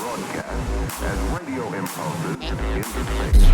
broadcast as radio impulses into space.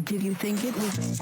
Did you think it was?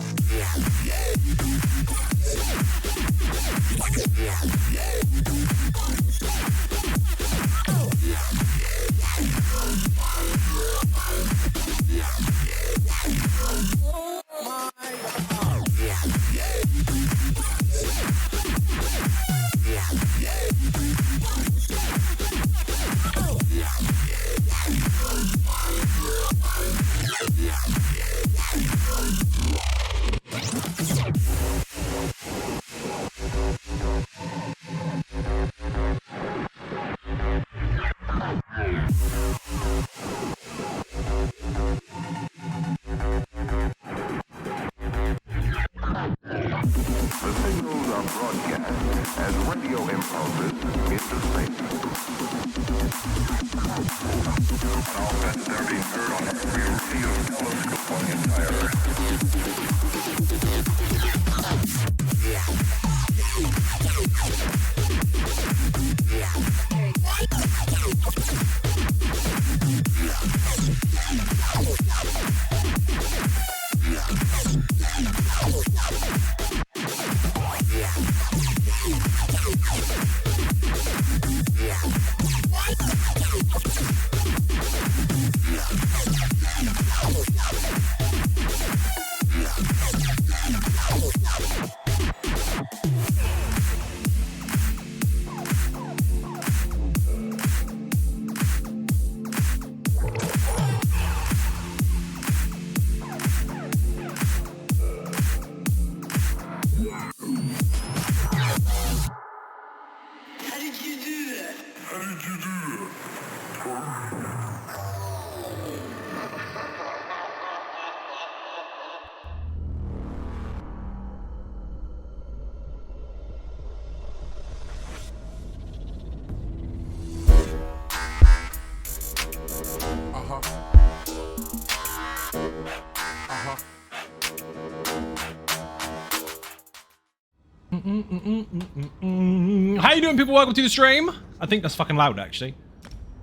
How you doing, people? Welcome to the stream. I think that's fucking loud, actually.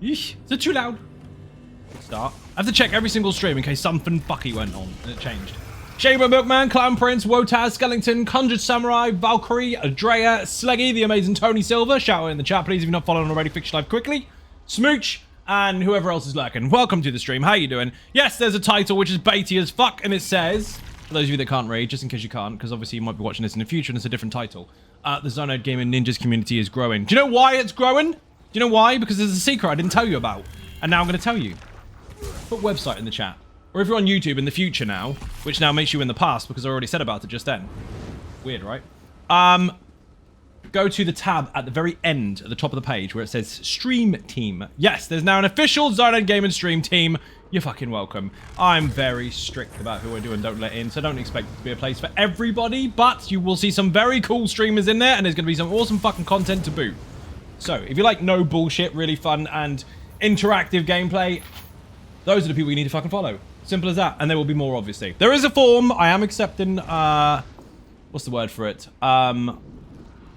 Yeesh. Is it too loud? Start. I have to check every single stream in case something fucky went on and it changed. Shaber Milkman, Clown Prince, Wotaz, Skellington, Conjured Samurai, Valkyrie, Adrea, Sleggy, the amazing Tony Silver. Shout out in the chat, please, if you're not following already. Fix your life quickly. Smooch, and whoever else is lurking. Welcome to the stream. How you doing? Yes, there's a title which is baity as fuck, and it says, for those of you that can't read, just in case you can't, because obviously you might be watching this in the future and it's a different title. The Zonode Gaming Ninjas community is growing. Do you know why it's growing? Do you know why? Because there's a secret I didn't tell you about. And now I'm going to tell you. Put website in the chat. Or if you're on YouTube in the future now, which now makes you in the past because I already said about it just then. Weird, right? Go to the tab at the very end, at the top of the page, where it says Stream Team. Yes, there's now an official Zonode Gaming Stream Team. You're fucking welcome. I'm very strict about who I do and don't let in, so don't expect it to be a place for everybody, but you will see some very cool streamers in there, and there's going to be some awesome fucking content to boot. So, if you like no bullshit, really fun, and interactive gameplay, those are the people you need to fucking follow. Simple as that, and there will be more, obviously. There is a form. I am accepting, what's the word for it?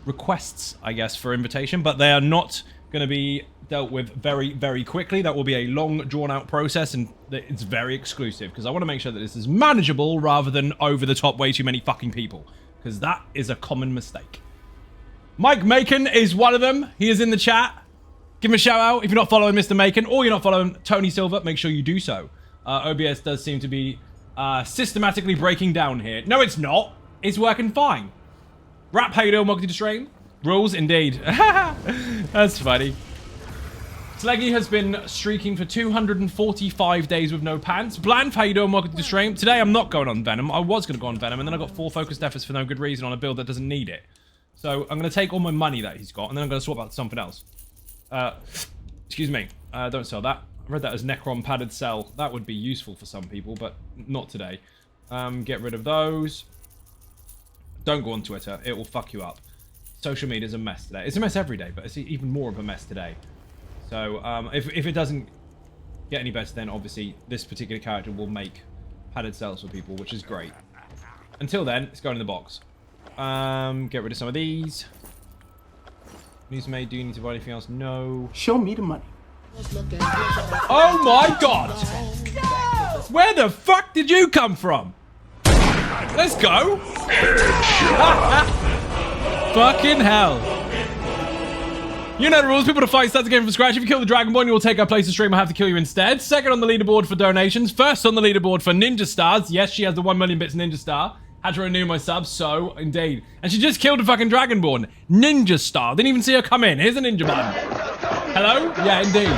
Requests, I guess, for invitation, but they are not going to be dealt with very, very quickly. That will be a long, drawn-out process, and it's very exclusive, because I want to make sure that this is manageable rather than over the top way too many fucking people, because that is a common mistake. Mike Macon is one of them. He is in the chat. Give him a shout out. If you're not following Mr. Macon, or you're not following Tony Silver, make sure you do so. OBS does seem to be systematically breaking down here. No, it's not. It's working fine. Rap, how you doing? Welcome to the stream. Rules, indeed. That's funny. Sleggy has been streaking for 245 days with no pants. Bland, how you doing? Welcome to the stream. Today I'm not going on Venom. I was going to go on Venom, and then I got 4 focused efforts for no good reason on a build that doesn't need it. So I'm going to take all my money that he's got, and then I'm going to swap out to something else. Excuse me. Don't sell that. I read that as Necron padded cell. That would be useful for some people, but not today. Get rid of those. Don't go on Twitter. It will fuck you up. Social media is a mess today. It's a mess every day, but it's even more of a mess today. So if it doesn't get any better, then obviously this particular character will make padded cells for people, which is great. Until then, it's going in the box. Get rid of some of these. News made. Do you need to buy anything else? No. Show me the money. Oh my god! Where the fuck did you come from? Let's go! Fucking hell. You know the rules. People to fight starts the game from scratch. If you kill the Dragonborn, you will take our place of stream. I'll have to kill you instead. Second on the leaderboard for donations. First on the leaderboard for Ninja Stars. Yes, she has the 1 million bits Ninja Star. Had to renew my sub, so indeed. And she just killed a fucking Dragonborn. Ninja Star. Didn't even see her come in. Here's a ninja button. Hello? Yeah, indeed.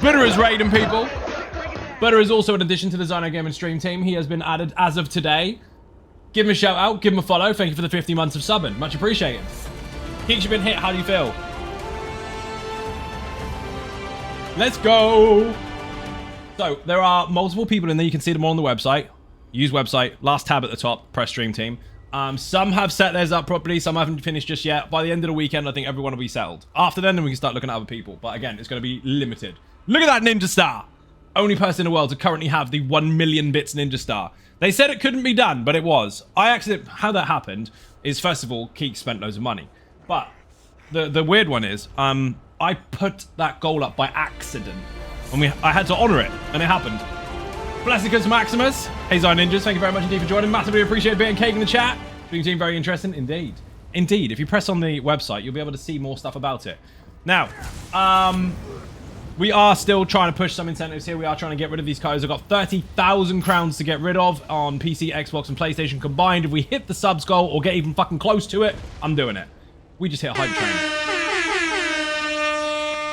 Butter is raiding people. Butter is also an addition to the Zyno Game and Stream team. He has been added as of today. Give him a shout out. Give him a follow. Thank you for the 50 months of subbing. Much appreciated. Geeks, you've been hit. How do you feel? Let's go. So, there are multiple people in there. You can see them all on the website. Use website. Last tab at the top. Press stream team. Some have set theirs up properly. Some haven't finished just yet. By the end of the weekend, I think everyone will be settled. After then we can start looking at other people. But again, it's going to be limited. Look at that Ninja Star. Only person in the world to currently have the 1 million bits Ninja Star. They said it couldn't be done, but it was. How that happened is, first of all, Keek spent loads of money. But the weird one is, I put that goal up by accident. And I had to honor it, and it happened. Blessicus Maximus. Hey, Zion Ninjas, thank you very much indeed for joining. Massively appreciate being Cake in the chat. Being team very interesting, indeed. Indeed, if you press on the website, you'll be able to see more stuff about it. Now, we are still trying to push some incentives here. We are trying to get rid of these codes. I've got 30,000 crowns to get rid of on PC, Xbox, and PlayStation combined. If we hit the subs goal or get even fucking close to it, I'm doing it. We just hit a hype train.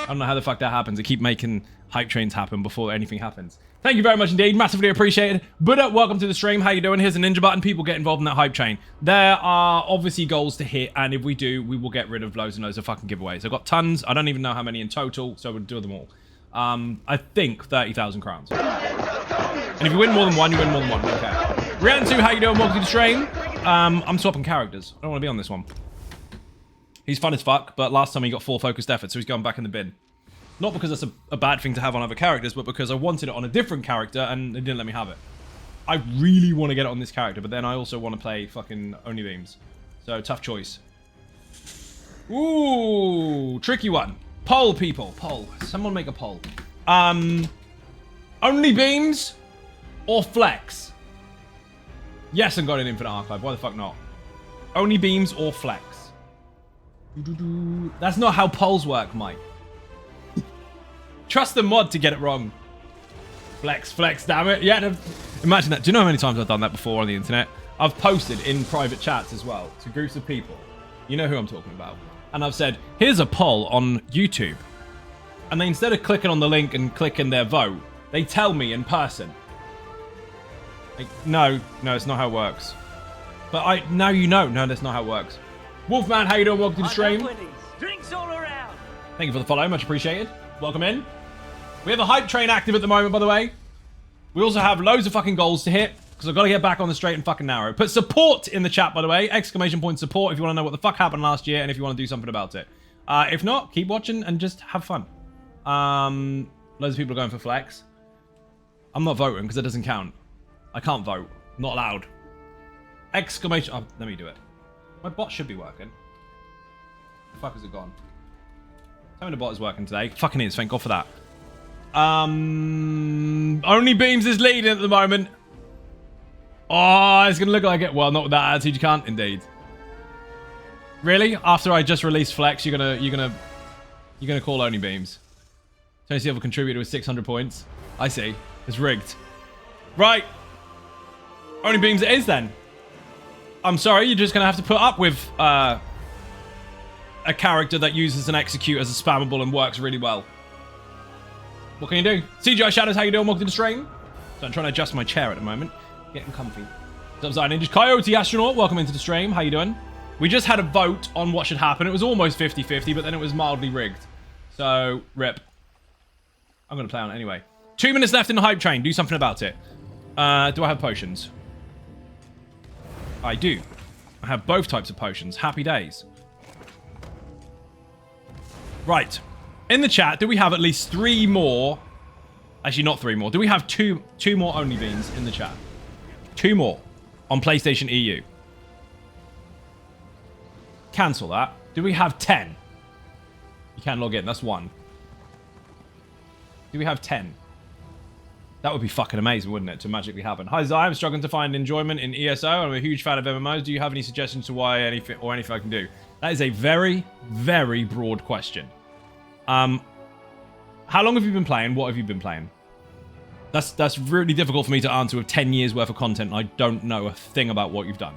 I don't know how the fuck that happens. I keep making hype trains happen before anything happens. Thank you very much indeed. Massively appreciated. Buddha, welcome to the stream. How you doing? Here's a ninja button. People get involved in that hype train. There are obviously goals to hit, and if we do, we will get rid of loads and loads of fucking giveaways. I've got tons. I don't even know how many in total, so we'll do them all. I think 30,000 crowns. And if you win more than one, you win more than one. Okay. Riantu, how you doing? Welcome to the stream. I'm swapping characters. I don't want to be on this one. He's fun as fuck, but last time he got 4 focused efforts, so he's going back in the bin. Not because that's a bad thing to have on other characters, but because I wanted it on a different character, and they didn't let me have it. I really want to get it on this character, but then I also want to play fucking Only Beams. So, tough choice. Ooh, tricky one. Poll, people. Poll. Someone make a poll. Only Beams or Flex? Yes, and got an Infinite Archive. Why the fuck not? Only Beams or Flex? That's not how polls work, Mike. Trust the mod to get it wrong. Flex, damn it. Yeah, imagine that. Do you know how many times I've done that before on the internet? I've posted in private chats as well to groups of people. You know who I'm talking about. And I've said, here's a poll on YouTube. And they, instead of clicking on the link and clicking their vote, they tell me in person. Like, no, it's not how it works. But now you know. No, that's not how it works. Wolfman, how you doing? Welcome to the stream. Drinks all around. Thank you for the follow. Much appreciated. Welcome in. We have a hype train active at the moment, by the way. We also have loads of fucking goals to hit, because I've got to get back on the straight and fucking narrow. Put support in the chat, by the way. Exclamation point support if you want to know what the fuck happened last year and if you want to do something about it. If not, keep watching and just have fun. Loads of people are going for Flex. I'm not voting because it doesn't count. I can't vote. Not allowed. Exclamation... Oh, let me do it. My bot should be working. The fuck has it gone? Tell me the bot is working today. Fucking is. Thank God for that. Only Beams is leading at the moment. Oh, it's going to look like it. Well, not with that attitude. You can't. Indeed. Really? After I just released Flex, you're gonna call Only Beams. Tony Silver contributed with 600 points. I see. It's rigged. Right. Only Beams it is then. I'm sorry, you're just going to have to put up with a character that uses an execute as a spammable and works really well. What can you do? CGI Shadows, how you doing? Welcome to the stream. So I'm trying to adjust my chair at the moment. Getting comfy. What's up, Ninja? Coyote Astronaut, welcome into the stream. How you doing? We just had a vote on what should happen. It was almost 50-50, but then it was mildly rigged. So, rip. I'm going to play on it anyway. 2 minutes left in the hype train. Do something about it. Do I have potions? I do. I have both types of potions. Happy days. Right. In the chat, do we have at least 3 more? Actually, not 3 more. Do we have two more only beans in the chat? 2 more on PlayStation EU. Cancel that. Do we have 10? You can log in. That's 1. Do we have 10? That would be fucking amazing, wouldn't it, to magically happen? Hi, Zai. I'm struggling to find enjoyment in ESO. I'm a huge fan of MMOs. Do you have any suggestions to why anything I can do? That is a very, very broad question. How long have you been playing? What have you been playing? That's really difficult for me to answer with 10 years worth of content. I don't know a thing about what you've done.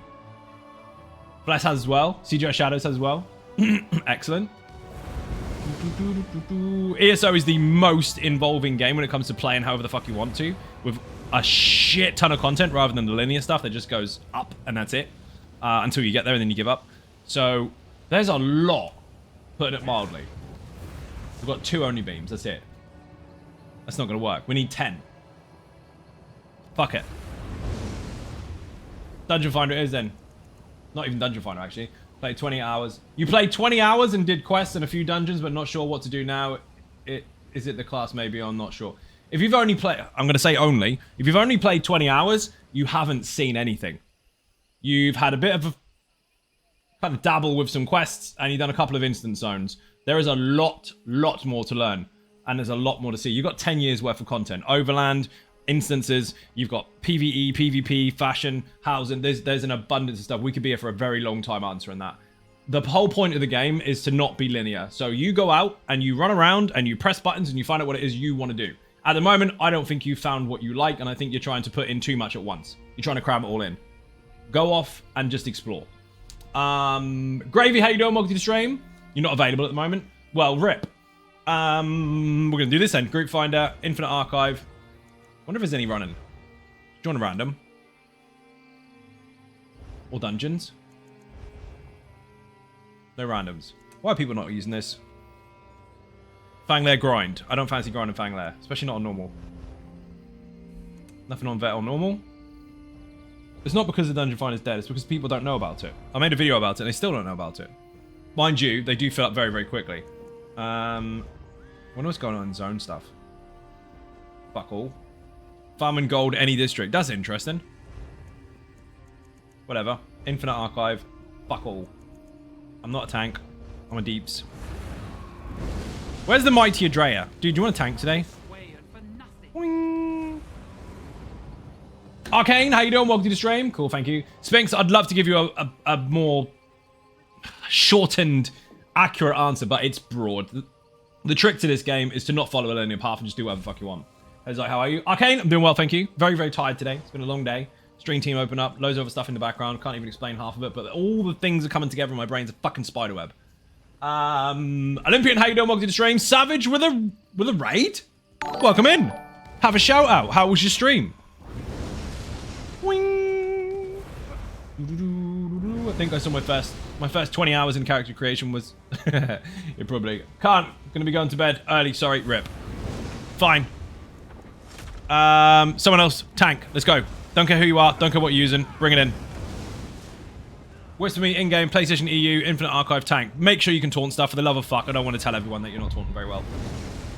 Bless has as well. CGI Shadows has as well. Excellent. ESO is the most involving game when it comes to playing however the fuck you want to, with a shit ton of content rather than the linear stuff that just goes up and that's it until you get there and then you give up. So there's a lot, putting it mildly. We've got 2 only beams. That's it. That's not going to work. We need 10. Fuck it. Dungeon Finder it is then. Not even Dungeon Finder, actually. Played 20 hours. You played 20 hours and did quests and a few dungeons, but not sure what to do now. Is it the class maybe? I'm not sure. If you've only played... I'm going to say only. If you've only played 20 hours, you haven't seen anything. You've had a bit of a... kind of dabble with some quests, and you've done a couple of instant zones. There is a lot more to learn, and there's a lot more to see. You've got 10 years worth of content. Overland, instances, you've got PvE, PvP, fashion, housing. There's an abundance of stuff. We could be here for a very long time answering that. The whole point of the game is to not be linear. So you go out and you run around and you press buttons and you find out what it is you want to do. At the moment, I don't think you've found what you like, and I think you're trying to put in too much at once. You're trying to cram it all in. Go off and just explore. Gravy, how you doing? Welcome to the stream. You're not available at the moment. Well, rip. We're going to do this then. Group Finder, Infinite Archive. Wonder if there's any running. Join a random. Or dungeons. No randoms. Why are people not using this? Fanglair grind. I don't fancy grinding Fanglair. Especially not on normal. Nothing on vet or normal. It's not because the Dungeon Finder is dead. It's because people don't know about it. I made a video about it and they still don't know about it. Mind you, they do fill up very, very quickly. Wonder what's going on in zone stuff. Fuck all. Farming gold, any district. That's interesting. Whatever. Infinite Archive. Fuck all. I'm not a tank. I'm a deeps. Where's the mighty Adrea? Dude, do you want a tank today? Boing. Arcane, how you doing? Welcome to the stream. Cool, thank you. Spinks, I'd love to give you a more shortened, accurate answer, but it's broad. The trick to this game is to not follow a linear path and just do whatever the fuck you want. It's like, how are you? Arcane, I'm doing well, thank you. Very, very tired today. It's been a long day. Stream team open up. Loads of other stuff in the background. Can't even explain half of it, but all the things are coming together in my brain's a fucking spiderweb. Olympian, how you doing? Welcome to the stream. Savage with a raid? Welcome in. Have a shout out. How was your stream? Wing. I think I saw my first 20 hours in character creation was you probably can't. Gonna be going to bed early. Sorry, rip. Fine. Someone else. Tank. Let's go. Don't care who you are. Don't care what you're using. Bring it in. Where's for me in-game, PlayStation EU, Infinite Archive, tank. Make sure you can taunt stuff. For the love of fuck, I don't want to tell everyone that you're not taunting very well.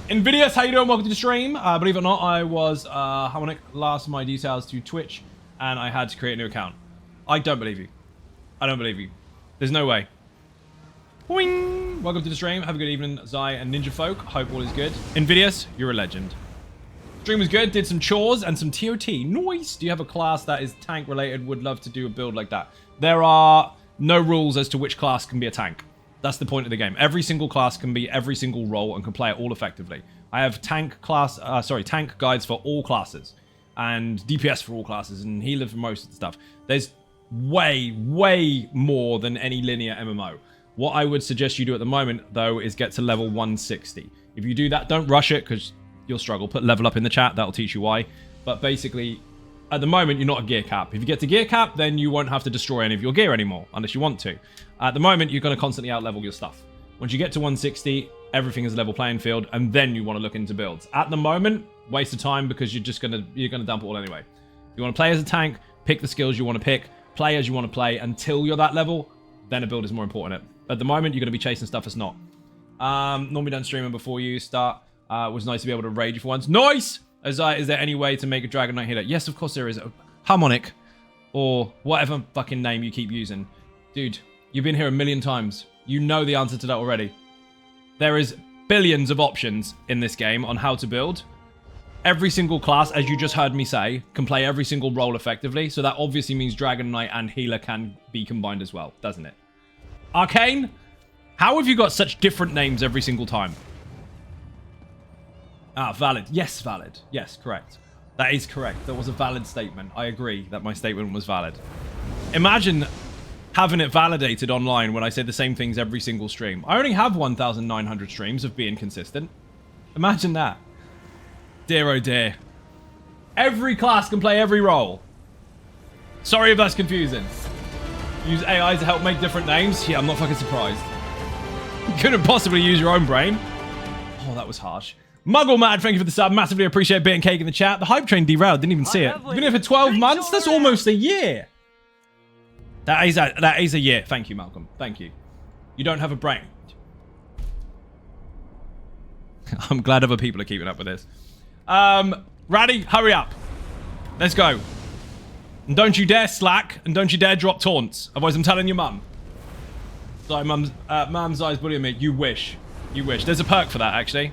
Invidious, how you doing? Welcome to the stream. Believe it or not, I was Harmonic last my details to Twitch, and I had to create a new account. I don't believe you. I don't believe you. There's no way. Boing. Welcome to the stream. Have a good evening, Zai and Ninja Folk. Hope all is good. Invidious, you're a legend. Stream was good. Did some chores and some TOT. Nice. Do you have a class that is tank related? Would love to do a build like that. There are no rules as to which class can be a tank. That's the point of the game. Every single class can be every single role and can play it all effectively. I have tank guides for all classes and DPS for all classes and healer for most of the stuff. There's way more than any linear MMO. What I would suggest you do at the moment, though, is get to level 160. If you do that, don't rush it because you'll struggle. Put level up in the chat. That'll teach you why. But basically, at the moment, you're not a gear cap. If you get to gear cap, then you won't have to destroy any of your gear anymore, unless you want to. At the moment, you're going to constantly out-level your stuff. Once you get to 160, everything is a level playing field, and then you want to look into builds. At the moment, waste of time because you're gonna dump it all anyway. You want to play as a tank, pick the skills you want to pick, play as you want to play until you're that level, then a build is more important. At the moment, you're going to be chasing stuff that's not. Normally done streaming before you start. Was nice to be able to rage for once. Nice! Is there any way to make a Dragon Knight healer? Yes, of course there is. Harmonic. Or whatever fucking name you keep using. Dude, you've been here a million times. You know the answer to that already. There is billions of options in this game on how to build. Every single class, as you just heard me say, can play every single role effectively. So that obviously means Dragon Knight and healer can be combined as well, doesn't it? Arcane? How have you got such different names every single time? Ah, valid. Yes, valid. Yes, correct. That is correct. That was a valid statement. I agree that my statement was valid. Imagine having it validated online when I say the same things every single stream. I only have 1,900 streams of being consistent. Imagine that. Dear oh dear. Every class can play every role. Sorry if that's confusing. Use AI to help make different names? Yeah, I'm not fucking surprised. You couldn't possibly use your own brain. Oh, that was harsh. Muggle Mad, thank you for the sub. Massively appreciate bit and cake in the chat. The hype train derailed. Didn't even see it. You've been here for 12 months? That's almost a year. That is a year. Thank you, Malcolm. Thank you. You don't have a brain. I'm glad other people are keeping up with this. Raddy, hurry up. Let's go. And don't you dare slack, and don't you dare drop taunts. Otherwise, I'm telling your mum. Sorry, mum's eyes bullying me. You wish. You wish. There's a perk for that, actually.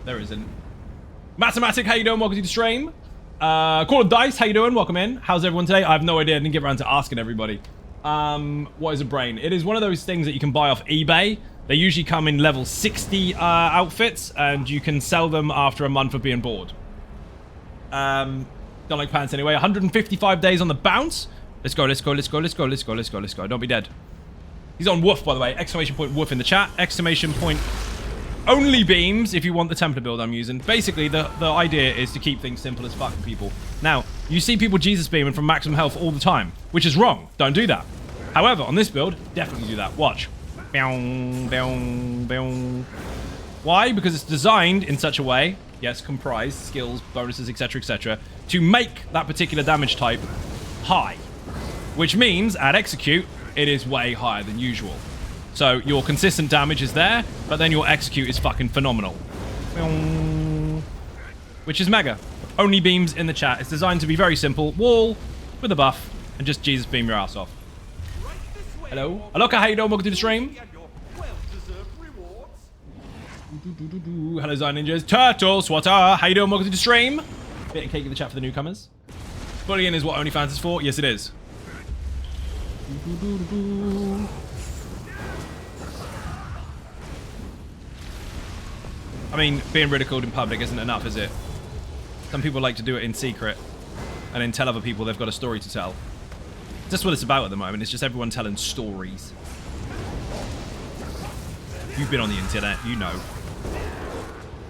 There isn't. Mathematic, how you doing? Welcome to the stream. Call of Dice, how you doing? Welcome in. How's everyone today? I have no idea. I didn't get around to asking everybody. What is a brain? It is one of those things that you can buy off eBay. They usually come in level 60 outfits, and you can sell them after a month of being bored. Don't like pants anyway. 155 days on the bounce. Let's go, let's go, let's go, let's go, let's go, let's go, let's go. Don't be dead. He's on woof, by the way. Exclamation point woof in the chat. Exclamation point only beams if you want the Templar build I'm using. Basically, the idea is to keep things simple as fuck for people. Now, you see people Jesus beaming from maximum health all the time, which is wrong. Don't do that. However, on this build, definitely do that. Watch. Why? Because it's designed in such a way, yes, comprised, skills, bonuses, etc., to make that particular damage type high. Which means, at execute, it is way higher than usual. So your consistent damage is there, but then your execute is fucking phenomenal. Which is mega. Only beams in the chat. It's designed to be very simple. Wall with a buff, and just Jesus beam your ass off. Hello? Aloka, how you doing? Welcome to the stream. Hello, Zion Ninjas. Turtle, Swatter, how you doing? Welcome to the stream. Bit of cake in the chat for the newcomers. Bullying is what OnlyFans is for? Yes, it is. I mean, being ridiculed in public isn't enough, is it? Some people like to do it in secret and then tell other people they've got a story to tell. That's what it's about at the moment. It's just everyone telling stories. You've been on the internet, you know.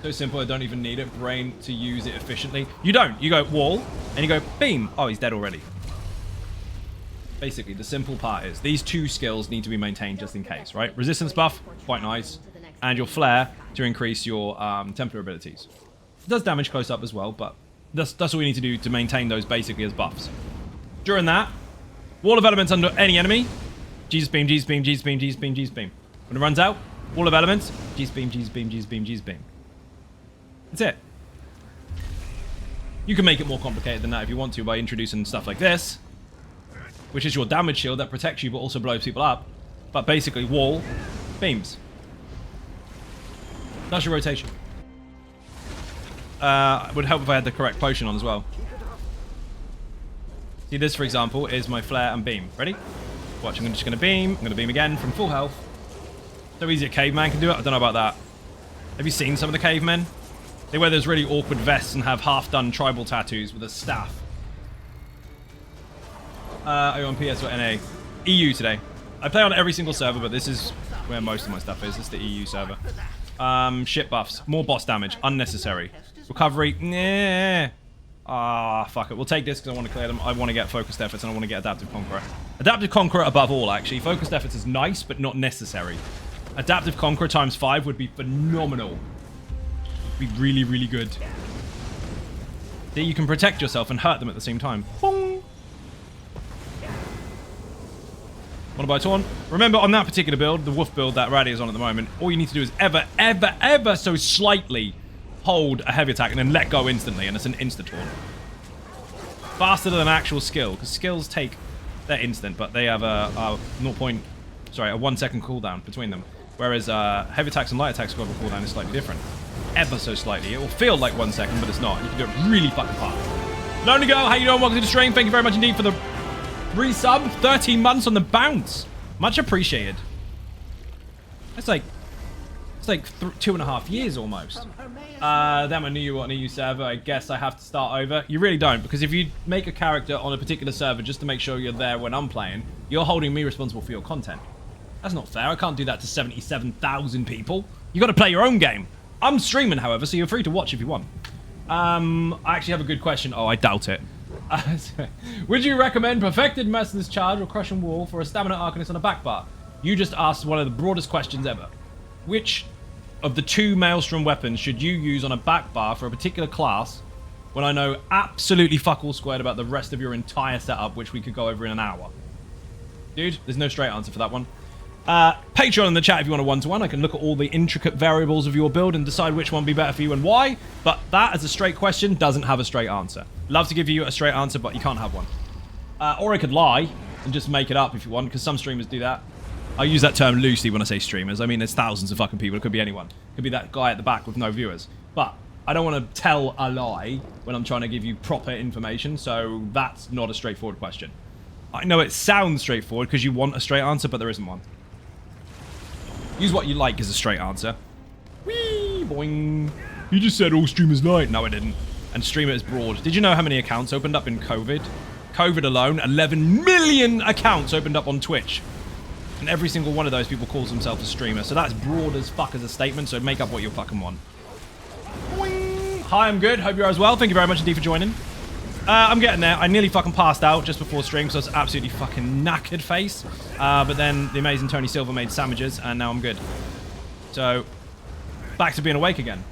So simple, I don't even need it. Brain to use it efficiently. You don't. You go wall, and you go beam. Oh, he's dead already. Basically, the simple part is these two skills need to be maintained just in case, right? Resistance buff, quite nice. And your flare to increase your Templar abilities. It does damage close up as well, but that's all we need to do to maintain those basically as buffs. During that, wall of elements under any enemy. Jesus beam, Jesus beam, Jesus beam, Jesus beam, Jesus beam. When it runs out, wall of elements, Jesus beam, Jesus beam, Jesus beam, Jesus beam. That's it. You can make it more complicated than that if you want to by introducing stuff like this, which is your damage shield that protects you but also blows people up. But basically, wall, beams. That's your rotation. It would help if I had the correct potion on as well. See, this, for example, is my flare and beam. Ready? Watch, I'm just going to beam. I'm going to beam again from full health. So easy a caveman can do it. I don't know about that. Have you seen some of the cavemen? They wear those really awkward vests and have half-done tribal tattoos with a staff. Are you on PS or NA? EU today. I play on every single server, but this is where most of my stuff is. This is the EU server. Shit buffs. More boss damage. Unnecessary. Recovery. Nah. Ah, fuck it. We'll take this because I want to clear them. I want to get focused efforts and I want to get adaptive conqueror. Adaptive conqueror above all, actually. Focused efforts is nice, but not necessary. Adaptive conqueror times 5 would be phenomenal. Be really, really good. See, you can protect yourself and hurt them at the same time. Boing. Want to buy Torn? Remember, on that particular build, the wolf build that Raddy is on at the moment, all you need to do is ever so slightly hold a heavy attack and then let go instantly, and it's an insta-taunt. Faster than actual skill, because skills take their instant, but they have a 1 second cooldown between them. Whereas heavy attacks and light attacks go over cooldown is slightly different. Ever so slightly. It will feel like 1 second, but it's not. You can do it really fucking fast. Lonely Girl, how you doing? Welcome to the stream. Thank you very much indeed for the resub. 13 months on the bounce. Much appreciated. It's like 2.5 years almost. Damn, I knew you were on an EU server. I guess I have to start over. You really don't, because if you make a character on a particular server just to make sure you're there when I'm playing, you're holding me responsible for your content. That's not fair. I can't do that to 77,000 people. You got to play your own game. I'm streaming, however, so you're free to watch if you want. I actually have a good question. Oh, I doubt it. Would you recommend Perfected Merciless Charge or Crushing Wall for a Stamina Arcanist on a back bar? You just asked one of the broadest questions ever. Which of the 2 Maelstrom weapons should you use on a back bar for a particular class when I know absolutely fuck all squared about the rest of your entire setup, which we could go over in an hour? Dude, there's no straight answer for that one. Patreon in the chat if you want a one-to-one. I can look at all the intricate variables of your build and decide which one would be better for you and why. But that, as a straight question, doesn't have a straight answer. Love to give you a straight answer, but you can't have one. Or I could lie and just make it up if you want, because some streamers do that. I use that term loosely when I say streamers. I mean, there's thousands of fucking people. It could be anyone. It could be that guy at the back with no viewers. But I don't want to tell a lie when I'm trying to give you proper information, so that's not a straightforward question. I know it sounds straightforward because you want a straight answer, but there isn't one. Use what you like as a straight answer. Whee! Boing! You just said all streamers lie. No, I didn't. And streamer is broad. Did you know how many accounts opened up in COVID? COVID alone, 11 million accounts opened up on Twitch. And every single one of those people calls themselves a streamer. So that's broad as fuck as a statement, so make up what you fucking want. Boing. Hi, I'm good. Hope you're as well. Thank you very much indeed for joining. I'm getting there. I nearly fucking passed out just before stream, so it's absolutely fucking knackered face. But then the amazing Tony Silver made sandwiches, and now I'm good. So, back to being awake again.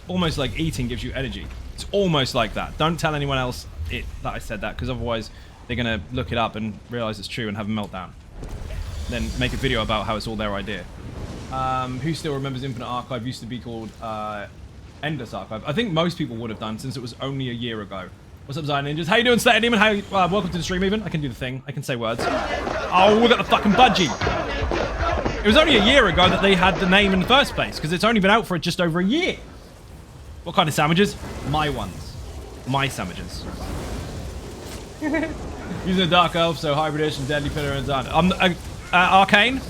Almost like eating gives you energy. It's almost like that. Don't tell anyone else that I said that, because otherwise they're going to look it up and realize it's true and have a meltdown. Then make a video about how it's all their idea. Who still remembers Infinite Archive used to be called Endless Archive? I think most people would have done, since it was only a year ago. What's up, Zion Ninjas? How you doing, Slater Demon? Welcome to the stream, even. I can do the thing. I can say words. Oh, we got the fucking budgie. It was only a year ago that they had the name in the first place, because it's only been out for just over a year. What kind of sandwiches? My ones. My sandwiches. Using a Dark Elf, so Hybridish and Deadly Pillar and Zion. Arcane?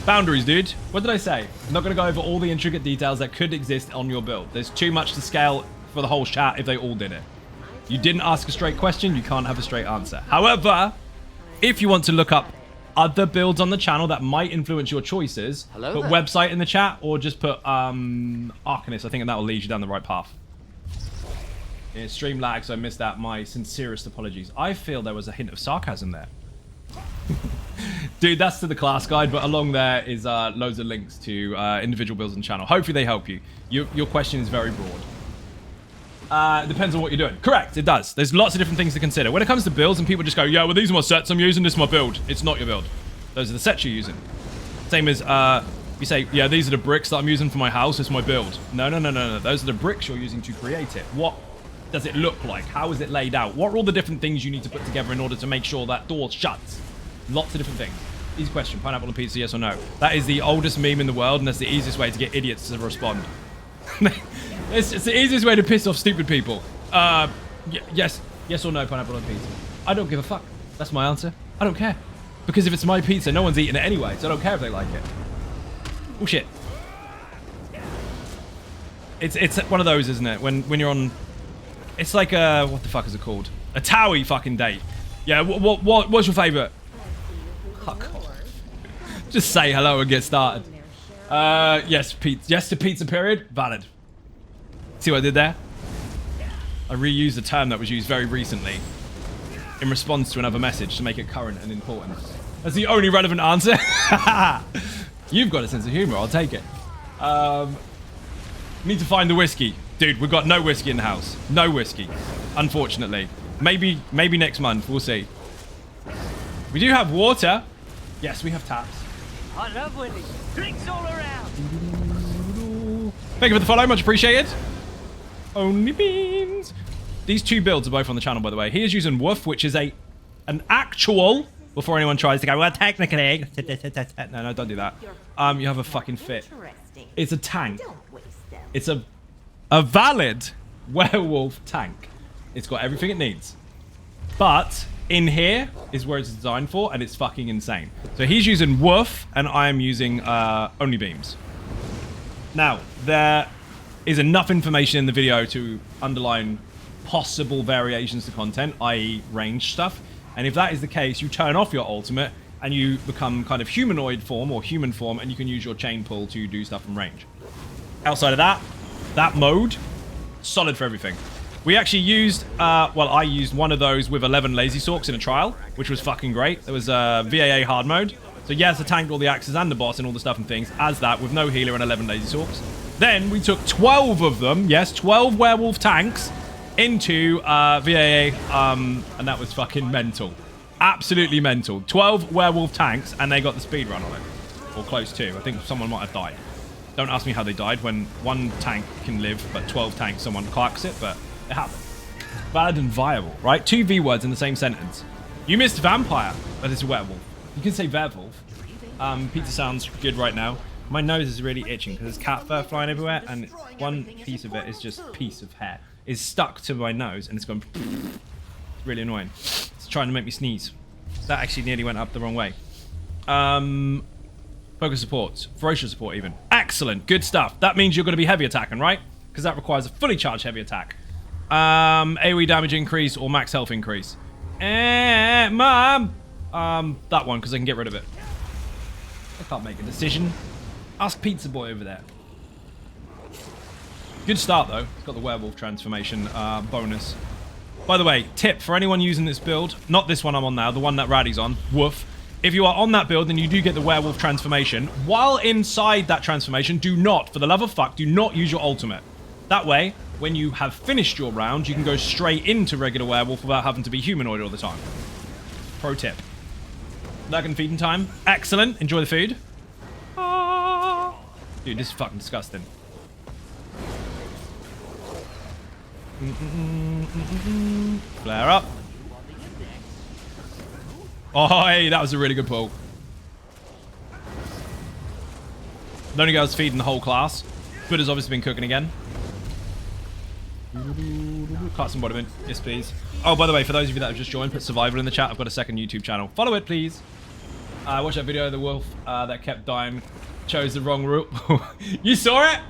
Boundaries, dude. What did I say? I'm not going to go over all the intricate details that could exist on your build. There's too much to scale for the whole chat if they all did it. You didn't ask a straight question, you can't have a straight answer. However, if you want to look up other builds on the channel that might influence your choices, put website in the chat, or just put Arcanist. I think that will lead you down the right path. Yeah, stream lag, so I missed that. My sincerest apologies. I feel there was a hint of sarcasm there. Dude, that's to the class guide, but along there is loads of links to individual builds on the channel. Hopefully they help you. Your question is very broad. Depends on what you're doing. Correct, it does. There's lots of different things to consider. When it comes to builds and people just go, yeah, well, these are my sets I'm using, this is my build. It's not your build. Those are the sets you're using. Same as, you say, yeah, these are the bricks that I'm using for my house, it's my build. No. Those are the bricks you're using to create it. What does it look like? How is it laid out? What are all the different things you need to put together in order to make sure that door shuts? Lots of different things. Easy question, pineapple and pizza, yes or no? That is the oldest meme in the world, and that's the easiest way to get idiots to respond. It's the easiest way to piss off stupid people. Yes or no, pineapple on pizza. I don't give a fuck. That's my answer. I don't care. Because if it's my pizza, no one's eating it anyway, so I don't care if they like it. Oh shit. It's one of those, isn't it? When you're on... It's like a... What the fuck is it called? A Towie fucking date. Yeah, what's your favourite? Fuck off. Just say hello and get started. Yes, yes to pizza period. Valid. See what I did there? I reused a term that was used very recently in response to another message to make it current and important. That's the only relevant answer. You've got a sense of humor. I'll take it. Need to find the whiskey. Dude, we've got no whiskey in the house. No whiskey. Unfortunately. Maybe next month. We'll see. We do have water. Yes, we have taps. I love winning. Drinks all around. Thank you for the follow. Much appreciated. Only beans. These two builds are both on the channel, by the way. He is using Woof, which is an actual... Before anyone tries to go, well, technically... No, don't do that. You have a fucking fit. It's a tank. It's a valid werewolf tank. It's got everything it needs. But in here is where it's designed for, and it's fucking insane. So he's using Woof, and I am using only beams. Now, there is enough information in the video to underline possible variations to content, i.e. range stuff. And if that is the case, you turn off your ultimate and you become kind of humanoid form or human form, and you can use your chain pull to do stuff from range. Outside of that, that mode, solid for everything. We actually used, well, I used one of those with 11 lazy sorks in a trial, which was fucking great. There was VAA hard mode. So yes, I tanked all the axes and the boss and all the stuff and things as that with no healer and 11 lazy sorks. Then we took 12 of them, yes, 12 werewolf tanks into VAA, and that was fucking mental. Absolutely mental. 12 werewolf tanks, and they got the speed run on it. Or close to. I think someone might have died. Don't ask me how they died when one tank can live, but 12 tanks, someone clocks it, but it happened. Valid and viable, right? Two V words in the same sentence. You missed vampire, but it's a werewolf. You can say werewolf. Pizza sounds good right now. My nose is really itching because there's cat fur flying everywhere, and one piece of it is just a piece of hair. Is stuck to my nose, and it's going... It's really annoying. It's trying to make me sneeze. That actually nearly went up the wrong way. Focus supports. Ferocious support even. Excellent. Good stuff. That means you're going to be heavy attacking, right? Because that requires a fully charged heavy attack. AoE damage increase or max health increase. Mom! That one, because I can get rid of it. I can't make a decision. Ask Pizza Boy over there. Good start, though. It's got the werewolf transformation bonus. By the way, tip for anyone using this build, not this one I'm on now, the one that Raddy's on, Woof. If you are on that build, then you do get the werewolf transformation. While inside that transformation, do not, for the love of fuck, do not use your ultimate. That way, when you have finished your round, you can go straight into regular werewolf without having to be humanoid all the time. Pro tip. Lag and feeding time. Excellent. Enjoy the food. Dude, this is fucking disgusting. Flare up. Oh, hey, that was a really good pull. The only guy who's feeding the whole class. Buddha's obviously been cooking again. Class embodiment. Yes, please. Oh, by the way, for those of you that have just joined, put survival in the chat. I've got a second YouTube channel. Follow it, please. Watch that video of the wolf that kept dying. Chose the wrong route. You saw it?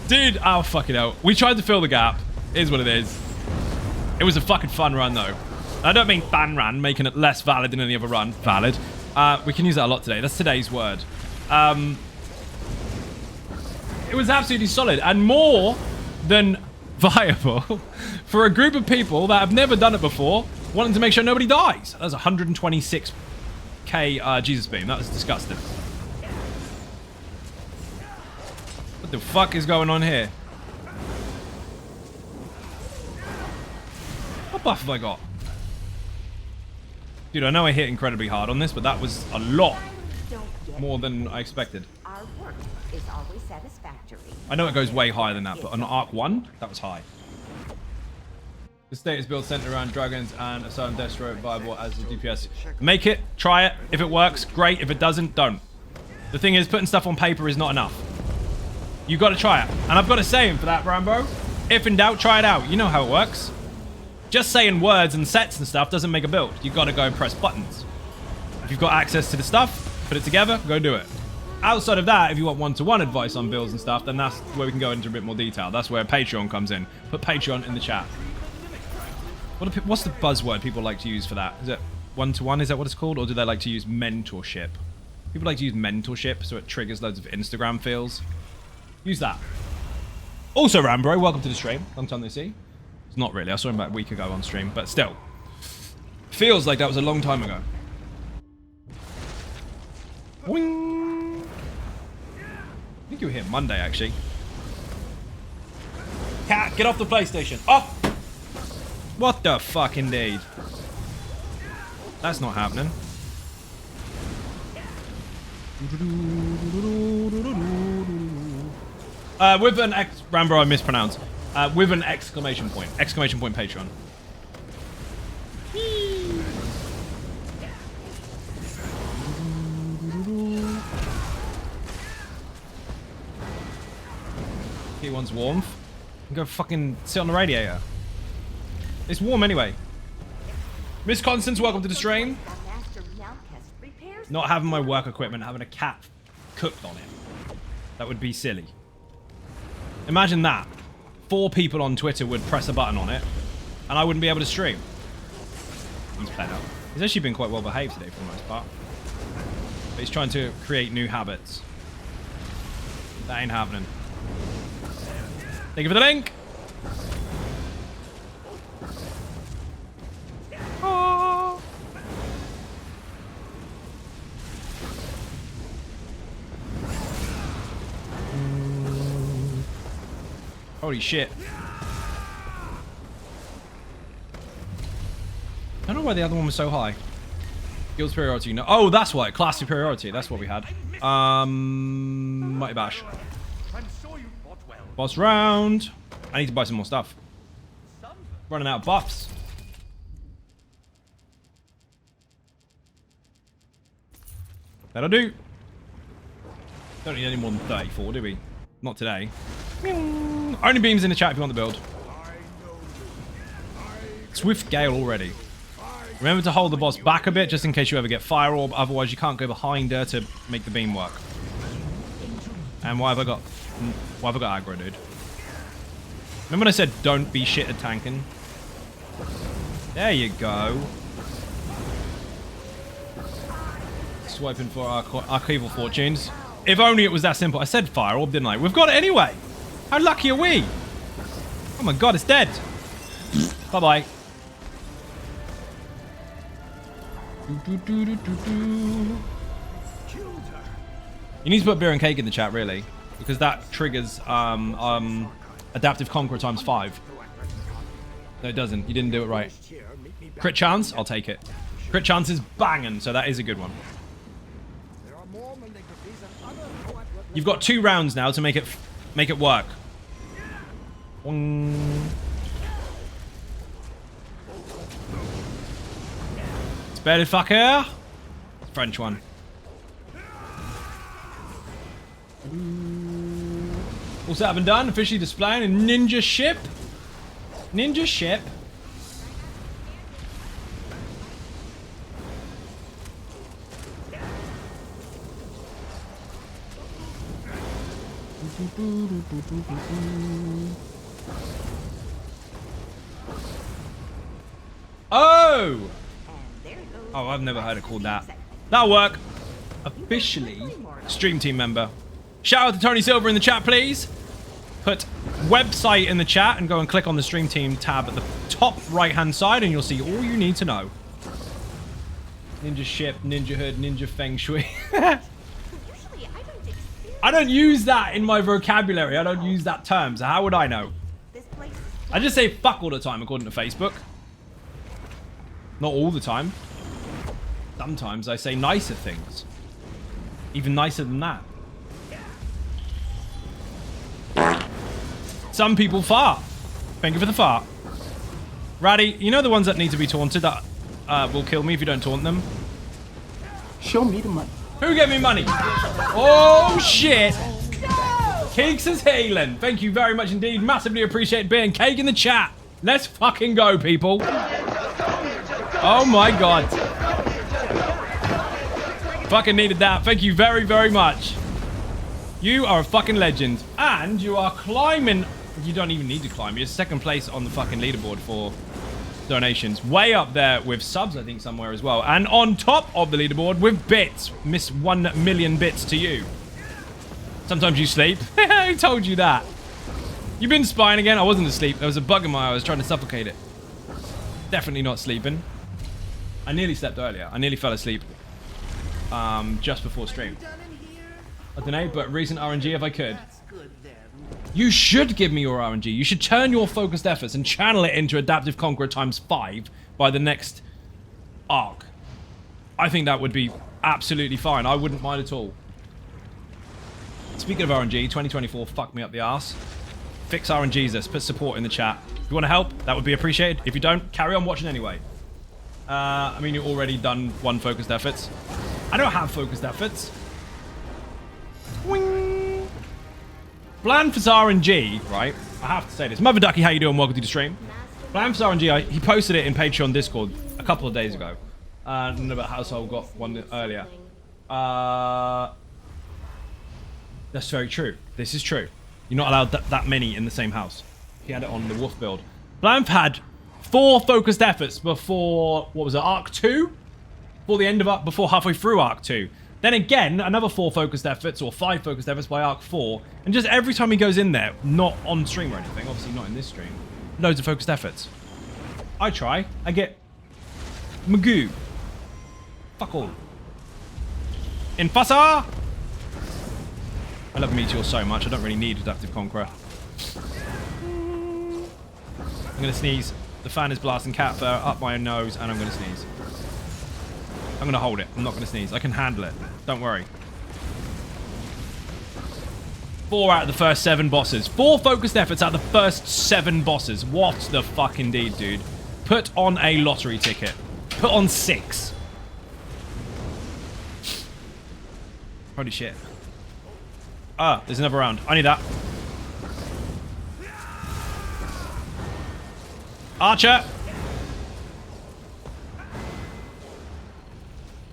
Dude, oh, fucking hell. We tried to fill the gap. It is what it is. It was a fucking fun run, though. I don't mean fun run, making it less valid than any other run. Valid. We can use that a lot today. That's today's word. It was absolutely solid and more than viable for a group of people that have never done it before, wanting to make sure nobody dies. That was 126k Jesus beam. That was disgusting. What the fuck is going on here? What buff have I got? Dude, I know I hit incredibly hard on this, but that was a lot more than I expected. Our work is always satisfactory. I know it goes way higher than that, but on Arc 1, that was high. The state is built centered around dragons and a certain Destro viable as the DPS. Make it, try it. If it works, great. If it doesn't, don't. The thing is, putting stuff on paper is not enough. You got to try it. And I've got a saying for that, Rambo. If in doubt, try it out. You know how it works. Just saying words and sets and stuff doesn't make a build. You got to go and press buttons. If you've got access to the stuff, put it together, go do it. Outside of that, if you want one-to-one advice on builds and stuff, then that's where we can go into a bit more detail. That's where Patreon comes in. Put Patreon in the chat. What's the buzzword people like to use for that? Is it one-to-one? Is that what it's called? Or do they like to use mentorship? People like to use mentorship so it triggers loads of Instagram feels. Use that. Also, Rambro, welcome to the stream. Long time no see. It's not really. I saw him about a week ago on stream, but still. Feels like that was a long time ago. Boing. I think you were here Monday, actually. Cat, get off the PlayStation. Off! What the fuck, indeed. That's not happening. With an Rambo, I mispronounced. With an exclamation point. Exclamation point Patreon. He wants warmth. Go fucking sit on the radiator. It's warm anyway. Miss Constance, welcome to the stream. Not having my work equipment, having a cat cooked on it. That would be silly. Imagine that. 4 people on Twitter would press a button on it, and I wouldn't be able to stream. He's played out. He's actually been quite well behaved today for the most part. But he's trying to create new habits. That ain't happening. Thank you for the link! Oh. Holy shit. I don't know why the other one was so high. Guild superiority, no. Oh, that's why. Class superiority. That's what we had. Mighty Bash. Boss round. I need to buy some more stuff. Running out of buffs. That'll do. Don't need any more than 34, do we? Not today. Only beams in the chat if you want the build. Swift Gale already. Remember to hold the boss back a bit just in case you ever get Fire Orb. Otherwise, you can't go behind her to make the beam work. And why have I got aggro, dude? Remember when I said don't be shit at tanking? There you go. Swiping for our Archival Fortunes. If only it was that simple. I said Fire Orb, didn't I? We've got it anyway. How lucky are we? Oh my god, it's dead. Bye-bye. You need to put beer and cake in the chat, really. Because that triggers Adaptive Conqueror times 5. No, it doesn't. You didn't do it right. Crit chance? I'll take it. Crit chance is banging, so that is a good one. You've got 2 rounds now to make it work. Spare fucker. French one. All set up and done. Officially displaying a ninja ship. Ninja ship. Oh! Oh, I've never heard it called that. That'll work. Officially stream team member. Shout out to Tony Silver in the chat, please. Put website in the chat and go and click on the stream team tab at the top right hand side and you'll see all you need to know. Ninja ship, ninja hood, ninja feng shui. I don't use that in my vocabulary. I don't use that term, so how would I know? I just say fuck all the time according to Facebook. Not all the time. Sometimes I say nicer things. Even nicer than that. Some people fart. Thank you for the fart. Ratty, you know the ones that need to be taunted that will kill me if you don't taunt them? Show me the money. Who gave me money? Oh, shit. Keeks is healing. Thank you very much indeed. Massively appreciate being cake in the chat. Let's fucking go, people. Oh, my God. Fucking needed that. Thank you very, very much. You are a fucking legend. And you are climbing. You don't even need to climb. You're second place on the fucking leaderboard for donations. Way up there with subs, I think, somewhere as well. And on top of the leaderboard with bits. Miss 1 million bits to you. Sometimes you sleep. Who told you that? You been spying again? I wasn't asleep. There was a bug in my eye. I was trying to suffocate it. Definitely not sleeping. I nearly slept earlier. I nearly fell asleep just before stream. I don't know, but recent RNG if I could. You should give me your RNG. You should turn your focused efforts and channel it into Adaptive Conqueror ×5 by the next arc. I think that would be absolutely fine. I wouldn't mind at all. Speaking of RNG, 2024 fucked me up the ass. Fix RNGs this. Put support in the chat. If you want to help, that would be appreciated. If you don't, carry on watching anyway. I mean, you've already done 1 focused efforts. I don't have focused efforts. Wing. Bland for RNG, right? I have to say this. Mother Ducky, how you doing? Welcome to the stream. Bland for RNG, he posted it in Patreon Discord a couple of days ago. I don't know about Household got one earlier. That's very true. This is true. You're not allowed that many in the same house. He had it on the Wolf build. Blamf had 4 focused efforts before, what was it, Arc 2? Before halfway through Arc 2. Then again, another 4 focused efforts, or 5 focused efforts by Arc 4. And just every time he goes in there, not on stream or anything, obviously not in this stream, loads of focused efforts. I try. I get Magoo. Fuck all. Infasa! I love Meteor so much, I don't really need Adaptive Conqueror. I'm gonna sneeze. The fan is blasting cat fur up my nose, and I'm gonna sneeze. I'm gonna hold it. I'm not gonna sneeze. I can handle it. Don't worry. 4 out of the first 7 bosses. 4 focused efforts out of the first 7 bosses. What the fuck indeed, dude. Put on a lottery ticket. Put on 6. Holy shit. Ah, there's another round. I need that. Archer!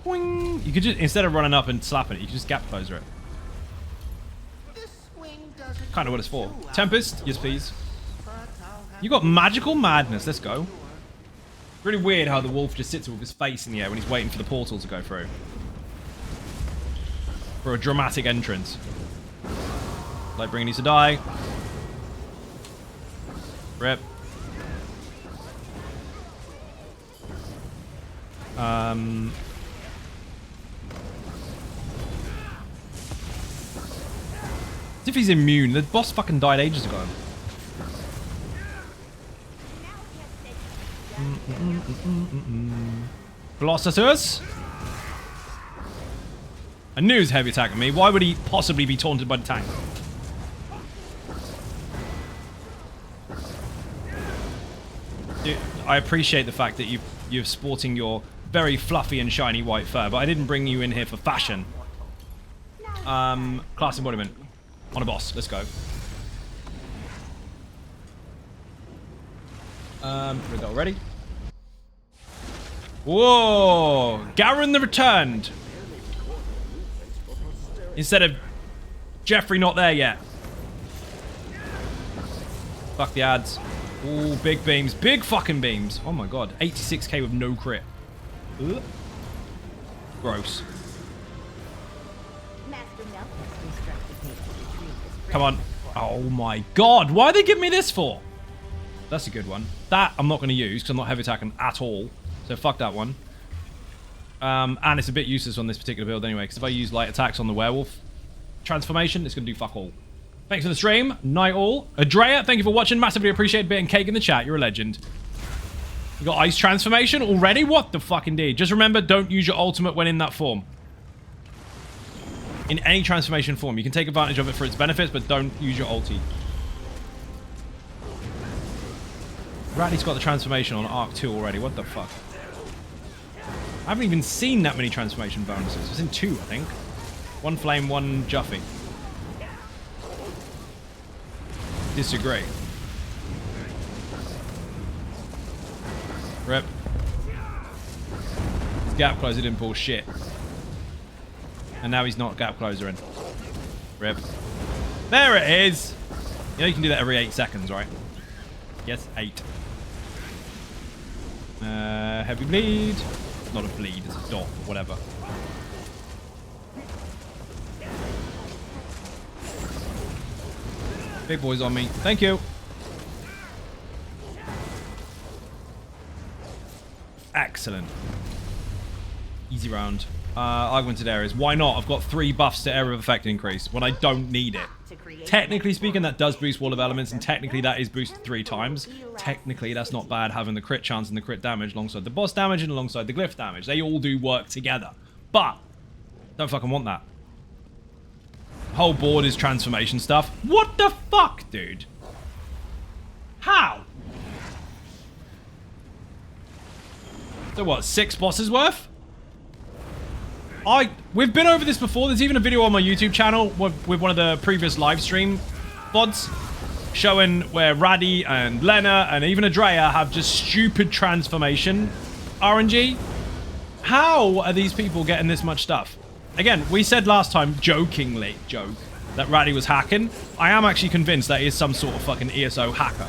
Boing. You could just, instead of running up and slapping it, you could just gap closer it. Kind of what it's for. Tempest? Yes, please. You got magical madness. Let's go. Really weird how the wolf just sits with his face in the air when he's waiting for the portal to go through. For a dramatic entrance. Lightbringer needs to die. Rip. As if he's immune. The boss fucking died ages ago. Colossus. I knew he was heavy attacking me. Why would he possibly be taunted by the tank? Dude, I appreciate the fact that you're sporting your very fluffy and shiny white fur, but I didn't bring you in here for fashion. Class embodiment. On a boss. Let's go. Read that already. Whoa! Garen the Returned! Instead of Jeffrey not there yet. Fuck the ads. Ooh, big beams. Big fucking beams. Oh my god. 86k with no crit. Ugh. Gross. Come on. Oh my god. Why are they giving me this for? That's a good one. That I'm not going to use because I'm not heavy attacking at all. So fuck that one. And it's a bit useless on this particular build anyway, because if I use light attacks on the werewolf transformation, it's going to do fuck all. Thanks for the stream. Night all. Adrea, thank you for watching. Massively appreciate bit and cake in the chat. You're a legend. You got ice transformation already? What the fuck indeed? Just remember, don't use your ultimate when in that form. In any transformation form. You can take advantage of it for its benefits, but don't use your ulti. Radley's got the transformation on Arc 2 already. What the fuck? I haven't even seen that many transformation bonuses. It's in 2, I think. 1 flame, 1 Juffy. Disagree. Rip. His gap closer didn't pull shit. And now he's not gap closer in. Rip. There it is! You know you can do that every 8 seconds, right? Yes, 8. Heavy bleed. Not a bleed, it's a dot, or whatever. Big boys on me. Thank you. Excellent. Easy round. Augmented areas. Why not? I've got 3 buffs to area of effect increase when I don't need it. Technically speaking, that does boost wall of elements, and technically that is boosted 3 times. Technically, that's not bad having the crit chance and the crit damage alongside the boss damage and alongside the glyph damage. They all do work together. But, don't fucking want that. Whole board is transformation stuff. What the fuck, dude? How? So what, 6 bosses worth? We've been over this before. There's even a video on my YouTube channel with one of the previous live stream VODs showing where Raddy and Lena and even Adrea have just stupid transformation RNG. How are these people getting this much stuff? Again, we said last time, jokingly, that Raddy was hacking. I am actually convinced that he is some sort of fucking ESO hacker.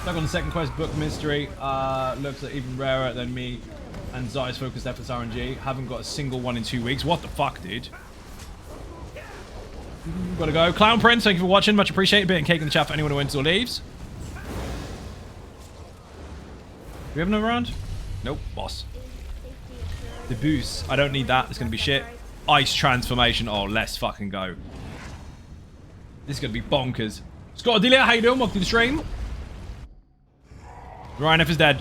Back on the second quest, book mystery. Looks like even rarer than me and Zai's focused efforts RNG. Haven't got a single one in 2 weeks. What the fuck, dude? Gotta go. Clown Prince, thank you for watching. Much appreciated. Bit and cake in the chat for anyone who enters or leaves. Do we have another round? Nope. Boss. The boost. I don't need that. It's gonna be shit. Ice transformation. Oh, let's fucking go. This is gonna be bonkers. Scott Adelia, how you doing? Welcome to the stream. Ryan F is dead.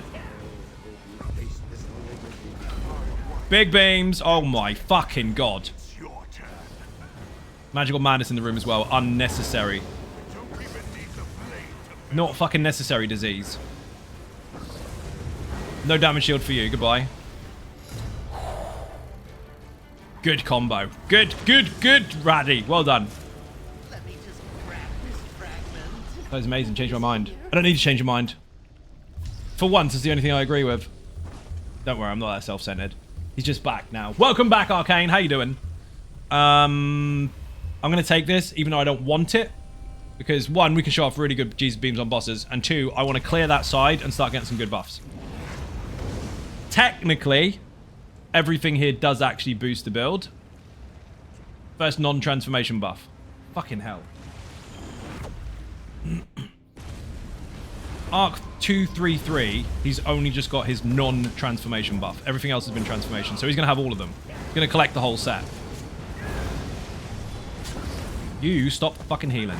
Big beams. Oh my fucking god. Magical madness in the room as well. Unnecessary. Not fucking necessary disease. No damage shield for you. Goodbye. Good combo. Good, Raddy. Well done. That was amazing. Changed my mind. I don't need to change your mind. For once, it's the only thing I agree with. Don't worry, I'm not that self-centered. He's just back now. Welcome back, Arcane. How you doing? I'm going to take this, even though I don't want it. Because, 1, we can show off really good Jesus beams on bosses. And 2, I want to clear that side and start getting some good buffs. Technically, everything here does actually boost the build. First non-transformation buff. Fucking hell. Arc 233, he's only just got his non-transformation buff. Everything else has been transformation, so he's going to have all of them. He's going to collect the whole set. You stop fucking healing.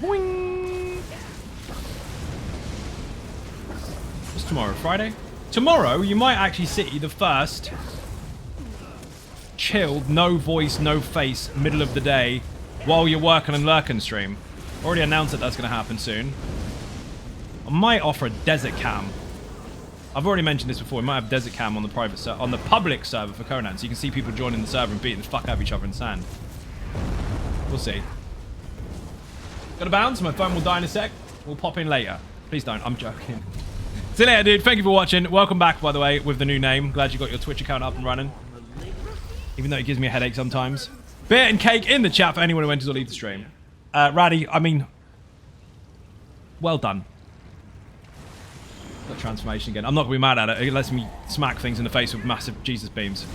Boing. What's tomorrow? Friday? Tomorrow, you might actually see the first chilled, no voice, no face, middle of the day, while you're working and lurking stream. Already announced that that's going to happen soon. I might offer a desert cam. I've already mentioned this before. We might have desert cam on the private on the public server for Conan, so you can see people joining the server and beating the fuck out of each other in sand. We'll see. Gotta bounce. My phone will die in a sec. We'll pop in later. Please don't. I'm joking. See you later, dude. Thank you for watching. Welcome back, by the way, with the new name. Glad you got your Twitch account up and running. Even though it gives me a headache sometimes. Beer and cake in the chat for anyone who enters or leaves the stream. Raddy, I mean, well done. Got transformation again. I'm not going to be mad at it. It lets me smack things in the face with massive Jesus beams.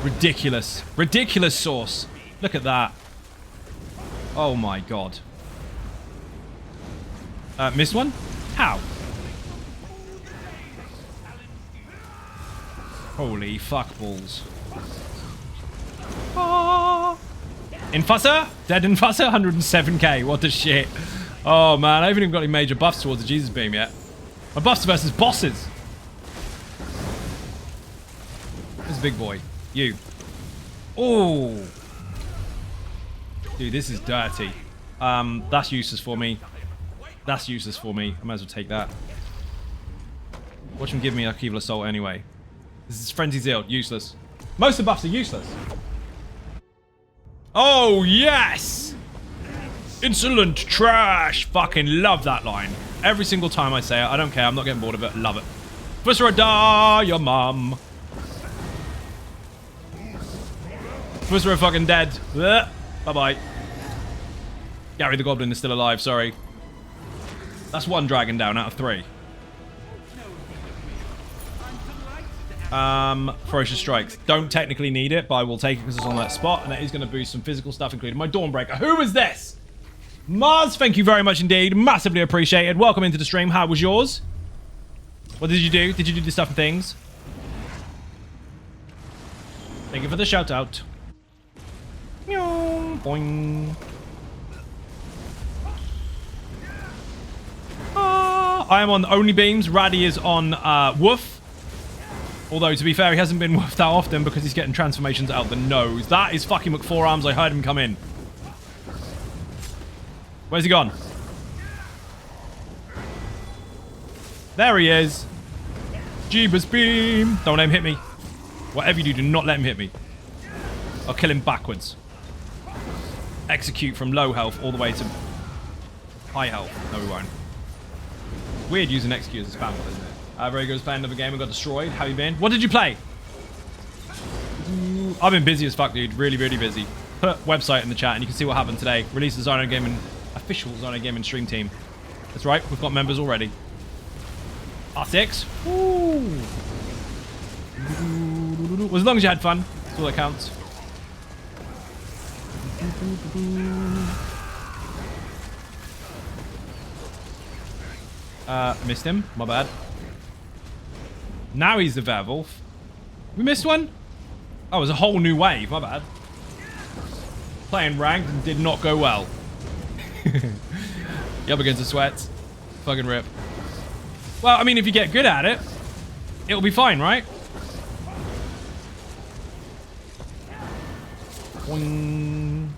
Ridiculous. Ridiculous sauce. Look at that. Oh my god. Missed one? How? Holy fuck balls. Ah. Infusser? Dead Infusser? 107k. What the shit? Oh man, I haven't even got any major buffs towards the Jesus beam yet. My buffs versus bosses. This big boy. You. Oh. Dude, this is dirty. That's useless for me. That's useless for me. I might as well take that. Watch him give me Archival Assault anyway. This is Frenzy Zeal. Useless. Most of the buffs are useless. Oh, yes! Insolent trash. Fucking love that line. Every single time I say it. I don't care. I'm not getting bored of it. Love it. Professor Ada, your mum. Twister are fucking dead. Bye-bye. Gary the Goblin is still alive, sorry. That's one dragon down out of 3. Ferocious Strikes. Don't technically need it, but I will take it because it's on that spot, and it is going to boost some physical stuff, including my Dawnbreaker. Who is this? Mars, thank you very much indeed. Massively appreciated. Welcome into the stream. How was yours? What did you do? Did you do the stuff and things? Thank you for the shout out. Boing. I am on only beams. Raddy is on woof. Although, to be fair, he hasn't been woofed that often because he's getting transformations out the nose. That is fucking McForearms. I heard him come in. Where's he gone? There he is. Jeebus beam. Don't let him hit me. Whatever you do not let him hit me. I'll kill him backwards. Execute from low health all the way to high health. No, we won't. Weird using execute as a spam, isn't it? Very good. Was playing another game and got destroyed. How you been? What did you play? I've been busy as fuck, dude. Really, really busy. Put website in the chat and you can see what happened today. Released the Zyno Gaming, official Zyno Gaming stream team. That's right. We've got members already. R6. Woo. Well, as long as you had fun. That's all that counts. Missed him. My bad. Now he's the Werewolf. We missed one? Oh, it was a whole new wave. My bad. Playing ranked and did not go well. You up against the sweats. Fucking rip. Well, I mean, if you get good at it, it'll be fine, right? Boing.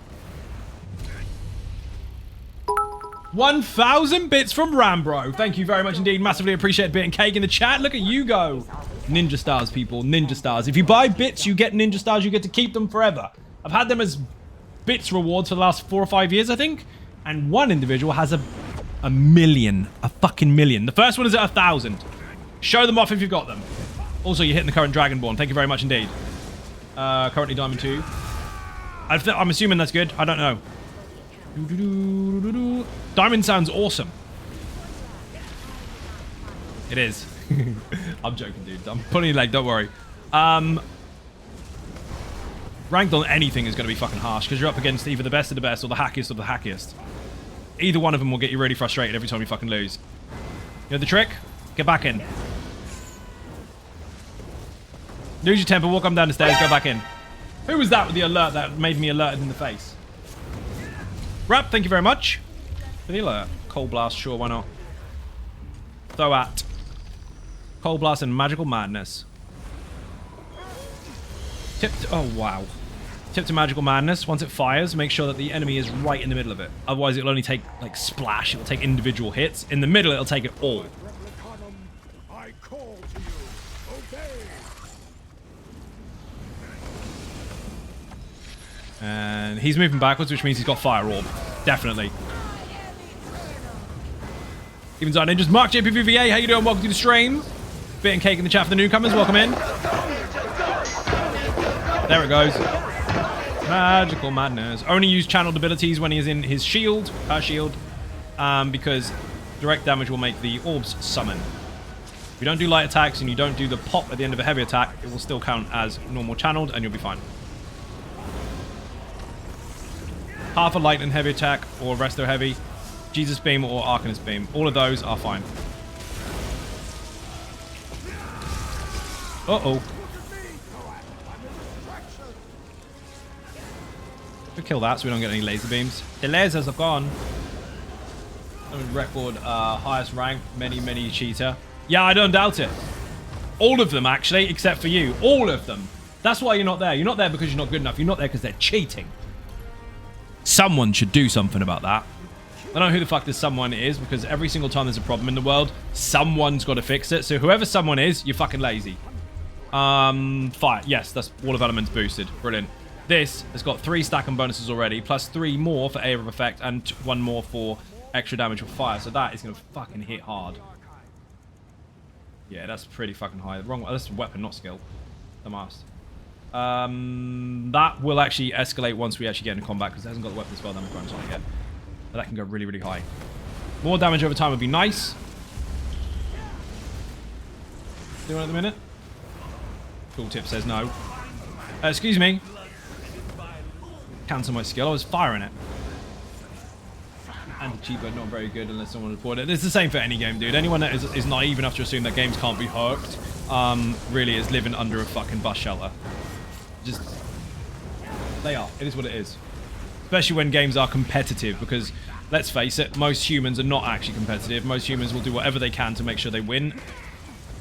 1,000 bits from Rambro. Thank you very much indeed. Massively appreciate bit and cake in the chat. Look at you go. Ninja stars, people. Ninja stars. If you buy bits, you get ninja stars. You get to keep them forever. I've had them as bits rewards for the last 4 or 5 years, I think. And one individual has a million. A fucking million. The first one is at 1,000. Show them off if you've got them. Also, you're hitting the current Dragonborn. Thank you very much indeed. Currently Diamond 2. I'm assuming that's good. I don't know. Diamond sounds awesome. It is. I'm joking, dude. I'm pulling your leg, don't worry. Ranked on anything is going to be fucking harsh because you're up against either the best of the best or the hackiest of the hackiest. Either one of them will get you really frustrated every time you fucking lose. You know the trick? Get back in. Lose your temper, walk up and down the stairs, go back in. Who was that with the alert that made me alerted in the face? Rap, thank you very much for the alert. Cold Blast, sure, why not? Throw at. Cold Blast and Magical Madness. Tip to, oh, wow. Tip to Magical Madness. Once it fires, make sure that the enemy is right in the middle of it. Otherwise, it'll only take, like, splash. It'll take individual hits. In the middle, it'll take it all. I call to you. Obey. And he's moving backwards, which means he's got Fire Orb. Definitely. Even Zard Ninjas. Mark JPVVA, how you doing? Welcome to the stream. Bit and cake in the chat for the newcomers. Welcome in. There it goes. Magical Madness. Only use channeled abilities when he is in his shield. Her shield. Because direct damage will make the orbs summon. If you don't do light attacks and you don't do the pop at the end of a heavy attack, it will still count as normal channeled and you'll be fine. Half a light and heavy attack or resto heavy, Jesus Beam or Arcanist Beam. All of those are fine. Uh-oh. We'll kill that so we don't get any laser beams. The lasers are gone. Record highest rank, many cheater. Yeah, I don't doubt it. All of them, actually, except for you. All of them. That's why you're not there. You're not there because you're not good enough. You're not there because they're cheating. Someone should do something about that. I don't know who the fuck this someone is because every single time there's a problem in the world, someone's got to fix it. So whoever someone is, you're fucking lazy. Fire. Yes, that's Wall of Elements boosted. Brilliant. This has got 3 stack and bonuses already, plus 3 more for Area of Effect and 1 more for extra damage with fire. So that is going to fucking hit hard. Yeah, that's pretty fucking high. Wrong. That's weapon, not skill. The mask. That will actually escalate once we actually get into combat because it hasn't got the weapon spell damage bonus on it yet. But that can go really, really high. More damage over time would be nice. Doing it at the minute? Tooltip says no. Excuse me. Cancel my skill. I was firing it. Anti-cheat, but not very good unless someone reported it. It's the same for any game, dude. Anyone that is naive enough to assume that games can't be hooked, really is living under a fucking bus shelter. Just, they are. It is what it is. Especially when games are competitive, because let's face it, most humans are not actually competitive. Most humans will do whatever they can to make sure they win,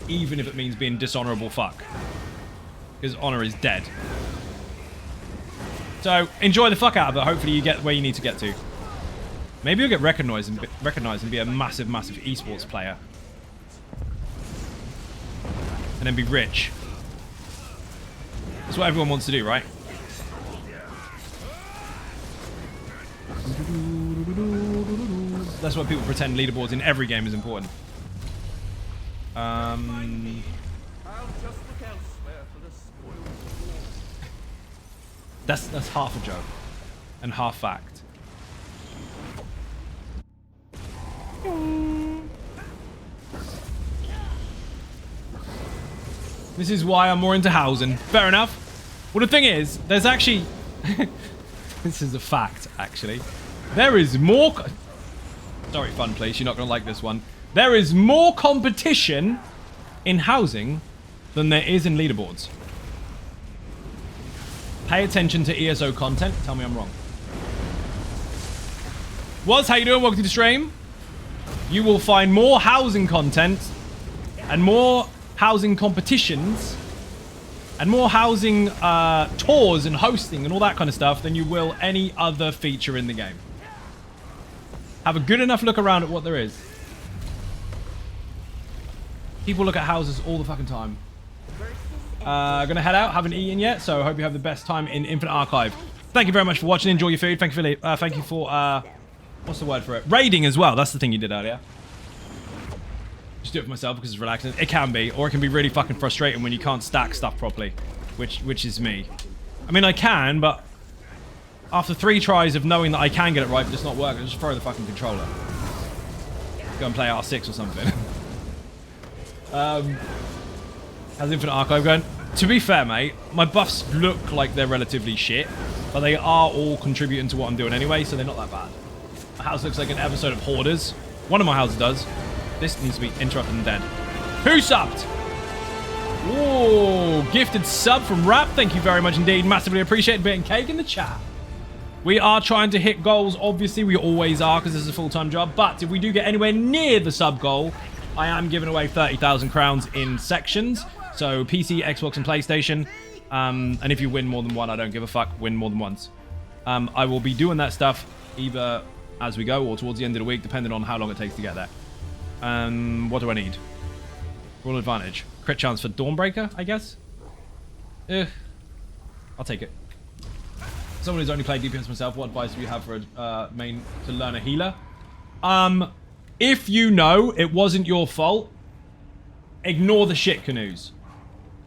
even if it means being dishonorable fuck. Because honor is dead. So enjoy the fuck out of it. Hopefully you get where you need to get to. Maybe you'll get recognized and be a massive, massive esports player. And then be rich. That's what everyone wants to do, right? That's why people pretend leaderboards in every game is important. That's half a joke and half fact. This is why I'm more into housing. Fair enough. Well, the thing is, there's actually... this is a fact, actually. There is more... Sorry, fun place. You're not going to like this one. There is more competition in housing than there is in leaderboards. Pay attention to ESO content. Tell me I'm wrong. How you doing? Welcome to the stream. You will find more housing content and more housing competitions and more housing tours and hosting and all that kind of stuff than you will any other feature in the game. Have a good enough look around at what there is. People look at houses all the fucking time. Gonna head out. Haven't eaten yet, so I hope you have the best time in Infinite Archive. Thank you very much for watching. Enjoy your food. Thank you for what's the word for it? Raiding as well. That's the thing you did earlier. Just do it for myself because it's relaxing. It can be, or it can be really fucking frustrating when you can't stack stuff properly, which is me. I mean, I can, but after 3 tries of knowing that I can get it right, but it's not working, I just throw the fucking controller. Go and play R6 or something. How's Infinite Archive going? To be fair, mate, my buffs look like they're relatively shit, but they are all contributing to what I'm doing anyway, so they're not that bad. My house looks like an episode of Hoarders. One of my houses does. This needs to be interrupted and dead. Who subbed? Whoa, gifted sub from Rap. Thank you very much indeed. Massively appreciate being cake in the chat. We are trying to hit goals. Obviously, we always are because this is a full-time job. But if we do get anywhere near the sub goal, I am giving away 30,000 crowns in sections. So PC, Xbox, and PlayStation. And if you win more than one, I don't give a fuck. Win more than once. I will be doing that stuff either as we go or towards the end of the week, depending on how long it takes to get there. What do I need? Roll advantage. Crit chance for Dawnbreaker, I guess? I'll take it. Someone who's only played DPS myself, what advice do you have for a main to learn a healer? If you know it wasn't your fault, ignore the shit canoes.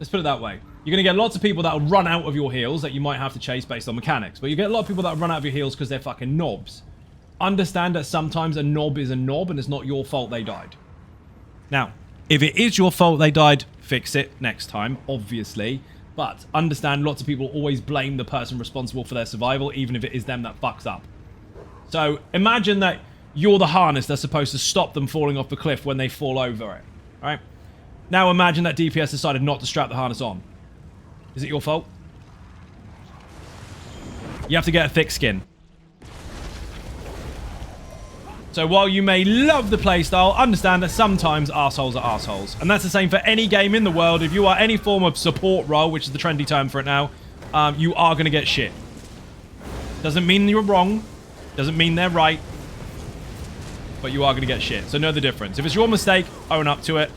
Let's put it that way. You're going to get lots of people that will run out of your heals that you might have to chase based on mechanics. But you get a lot of people that run out of your heals because they're fucking knobs. Understand that sometimes a knob is a knob and it's not your fault they died. Now, if it is your fault they died, fix it next time, obviously. But understand lots of people always blame the person responsible for their survival, even if it is them that fucks up. So imagine that you're the harness that's supposed to stop them falling off the cliff when they fall over it. Right? Now imagine that DPS decided not to strap the harness on. Is it your fault? You have to get a thick skin. So while you may love the playstyle, understand that sometimes arseholes are arseholes. And that's the same for any game in the world. If you are any form of support role, which is the trendy term for it now, you are going to get shit. Doesn't mean you're wrong. Doesn't mean they're right. But you are going to get shit. So know the difference. If it's your mistake, own up to it.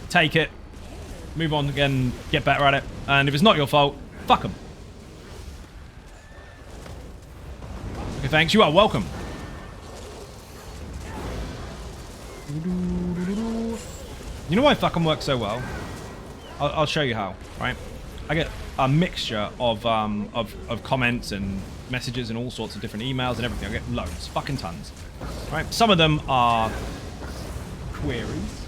Take it. Move on again. Get better at it. And if it's not your fault, fuck them. Okay, thanks. You are welcome. You know why fucking works so well? I'll show you how, right? I get a mixture of comments and messages and all sorts of different emails and everything. I get loads, fucking tons. Right? Some of them are queries.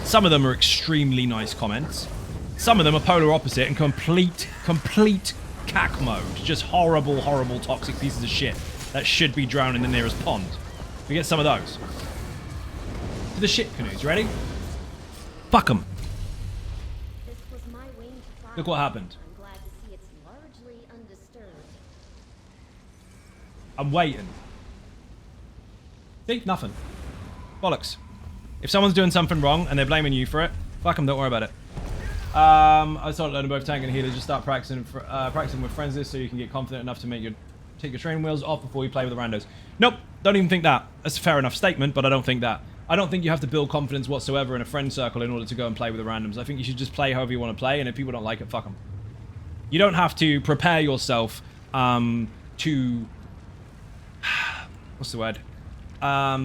Some of them are extremely nice comments. Some of them are polar opposite and complete cack mode. Just horrible, horrible, toxic pieces of shit that should be drowned in the nearest pond. We get some of those. To the shit canoes, ready? Fuck them. Look what happened. I'm glad to see it's largely undisturbed. I'm waiting. See? Nothing. Bollocks. If someone's doing something wrong and they're blaming you for it, fuck them, don't worry about it. I started learning both tank and healer. Just start practicing with friends this so you can get confident enough to take your training wheels off before you play with the randos. Nope, don't even think that. That's a fair enough statement, but I don't think that. I don't think you have to build confidence whatsoever in a friend circle in order to go and play with the randoms. I think you should just play however you want to play, and if people don't like it, fuck them. You don't have to prepare yourself to... what's the word?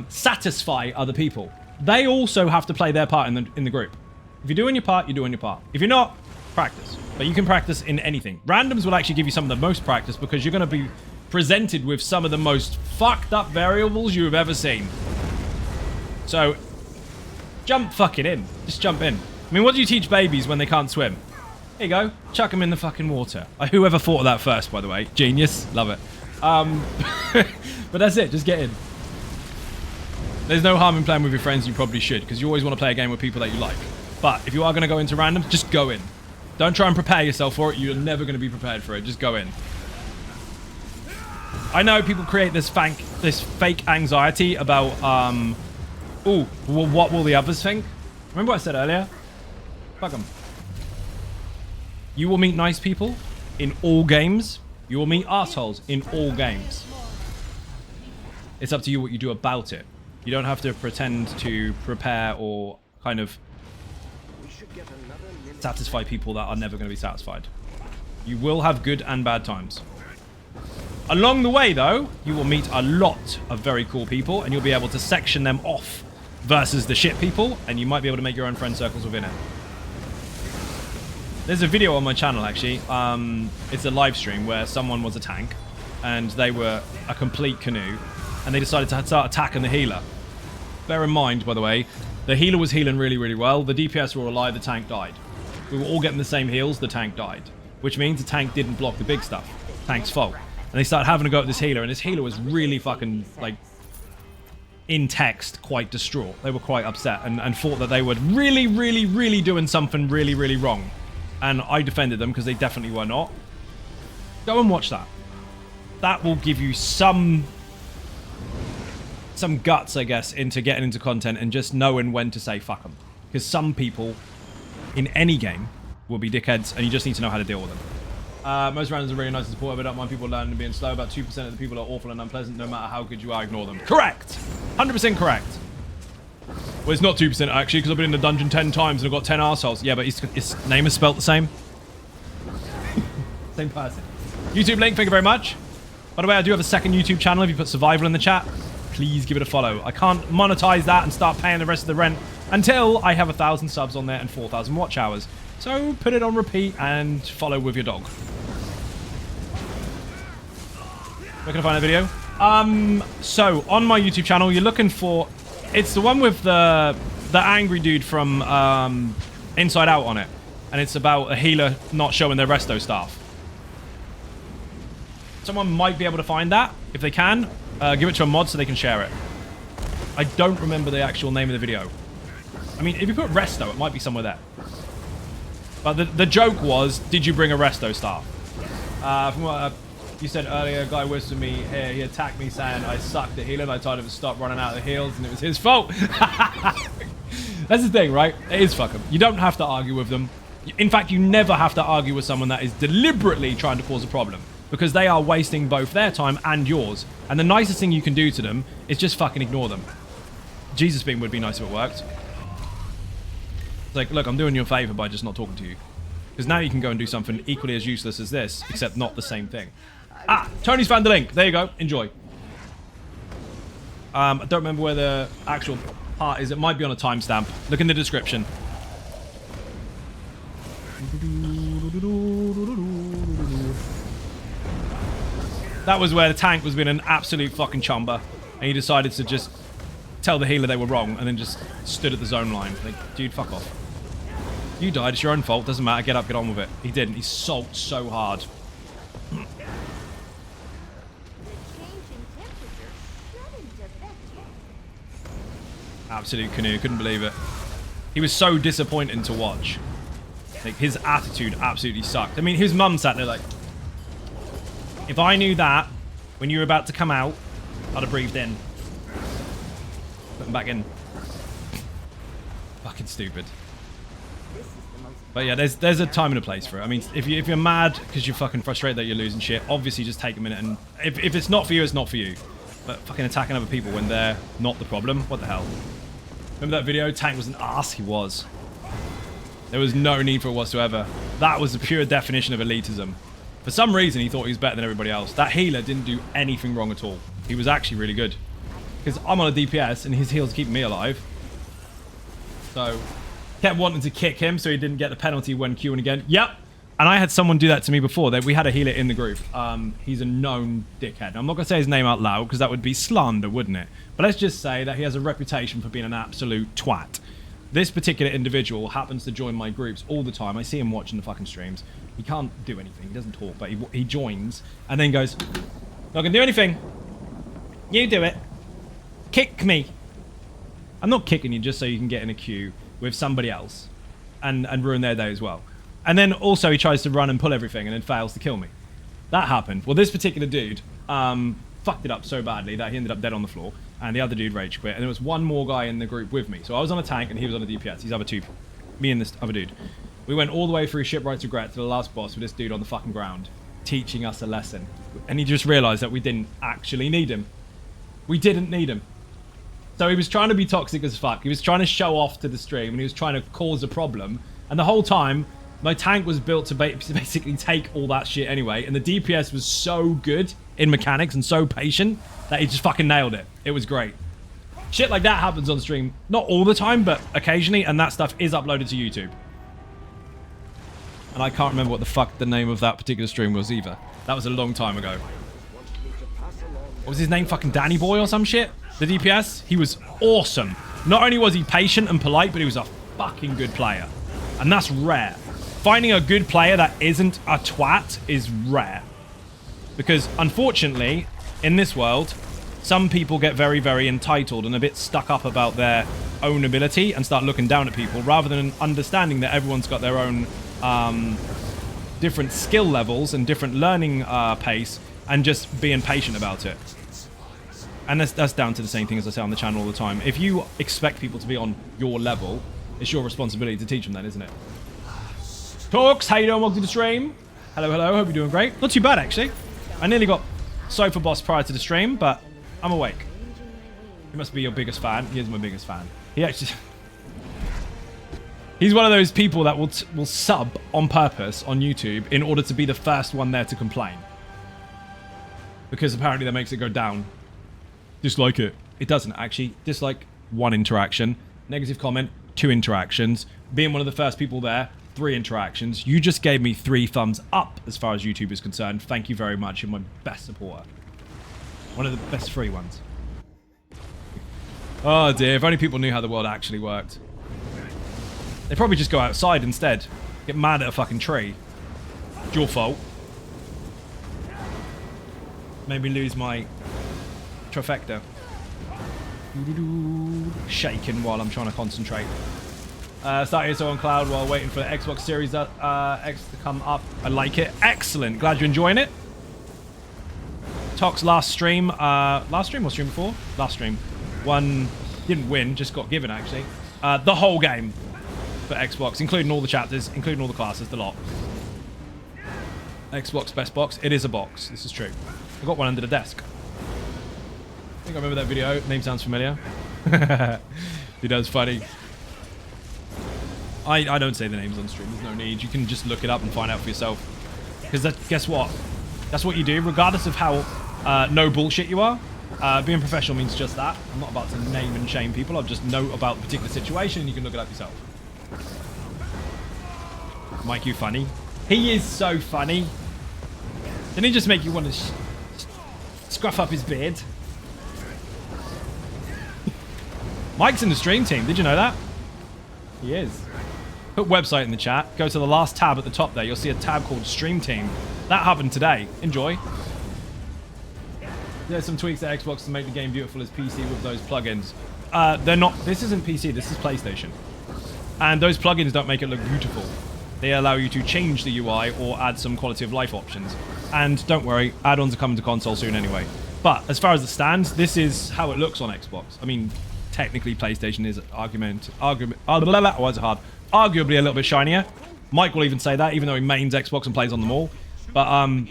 Satisfy other people. They also have to play their part in the group. If you're doing your part, you're doing your part. If you're not, practice. But you can practice in anything. Randoms will actually give you some of the most practice because you're going to be presented with some of the most fucked up variables you have ever seen. So, jump fucking in. Just jump in. I mean, what do you teach babies when they can't swim? Here you go. Chuck them in the fucking water. Whoever thought of that first, by the way. Genius. Love it. But that's it. Just get in. There's no harm in playing with your friends. You probably should, because you always want to play a game with people that you like. But if you are going to go into randoms, just go in. Don't try and prepare yourself for it. You're never going to be prepared for it. Just go in. I know people create this fake anxiety about, ooh, well, what will the others think? Remember what I said earlier? Fuck them. You will meet nice people in all games. You will meet assholes in all games. It's up to you what you do about it. You don't have to pretend to prepare or kind of satisfy people that are never going to be satisfied. You will have good and bad times. Along the way, though, you will meet a lot of very cool people, and you'll be able to section them off versus the shit people, and you might be able to make your own friend circles within it. There's a video on my channel, actually. It's a live stream where someone was a tank, and they were a complete canoe, and they decided to start attacking the healer. Bear in mind, by the way, the healer was healing really, really well. The DPS were alive, the tank died. We were all getting the same heals, the tank died. Which means the tank didn't block the big stuff. Tank's fault. And they started having to go at this healer, and this healer was really fucking, like, in text, quite distraught. They were quite upset and thought that they were really, really, really doing something really, really wrong. And I defended them because they definitely were not. Go and watch that. That will give you some guts, I guess, into getting into content and just knowing when to say fuck them. Because some people in any game will be dickheads, and you just need to know how to deal with them. Most randoms are really nice and supportive. I don't mind people learning and being slow. About 2% of the people are awful and unpleasant. No matter how good you are, ignore them. Correct! 100% correct. Well, it's not 2% actually, because I've been in the dungeon 10 times and I've got 10 arseholes. Yeah, but his name is spelt the same. Same person. YouTube link, thank you very much. By the way, I do have a second YouTube channel. If you put survival in the chat, please give it a follow. I can't monetize that and start paying the rest of the rent until I have 1,000 subs on there and 4,000 watch hours. So put it on repeat and follow with your dog. Where can I find a video? So on my YouTube channel, you're looking for... It's the one with the angry dude from Inside Out on it. And it's about a healer not showing their resto staff. Someone might be able to find that. If they can, give it to a mod so they can share it. I don't remember the actual name of the video. I mean, if you put resto, it might be somewhere there. But the joke was, did you bring a resto staff? From what you said earlier, a guy whispered me here, he attacked me saying I sucked at healing. I told him to stop running out of the heals and it was his fault. That's the thing, right? It is fuck 'em. You don't have to argue with them. In fact, you never have to argue with someone that is deliberately trying to cause a problem, because they are wasting both their time and yours. And the nicest thing you can do to them is just fucking ignore them. Jesus beam would be nice if it worked. It's like, look, I'm doing you a favor by just not talking to you. Because now you can go and do something equally as useless as this, except not the same thing. Ah, Tony's found the link. There you go. Enjoy. I don't remember where the actual part is. It might be on a timestamp. Look in the description. That was where the tank was being an absolute fucking chumber. And he decided to just tell the healer they were wrong and then just stood at the zone line. Like, dude, fuck off. You died. It's your own fault. Doesn't matter. Get up. Get on with it. He didn't. He sulked so hard. The change in temperature shouldn't affect you. Absolute canoe. Couldn't believe it. He was so disappointing to watch. Like, his attitude absolutely sucked. I mean, his mum sat there like, if I knew that when you were about to come out, I'd have breathed in. Put him back in. Fucking stupid. But yeah, there's a time and a place for it. I mean, if you're mad because you're fucking frustrated that you're losing shit, obviously just take a minute and if it's not for you, it's not for you. But fucking attacking other people when they're not the problem, what the hell? Remember that video? Tank was an ass. He was. There was no need for it whatsoever. That was the pure definition of elitism. For some reason, he thought he was better than everybody else. That healer didn't do anything wrong at all. He was actually really good. Because I'm on a DPS and his heal's keeping me alive. So, kept wanting to kick him so he didn't get the penalty when queuing again. Yep. And I had someone do that to me before. We had a healer in the group. He's a known dickhead. I'm not going to say his name out loud because that would be slander, wouldn't it? But let's just say that he has a reputation for being an absolute twat. This particular individual happens to join my groups all the time. I see him watching the fucking streams. He can't do anything. He doesn't talk, but he joins and then goes, not going to do anything. You do it. Kick me. I'm not kicking you just so you can get in a queue with somebody else and ruin their day as well. And then also he tries to run and pull everything and then fails to kill me. That happened. Well, this particular dude fucked it up so badly that he ended up dead on the floor. And the other dude rage quit. And there was one more guy in the group with me. So I was on a tank and he was on a DPS. These other two. Me and this other dude. We went all the way through Shipwright's Regret to the last boss with this dude on the fucking ground. Teaching us a lesson. And he just realized that we didn't actually need him. We didn't need him. So he was trying to be toxic as fuck. He was trying to show off to the stream. And he was trying to cause a problem. And the whole time, my tank was built to basically take all that shit anyway. And the DPS was so good in mechanics and so patient that he just fucking nailed it. It was great. Shit like that happens on stream. Not all the time, but occasionally. And that stuff is uploaded to YouTube. And I can't remember what the fuck the name of that particular stream was either. That was a long time ago. What was his name? Fucking Danny Boy or some shit? The DPS? He was awesome. Not only was he patient and polite, but he was a fucking good player. And that's rare. Finding a good player that isn't a twat is rare. Because, unfortunately, in this world, some people get very, very entitled and a bit stuck up about their own ability and start looking down at people rather than understanding that everyone's got their own different skill levels and different learning pace and just being patient about it. And that's down to the same thing as I say on the channel all the time. If you expect people to be on your level, it's your responsibility to teach them that, isn't it? Talks, how you doing? Welcome to the stream. Hello, hello. Hope you're doing great. Not too bad, actually. I nearly got Sofa Boss prior to the stream, but I'm awake. He must be your biggest fan. He is my biggest fan. He actually... He's one of those people that will sub on purpose on YouTube in order to be the first one there to complain. Because apparently that makes it go down. Dislike it. It doesn't, actually. Dislike 1 interaction. Negative comment, 2 interactions. Being one of the first people there, 3 interactions. You just gave me 3 thumbs up as far as YouTube is concerned. Thank you very much. You're my best supporter. One of the best free ones. Oh dear, if only people knew how the world actually worked. They'd probably just go outside instead. Get mad at a fucking tree. It's your fault. Made me lose my trifecta. Shaking while I'm trying to concentrate. Start ESO on cloud while waiting for the Xbox Series X to come up. I like it. Excellent. Glad you're enjoying it. Tox last stream. Last stream or stream before? Last stream. One didn't win, just got given actually. The whole game for Xbox, including all the chapters, including all the classes, the lot. Xbox best box. It is a box. This is true. I got one under the desk. I think I remember that video. Name sounds familiar. Dude, that was funny. I don't say the names on stream. There's no need. You can just look it up and find out for yourself. Because guess what? That's what you do, regardless of how no bullshit you are. Being professional means just that. I'm not about to name and shame people. I'll just know about the particular situation and you can look it up yourself. Mike, you funny? He is so funny. Didn't he just make you want to Scruff up his beard. Mike's in the stream team. Did you know that? He is. Put website in the chat. Go to the last tab at the top there. You'll see a tab called Stream Team. That happened today. Enjoy. There's some tweaks to Xbox to make the game beautiful as PC with those plugins. They're not. This isn't PC. This is PlayStation. And those plugins don't make it look beautiful. They allow you to change the UI or add some quality of life options. And don't worry, add-ons are coming to console soon anyway. But as far as it stands, this is how it looks on Xbox. I mean, technically PlayStation is arguably a little bit shinier. Mike will even say that, even though he mains Xbox and plays on them all. But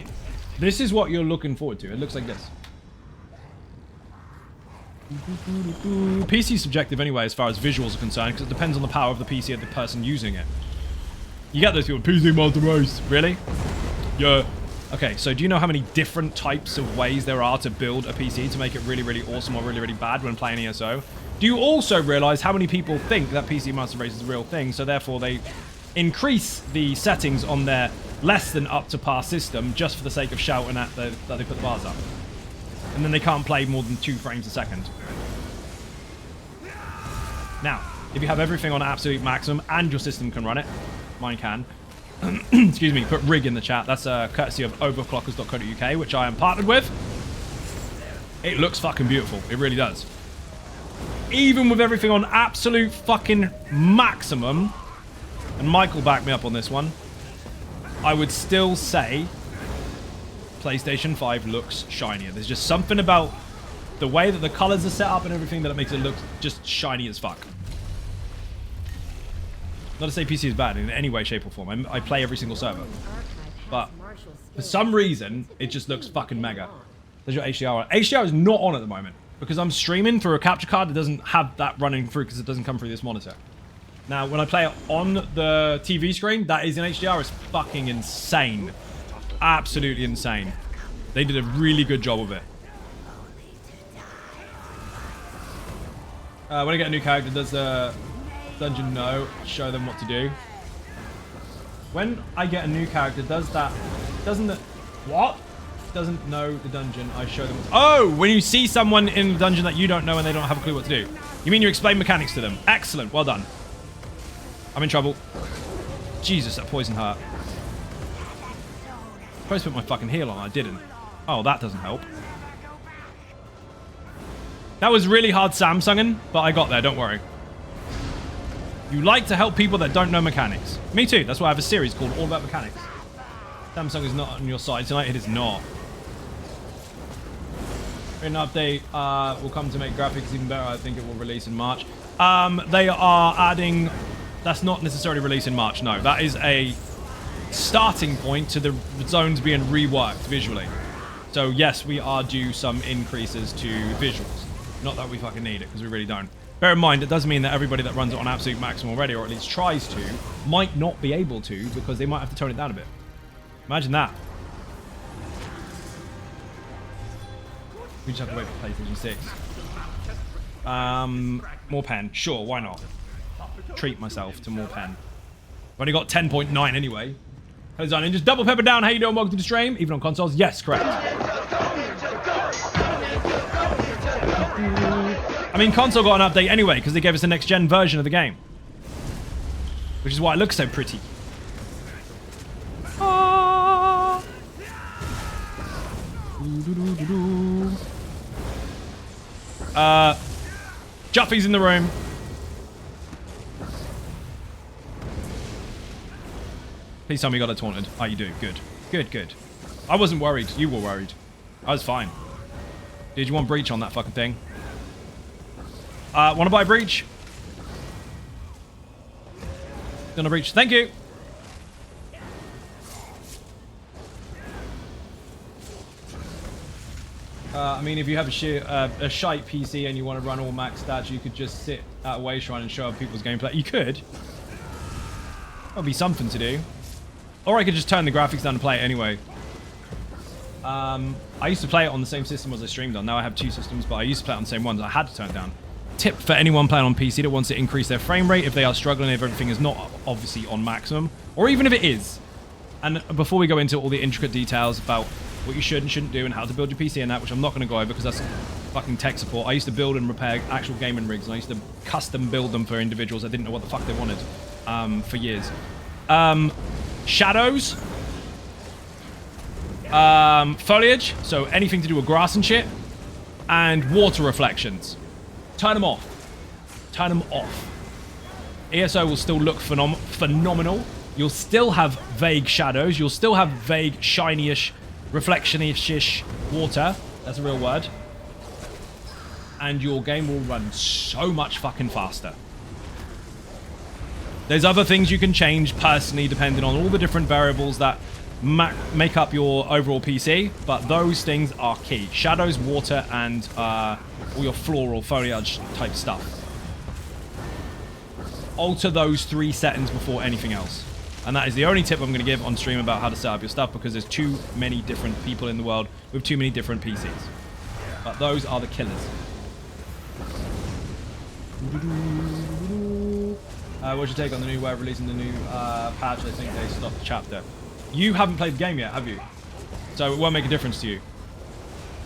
this is what you're looking forward to. It looks like this. PC is subjective anyway as far as visuals are concerned, because it depends on the power of the PC of the person using it. You get those people, PC Master Race. Really? Yeah. Okay, so do you know how many different types of ways there are to build a PC to make it really, really awesome or really, really bad when playing ESO? Do you also realize how many people think that PC Master Race is a real thing, so therefore they increase the settings on their less than up to par system just for the sake of shouting at that they put the bars up? And then they can't play more than 2 frames a second. Now, if you have everything on absolute maximum and your system can run it, mine can. Excuse me, put rig in the chat. That's courtesy of overclockers.co.uk, which I am partnered with. It looks fucking beautiful. It really does. Even with everything on absolute fucking maximum, and Mike will back me up on this one, I would still say PlayStation 5 looks shinier. There's just something about the way that the colors are set up and everything that it makes it look just shiny as fuck. Not to say PC is bad in any way, shape, or form. I play every single server. But for some reason, it just looks fucking mega. There's your HDR on. HDR is not on at the moment because I'm streaming through a capture card that doesn't have that running through because it doesn't come through this monitor. Now, when I play it on the TV screen, that is in HDR. It's fucking insane. Absolutely insane. They did a really good job of it. When I get a new character, does the dungeon know? Show them what to do. When I get a new character, doesn't know the dungeon, I show them what to do. Oh, when you see someone in the dungeon that you don't know and they don't have a clue what to do. You mean you explain mechanics to them? Excellent, well done. I'm in trouble. Jesus, that poison hurt. I'm supposed to put my fucking heal on, I didn't. Oh, that doesn't help. That was really hard Samsunging, but I got there, don't worry. You like to help people that don't know mechanics. Me too, that's why I have a series called All About Mechanics. Samsung is not on your side tonight, it is not. An update will come to make graphics even better. I think it will release in March. They are adding... That's not necessarily released in March, no. That is a starting point to the zones being reworked visually. So yes, we are due some increases to visuals. Not that we fucking need it, because we really don't. Bear in mind, it does mean that everybody that runs it on absolute maximum already, or at least tries to, might not be able to, because they might have to tone it down a bit. Imagine that. We just have to wait for PlayStation 6. More pen. Sure, why not? Treat myself to more pen. I've only got 10.9 anyway. Hello, Zion. Just double pepper down. How you doing? Welcome to the stream. Even on consoles? Yes, correct. I mean, console got an update anyway, because they gave us the next-gen version of the game. Which is why it looks so pretty. Juffy's in the room. Please tell me you got it taunted. Oh, you do. Good. Good, good. I wasn't worried. You were worried. I was fine. Did you want breach on that fucking thing? Want to buy breach? Gonna breach. Thank you. I mean, if you have a shite PC and you want to run all max stats, you could just sit at a way shrine and show up people's gameplay. You could. That would be something to do. Or I could just turn the graphics down and play it anyway. I used to play it on the same system as I streamed on. Now I have 2 systems, but I used to play it on the same ones. I had to turn it down. Tip for anyone playing on PC that wants to increase their frame rate if they are struggling, if everything is not obviously on maximum, or even if it is. And before we go into all the intricate details about what you should and shouldn't do, and how to build your PC and that, which I'm not going to go over because that's fucking tech support. I used to build and repair actual gaming rigs, and I used to custom build them for individuals. I didn't know what the fuck they wanted for years. Shadows. Foliage, so anything to do with grass and shit. And water reflections. Turn them off. Turn them off. ESO will still look phenomenal. You'll still have vague shadows. You'll still have vague, shiny-ish, reflection-ish water. That's a real word. And your game will run so much fucking faster. There's other things you can change personally depending on all the different variables that make up your overall PC, but those things are key. Shadows, water, and all your floral foliage type stuff. Alter those 3 settings before anything else. And that is the only tip I'm going to give on stream about how to set up your stuff, because there's too many different people in the world with too many different PCs. But those are the killers. What's your take on the new way of releasing the new patch? I think they stopped the chapter. You haven't played the game yet, have you? So it won't make a difference to you.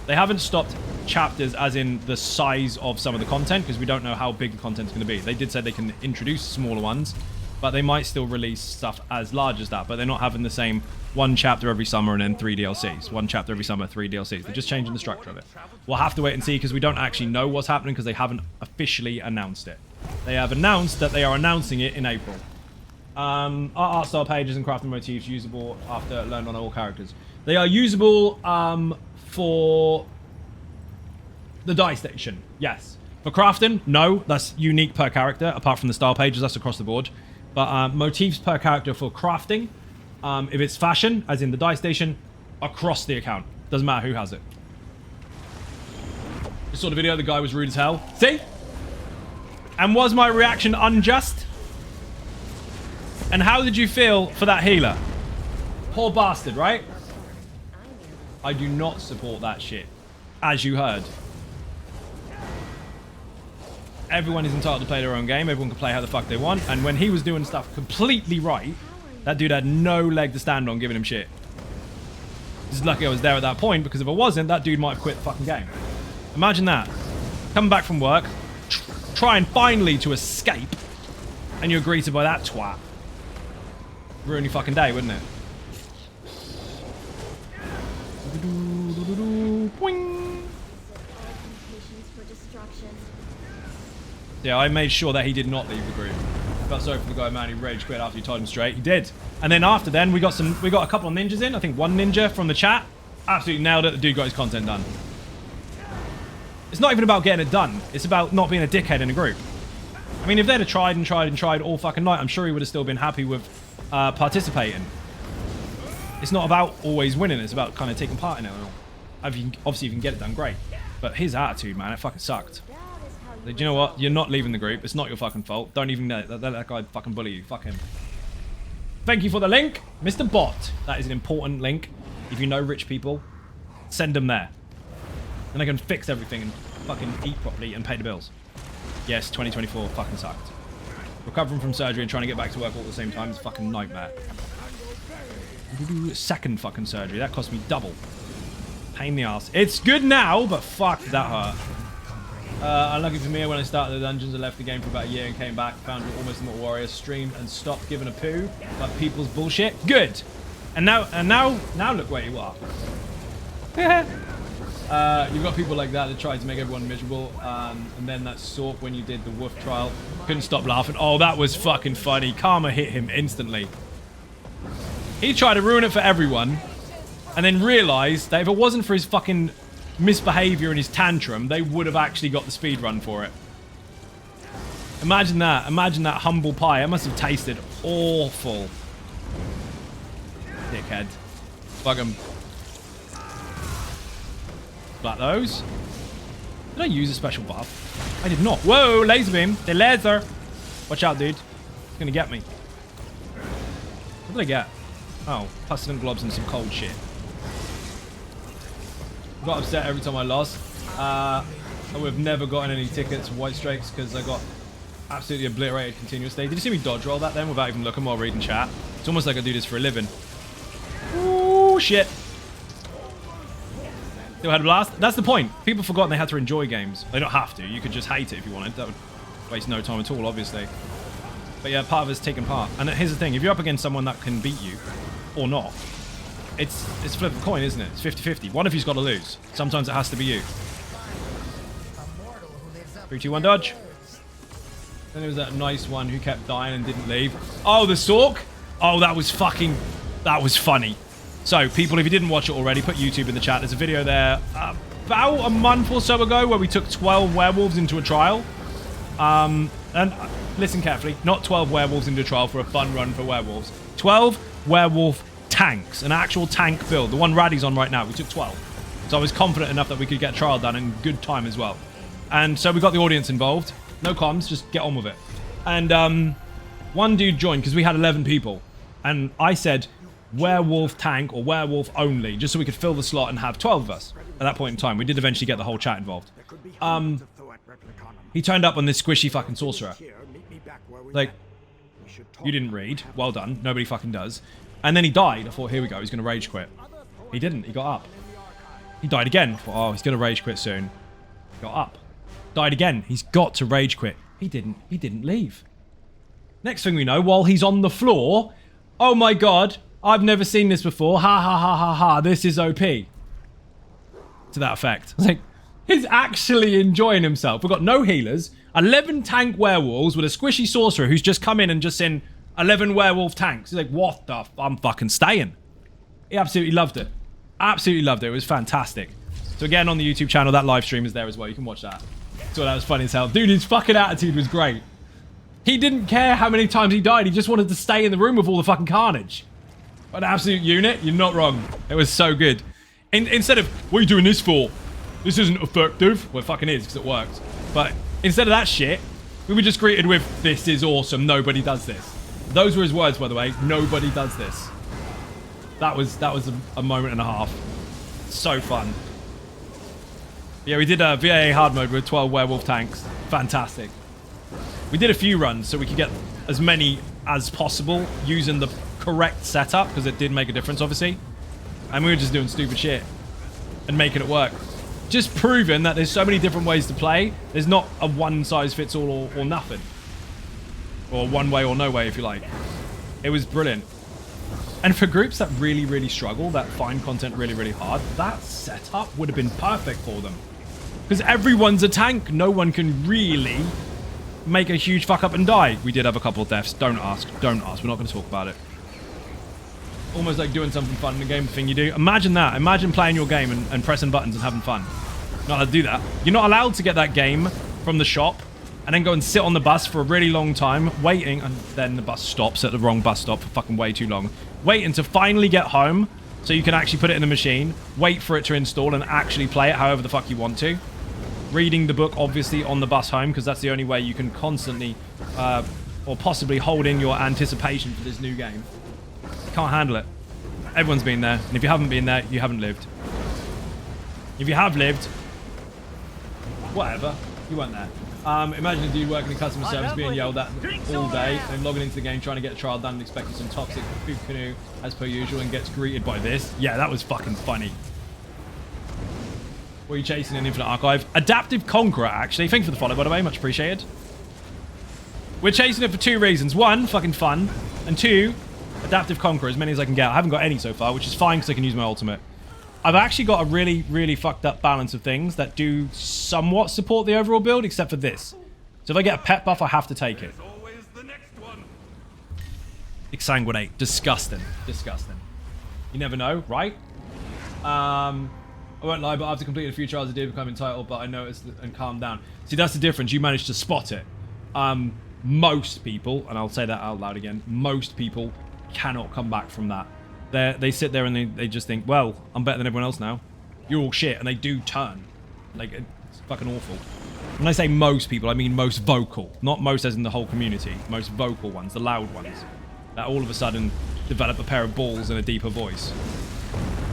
They haven't stopped chapters as in the size of some of the content, because we don't know how big the content's going to be. They did say they can introduce smaller ones, but they might still release stuff as large as that. But they're not having the same 1 chapter every summer and then 3 DLCs. 1 chapter every summer, 3 DLCs. They're just changing the structure of it. We'll have to wait and see, because we don't actually know what's happening, because they haven't officially announced it. They have announced that they are announcing it in April. Art style pages and crafting motifs usable after learned on all characters. They are usable for the die station, yes. For crafting, no, that's unique per character, apart from the style pages, that's across the board. But motifs per character for crafting, if it's fashion, as in the die station, across the account. Doesn't matter who has it. Just saw the video, the guy was rude as hell. See? And was my reaction unjust? And how did you feel for that healer? Poor bastard, right? I do not support that shit, as you heard. Everyone is entitled to play their own game. Everyone can play how the fuck they want. And when he was doing stuff completely right, that dude had no leg to stand on giving him shit. Just lucky I was there at that point, because if I wasn't, that dude might have quit the fucking game. Imagine that. Coming back from work, trying finally to escape, and you're greeted by that twat. Ruin your fucking day, wouldn't it? Yeah, I made sure that he did not leave the group. Felt sorry for the guy, man. He rage quit after you told him straight. He did. And then after then, we got a couple of ninjas in. I think 1 ninja from the chat. Absolutely nailed it. The dude got his content done. It's not even about getting it done. It's about not being a dickhead in a group. I mean, if they'd have tried and tried and tried all fucking night, I'm sure he would have still been happy with participating. It's not about always winning. It's about kind of taking part in it. Obviously, you can get it done, great. But his attitude, man, it fucking sucked. Do you know what? You're not leaving the group. It's not your fucking fault. Don't even let that guy fucking bully you. Fuck him. Thank you for the link, Mr. Bot. That is an important link. If you know rich people, send them there. And they can fix everything and fucking eat properly and pay the bills. Yes, 2024 fucking sucked. Recovering from surgery and trying to get back to work all at the same time is a fucking nightmare. Second fucking surgery. That cost me double. Pain in the ass. It's good now, but fuck, that hurt. Unlucky for me, when I started the dungeons, I left the game for about a year and came back, found it almost not warrior, streamed and stopped giving a poo about people's bullshit. Good. And now look where you are. You've got people like that tried to make everyone miserable, and then that Sork when you did the wolf trial, couldn't stop laughing. Oh, that was fucking funny. Karma hit him instantly. He tried to ruin it for everyone, and then realized that if it wasn't for his fucking misbehavior and his tantrum, they would have actually got the speed run for it. Imagine that. Imagine that humble pie. It must have tasted awful. Dickhead. Fuck him. Like those. Did I use a special buff? I did not. Whoa, laser beam. The laser. Watch out, dude. It's gonna get me. What did I get? Oh, pestilent globs and some cold shit. Got upset every time I lost. I would have never gotten any tickets for White Strikes because I got absolutely obliterated continuously. Did you see me dodge roll that then without even looking while reading chat? It's almost like I do this for a living. Ooh, shit. Still had a blast. That's the point. People forgot they had to enjoy games. They don't have to. You could just hate it if you wanted. That would waste no time at all, obviously. But yeah, part of it's taking part. And here's the thing. If you're up against someone that can beat you, or not, it's flip of a coin, isn't it? It's 50-50. One of you's got to lose. Sometimes it has to be you. 3, 2, 1, dodge. Then there was that nice one who kept dying and didn't leave. Oh, the Sork? Oh, that was funny. So, people, if you didn't watch it already, put YouTube in the chat. There's a video there about a month or so ago where we took 12 werewolves into a trial. And listen carefully, not 12 werewolves into a trial for a fun run for werewolves. 12 werewolf tanks, an actual tank build. The one Raddy's on right now, we took 12. So I was confident enough that we could get a trial done in good time as well. And so we got the audience involved. No comms, just get on with it. And one dude joined because we had 11 people. And I said werewolf tank or werewolf only, just so we could fill the slot and have 12 of us at that point in time. We did eventually get the whole chat involved. He turned up on this squishy fucking sorcerer. Like, you didn't read. Well done. Nobody fucking does. And then he died. I thought, here we go. He's going to rage quit. He didn't. He got up. He died again. I thought, oh, he's going to rage quit soon. Got up. Died again. He's got to rage quit. He didn't. He didn't leave. Next thing we know, while he's on the floor, oh my god, I've never seen this before. Ha ha ha ha ha. This is OP. To that effect. It's like, he's actually enjoying himself. We've got no healers. 11 tank werewolves with a squishy sorcerer who's just come in and just seen 11 werewolf tanks. He's like, what the I'm fucking staying. He absolutely loved it. Absolutely loved it. It was fantastic. So again, on the YouTube channel, that live stream is there as well. You can watch that. So that was funny as hell. Dude, his fucking attitude was great. He didn't care how many times he died. He just wanted to stay in the room with all the fucking carnage. An absolute unit. You're not wrong. It was so good. Instead of, what are you doing this for? This isn't effective. Well, it fucking is because it worked. But instead of that shit, we were just greeted with, this is awesome. Nobody does this. Those were his words, by the way. Nobody does this. That was a moment and a half. So fun. Yeah, we did a VAA hard mode with 12 werewolf tanks. Fantastic. We did a few runs so we could get as many as possible using the correct setup, because it did make a difference, obviously. And we were just doing stupid shit and making it work. Just proving that there's so many different ways to play. There's not a one-size-fits-all or nothing. Or one way or no way, if you like. It was brilliant. And for groups that really, really struggle, that find content really, really hard, that setup would have been perfect for them. Because everyone's a tank. No one can really make a huge fuck up and die. We did have a couple of deaths. Don't ask. Don't ask. We're not going to talk about it. Almost like doing something fun in a game thing you do. Imagine that. Imagine playing your game and pressing buttons and having fun. Not allowed to do that. You're not allowed to get that game from the shop and then go and sit on the bus for a really long time waiting, and then the bus stops at the wrong bus stop for fucking way too long. Waiting to finally get home so you can actually put it in the machine, wait for it to install and actually play it however the fuck you want to. Reading the book, obviously, on the bus home, because that's the only way you can constantly or possibly hold in your anticipation for this new game. Can't handle it. Everyone's been there, and if you haven't been there, you haven't lived. If you have lived, whatever, you weren't there. Imagine a dude working in customer service being yelled at all day and logging into the game trying to get a trial done and expecting some toxic poop canoe as per usual and gets greeted by this. Yeah, that was fucking funny. What are you chasing in Infinite Archive? Adaptive Conqueror, actually. Thank you for the follow, by the way. Much appreciated. We're chasing it for 2 reasons. 1, fucking fun. And 2, Adaptive Conqueror, as many as I can get. I haven't got any so far, which is fine because I can use my ultimate. I've actually got a really, really fucked up balance of things that do somewhat support the overall build, except for this. So if I get a pet buff, I have to take it. Exsanguinate. Disgusting. Disgusting. You never know, right? I won't lie, but after completing a few trials, I did become entitled, but I noticed and calmed down. See, that's the difference. You managed to spot it. Most people, and I'll say that out loud again, most people cannot come back from that. They sit there and they just think, well, I'm better than everyone else now. You're all shit. And they do turn. Like, it's fucking awful. When I say most people, I mean most vocal. Not most as in the whole community. Most vocal ones, the loud ones. That all of a sudden develop a pair of balls and a deeper voice.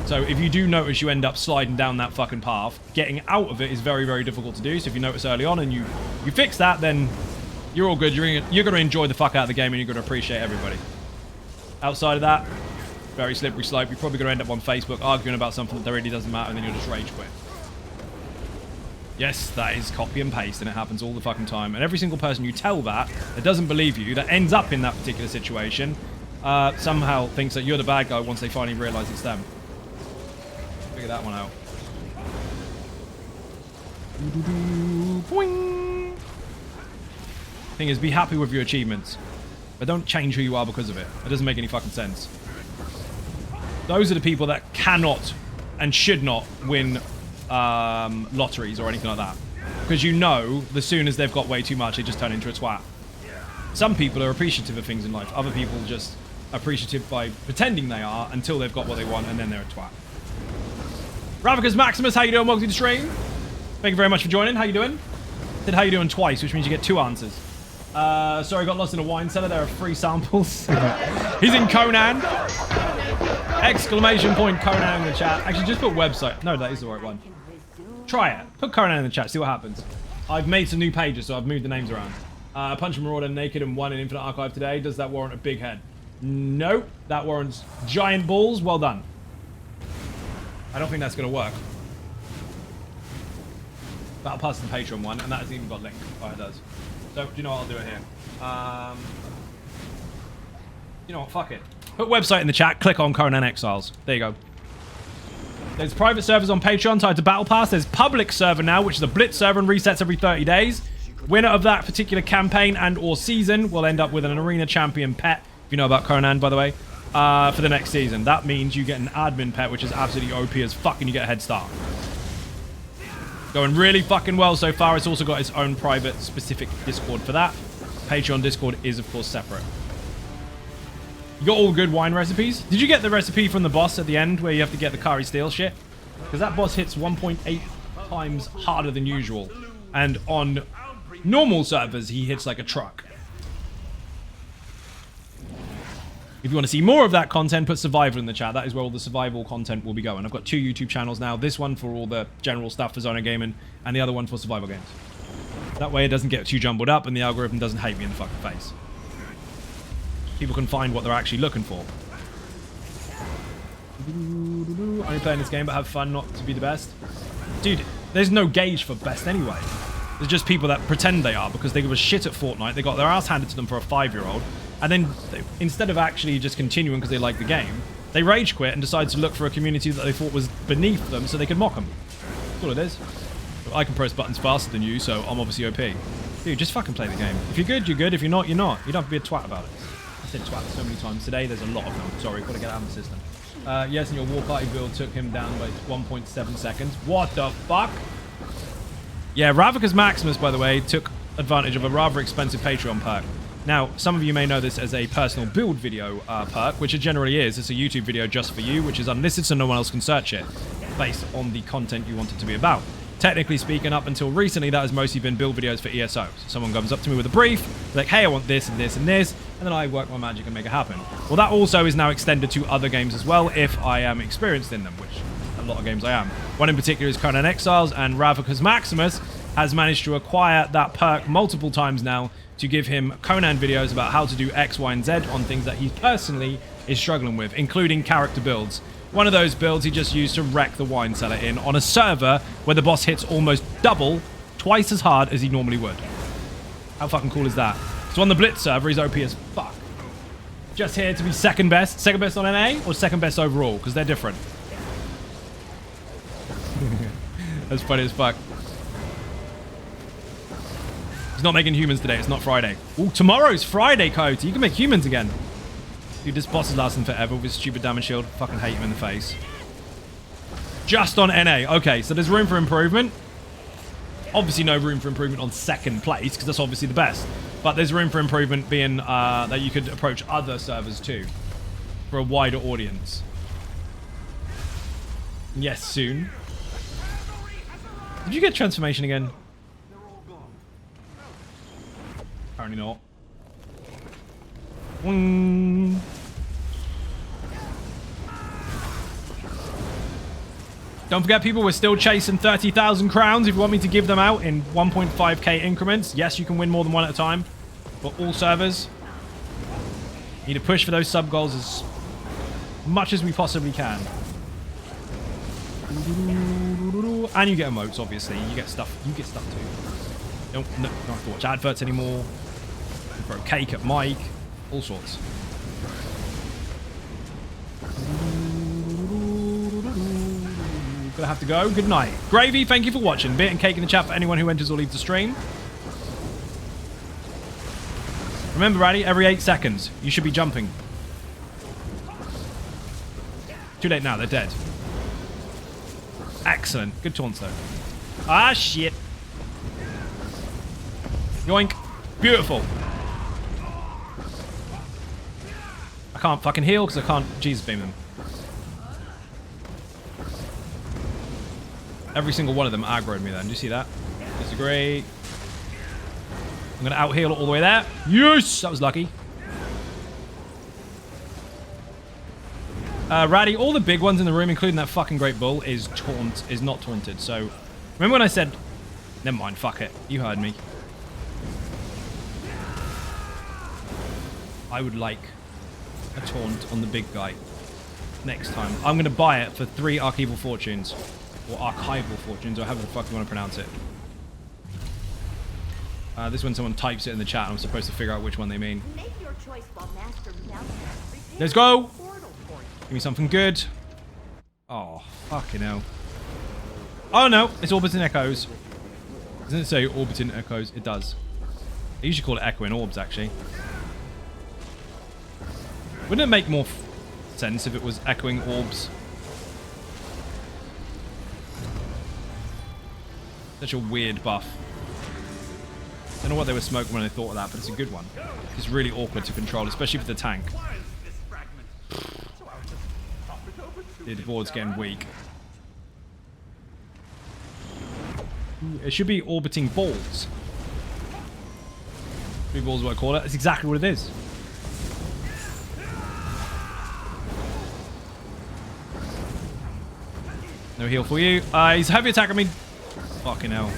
So if you do notice you end up sliding down that fucking path, getting out of it is very, very difficult to do. So if you notice early on and you fix that, then you're all good. You're going to enjoy the fuck out of the game and you're going to appreciate everybody. Outside of that, very slippery slope. You're probably going to end up on Facebook arguing about something that really doesn't matter, and then you'll just rage quit. Yes, that is copy and paste, and it happens all the fucking time. And every single person you tell that doesn't believe you, that ends up in that particular situation, somehow thinks that you're the bad guy once they finally realize it's them. Figure that one out. Boing. Thing is, be happy with your achievements, but don't change who you are because of it. It doesn't make any fucking sense. Those are the people that cannot and should not win lotteries or anything like that, because you know, as soon as they've got way too much, they just turn into a twat. Some people are appreciative of things in life. Other people just appreciative by pretending they are until they've got what they want, and then they're a twat. Ravicus Maximus, how you doing? Welcome to the stream. Thank you very much for joining. How you doing? Said how you doing twice, which means you get 2 answers. Sorry, got lost in a wine cellar. There are 3 samples. He's in Conan. Exclamation point Conan in the chat. Actually, just put website. No, that is the right one. Try it. Put Conan in the chat. See what happens. I've made some new pages, so I've moved the names around. Punch and Marauder naked and 1 in Infinite Archive today. Does that warrant a big head? Nope. That warrants giant balls. Well done. I don't think that's going to work. That'll pass the Patreon one, and that has even got link. Oh, it does. So, do you know what? I'll do it here. You know what? Fuck it. Put website in the chat. Click on Conan Exiles. There you go. There's private servers on Patreon tied to Battle Pass. There's public server now, which is a Blitz server and resets every 30 days. Winner of that particular campaign and or season will end up with an arena champion pet, if you know about Conan, by the way, for the next season. That means you get an admin pet, which is absolutely OP as fuck, and you get a head start. Going really fucking well so far. It's also got its own private specific Discord for that. Patreon Discord is, of course, separate. You got all good wine recipes. Did you get the recipe from the boss at the end where you have to get the Kari Steel shit? Because that boss hits 1.8 times harder than usual. And on normal servers, he hits like a truck. If you want to see more of that content, put survival in the chat. That is where all the survival content will be going. I've got 2 YouTube channels now. This one for all the general stuff for Zona Gaming, and the other one for survival games. That way it doesn't get too jumbled up, and the algorithm doesn't hate me in the fucking face. People can find what they're actually looking for. Only playing this game, but have fun not to be the best. Dude, there's no gauge for best anyway. There's just people that pretend they are because they give a shit at Fortnite. They got their ass handed to them for a 5-year-old. And then, instead of actually just continuing because they like the game, they rage quit and decide to look for a community that they thought was beneath them so they could mock them. That's all it is. I can press buttons faster than you, so I'm obviously OP. Dude, just fucking play the game. If you're good, you're good. If you're not, you're not. You don't have to be a twat about it. I said twat so many times today. There's a lot of them. Sorry, got to get out of the system. Yes, and your war party build took him down by 1.7 seconds. What the fuck? Yeah, Ravicus Maximus, by the way, took advantage of a rather expensive Patreon perk. Now, some of you may know this as a personal build video perk, which it generally is. It's a YouTube video just for you, which is unlisted so no one else can search it, based on the content you want it to be about. Technically speaking, up until recently, that has mostly been build videos for ESO. So someone comes up to me with a brief, like, hey, I want this and this and this, and then I work my magic and make it happen. Well, that also is now extended to other games as well, if I am experienced in them, which a lot of games I am. One in particular is Conan Exiles, and Ravicus Maximus has managed to acquire that perk multiple times now to give him Conan videos about how to do X, Y, and Z on things that he personally is struggling with, including character builds. One of those builds he just used to wreck the wine cellar in on a server where the boss hits almost twice as hard as he normally would. How fucking cool is that? So on the Blitz server, he's OP as fuck. Just here to be second best on NA or second best overall, because they're different. That's funny as fuck. He's not making humans today. It's not Friday. Ooh, tomorrow's Friday, Coyote. You can make humans again. Dude, this boss is lasting forever with his stupid damage shield. Fucking hate him in the face. Just on NA. Okay, so there's room for improvement. Obviously no room for improvement on second place, because that's obviously the best. But there's room for improvement being that you could approach other servers too, for a wider audience. Yes, soon. Did you get transformation again? Apparently not. Wing. Don't forget, people, we're still chasing 30,000 crowns. If you want me to give them out in 1.5k increments, yes, you can win more than one at a time. For all servers, need to push for those sub goals as much as we possibly can. And you get emotes, obviously. You get stuff. You get stuff too. Don't have to watch adverts anymore. You can throw cake at Mike. All sorts. Gonna have to go. Good night. Gravy, thank you for watching. Bit and cake in the chat for anyone who enters or leaves the stream. Remember, Raddy, every 8 seconds, you should be jumping. Too late now, they're dead. Excellent. Good taunts, though. Ah, shit. Yoink. Beautiful. I can't fucking heal because I can't Jesus beam them. Every single one of them aggroed me then. Do you see that? Disagree. I'm going to out heal all the way there. Yes! That was lucky. Raddy, all the big ones in the room, including that fucking Great Bull, is not taunted. So, remember when I said... Never mind, fuck it. You heard me. I would like a taunt on the big guy next time. I'm going to buy it for 3 Archival Fortunes. Or Archival Fortunes, or however the fuck you want to pronounce it. This is when someone types it in the chat and I'm supposed to figure out which one they mean. Make your choice while Master Meltdown. Let's go! Give me something good. Oh, fucking hell. Oh no, it's Orbiting Echoes. Doesn't it say Orbiting Echoes? It does. They usually call it Echoing Orbs, actually. Wouldn't it make more sense if it was Echoing Orbs? Such a weird buff. Don't know what they were smoking when they thought of that, but it's a good one. It's really awkward to control, especially for the tank. The board's getting weak. It should be orbiting balls. Three balls is what I call it. That's exactly what it is. No heal for you. He's a heavy attack. I mean, fucking hell.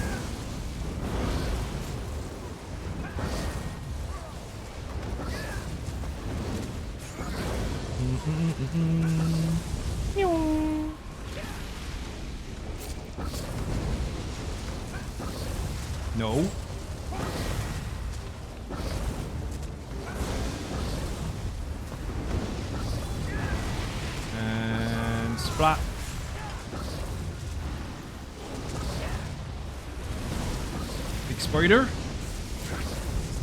No. And splat. Big spider.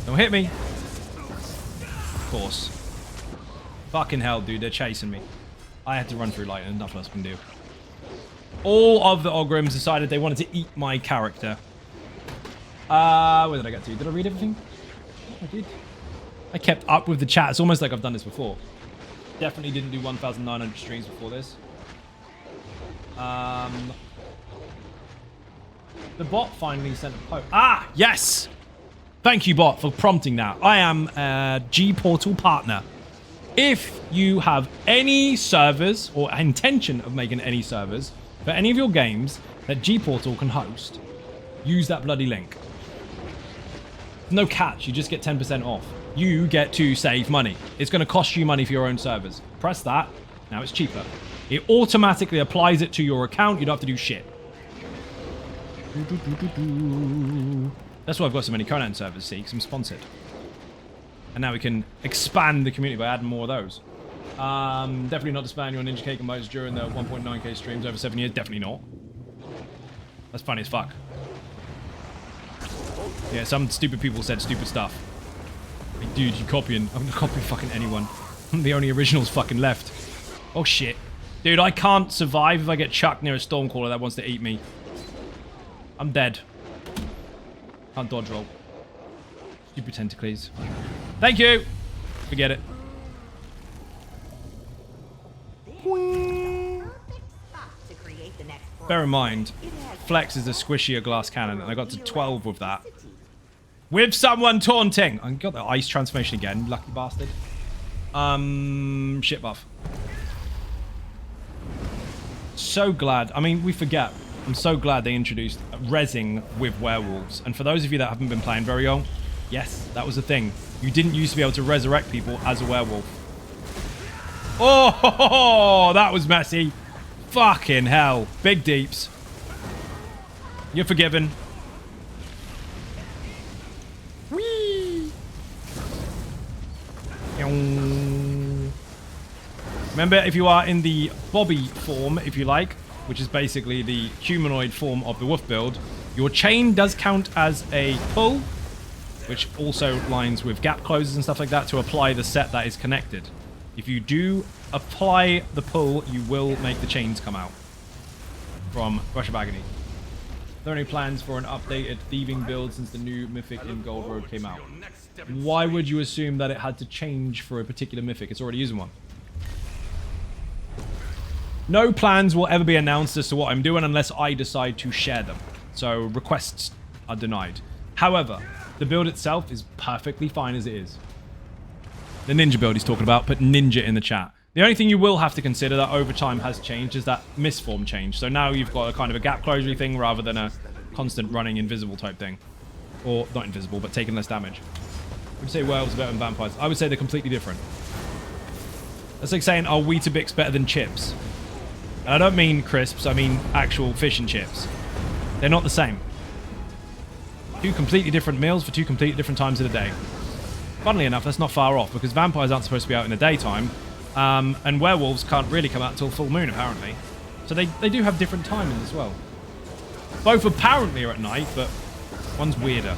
Don't hit me. Of course. Fucking hell, dude. They're chasing me. I had to run through light and nothing else I can do. All of the Ogrims decided they wanted to eat my character. Where did I get to? Did I read everything? I did. I kept up with the chat. It's almost like I've done this before. Definitely didn't do 1,900 streams before this. The bot finally sent a post. Ah, yes! Thank you, bot, for prompting that. I am a G-Portal partner. If you have any servers or intention of making any servers for any of your games that G-Portal can host, use that bloody link. No catch, you just get 10% off. You get to save money. It's going to cost you money for your own servers. Press that. Now it's cheaper. It automatically applies it to your account. You don't have to do shit. That's why I've got so many Conan servers, see, because I'm sponsored. And now we can expand the community by adding more of those. Definitely not disband your Ninja Cake and modes during the 1.9k streams over 7 years. Definitely not. That's funny as fuck. Yeah, some stupid people said stupid stuff. Like, dude, you copying. I'm gonna copy fucking anyone. I'm the only originals fucking left. Oh shit. Dude, I can't survive if I get chucked near a Stormcaller that wants to eat me. I'm dead. Can't dodge roll. Stupid tentacles. Thank you! Forget it. Bear in mind, Flex is a squishier glass cannon, and I got to 12 with that. With someone taunting! I got the ice transformation again, lucky bastard. Shit buff. So glad. I mean, we forget. I'm so glad they introduced rezzing with werewolves. And for those of you that haven't been playing very long, yes, that was a thing. You didn't used to be able to resurrect people as a werewolf. Oh, that was messy. Fucking hell. Big deeps. You're forgiven. Whee! Remember, if you are in the Bobby form, if you like, which is basically the humanoid form of the wolf build, your chain does count as a pull, which also lines with gap closes and stuff like that to apply the set that is connected. If you do apply the pull, you will make the chains come out from Rush of Agony. Are there any plans for an updated thieving build since the new mythic in Gold Road came out? Why would you assume that it had to change for a particular mythic? It's already using one. No plans will ever be announced as to what I'm doing unless I decide to share them. So requests are denied. However, the build itself is perfectly fine as it is. The ninja build he's talking about, put ninja in the chat. The only thing you will have to consider that over time has changed is that misform change. So now you've got a kind of a gap closure thing rather than a constant running invisible type thing. Or not invisible, but taking less damage. Would you say werewolves are better than vampires? I would say they're completely different. That's like saying, are Weetabix better than chips? And I don't mean crisps, I mean actual fish and chips. They're not the same. Two completely different meals for two completely different times of the day. Funnily enough, that's not far off, because vampires aren't supposed to be out in the daytime, and werewolves can't really come out until full moon, apparently. So they do have different timings as well. Both apparently are at night, but one's weirder.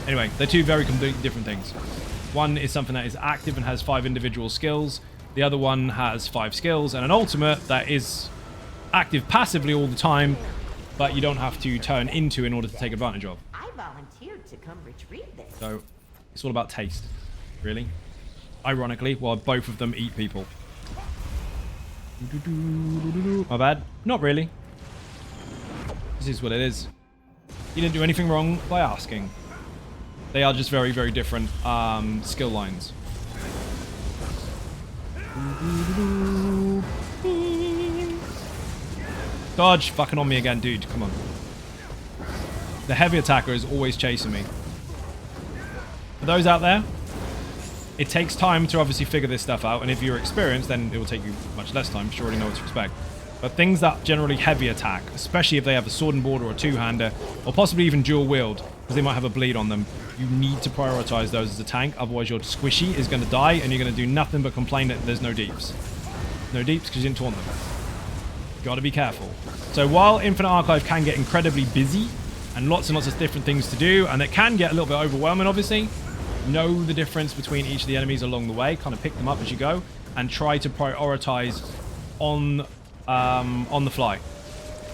Anyway, they're two very completely different things. One is something that is active and has 5 individual skills. The other one has 5 skills and an ultimate that is active passively all the time, but you don't have to turn into in order to take advantage of. I volunteered to come retrieve this. So it's all about taste, really. Ironically, while both of them eat people. My bad. Not really. This is what it is. You didn't do anything wrong by asking. They are just very, very different skill lines. Dodge, fucking on me again, dude. Come on. The heavy attacker is always chasing me. For those out there, it takes time to obviously figure this stuff out, and if you're experienced, then it will take you much less time, because you already know what to expect. But things that generally heavy attack, especially if they have a sword and board or a two-hander, or possibly even dual wield, because they might have a bleed on them, you need to prioritize those as a tank, otherwise your squishy is going to die, and you're going to do nothing but complain that there's no deeps. No deeps because you didn't taunt them. Got to be careful. So while Infinite Archive can get incredibly busy, and lots of different things to do, and it can get a little bit overwhelming, obviously, know the difference between each of the enemies along the way, kind of pick them up as you go, and try to prioritize on the fly.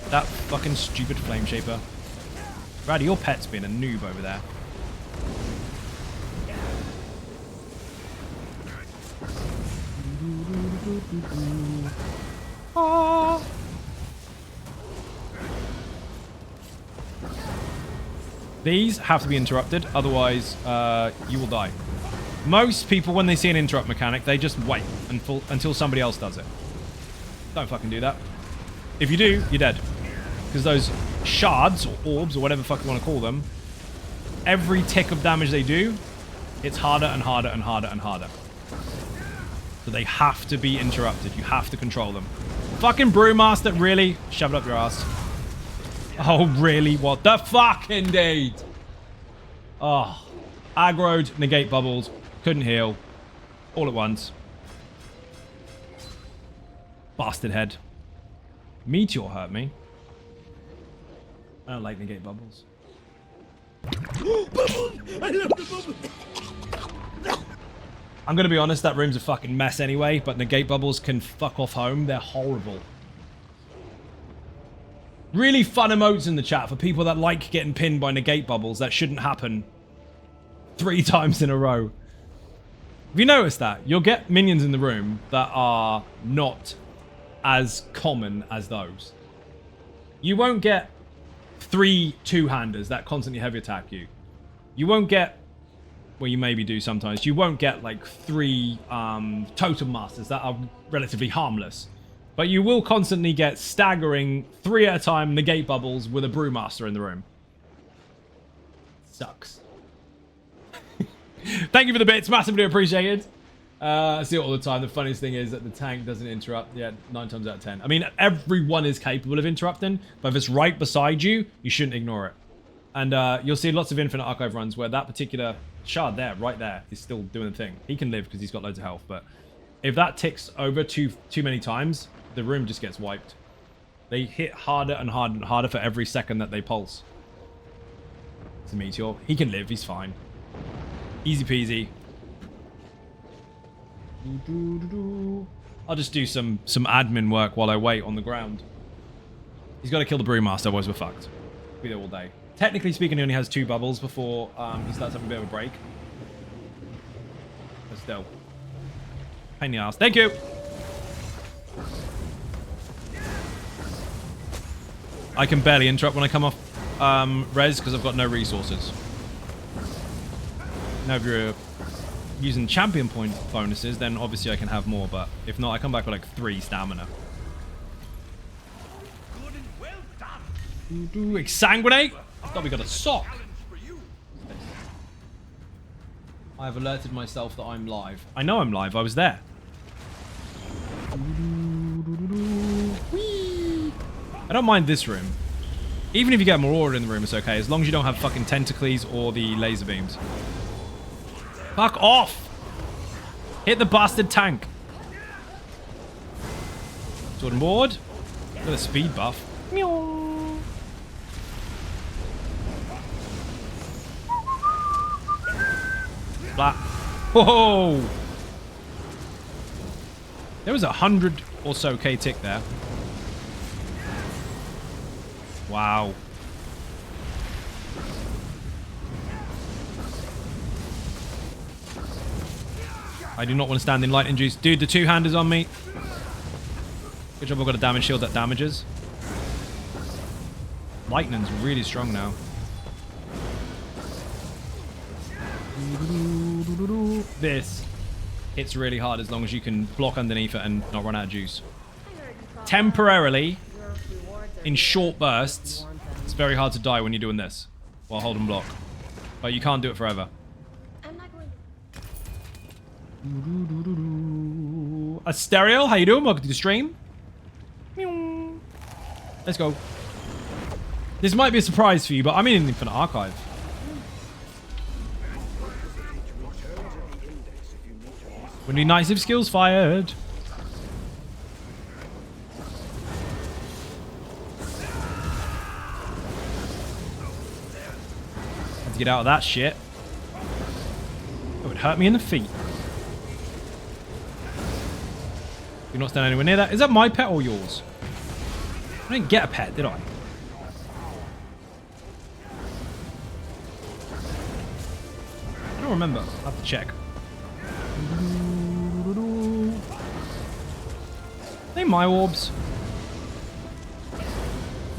That fucking stupid flame shaper. Brady, your pet's being a noob over there. Ah. These have to be interrupted, otherwise you will die. Most people, when they see an interrupt mechanic, they just wait until somebody else does it. Don't fucking do that. If you do, you're dead. Because those shards, or orbs, or whatever the fuck you want to call them, every tick of damage they do, it's harder and harder and harder and harder. So they have to be interrupted. You have to control them. Fucking Brewmaster, really? Shove it up your ass. Oh, really? What the fuck, indeed? Oh. Aggroed, negate bubbles, couldn't heal. All at once. Bastard head. Meteor hurt me. I don't like negate bubbles. I love the bubble. I'm gonna be honest, that room's a fucking mess anyway, but negate bubbles can fuck off home. They're horrible. Really fun emotes in the chat for people that like getting pinned by negate bubbles. That shouldn't happen 3 times in a row. Have you noticed that? You'll get minions in the room that are not as common as those. You won't get 3 two-handers that constantly heavy attack you. You won't get, well, you maybe do sometimes, you won't get like 3 totem masters that are relatively harmless. But you will constantly get staggering 3 at a time negate bubbles with a brewmaster in the room. Sucks. Thank you for the bits, massively appreciated. I see it all the time. The funniest thing is that the tank doesn't interrupt. Yeah, 9 times out of 10. I mean, everyone is capable of interrupting, but if it's right beside you, you shouldn't ignore it. And you'll see lots of Infinite Archive runs where that particular shard there, right there, is still doing the thing. He can live because he's got loads of health, but if that ticks over too many times, the room just gets wiped. They hit harder and harder and harder for every second that they pulse. It's a meteor. He can live. He's fine. Easy peasy. I'll just do some admin work while I wait on the ground. He's got to kill the Brewmaster, otherwise we're fucked. Be there all day. Technically speaking, he only has 2 bubbles before he starts having a bit of a break. But still. Pain in the ass. Thank you! I can barely interrupt when I come off res because I've got no resources. Now if you're using champion point bonuses, then obviously I can have more, but if not, I come back with like 3 stamina. Good and well done. Exsanguinate! God, we got a sock! I've alerted myself that I'm live. I know I'm live, I was there. I don't mind this room. Even if you get more order in the room, it's okay, as long as you don't have fucking tentacles or the laser beams. Fuck off! Hit the bastard tank. Sword and board. With a speed buff. Meow. Flat. Whoa! There was 100 or so K tick there. Wow. I do not want to stand in lightning juice. Dude, the 2-hander's on me. Good job I've got a damage shield that damages. Lightning's really strong now. This hits really hard as long as you can block underneath it and not run out of juice. Temporarily, in short bursts, it's very hard to die when you're doing this while holding block. But you can't do it forever. I'm not going to... Asterial, how you doing? Welcome to the stream. Let's go. This might be a surprise for you, but I'm in Infinite Archive. Wouldn't be nice if skills fired. Had to get out of that shit. It would hurt me in the feet. You're not standing anywhere near that. Is that my pet or yours? I didn't get a pet, did I? I don't remember. I'll have to check. Are they my orbs?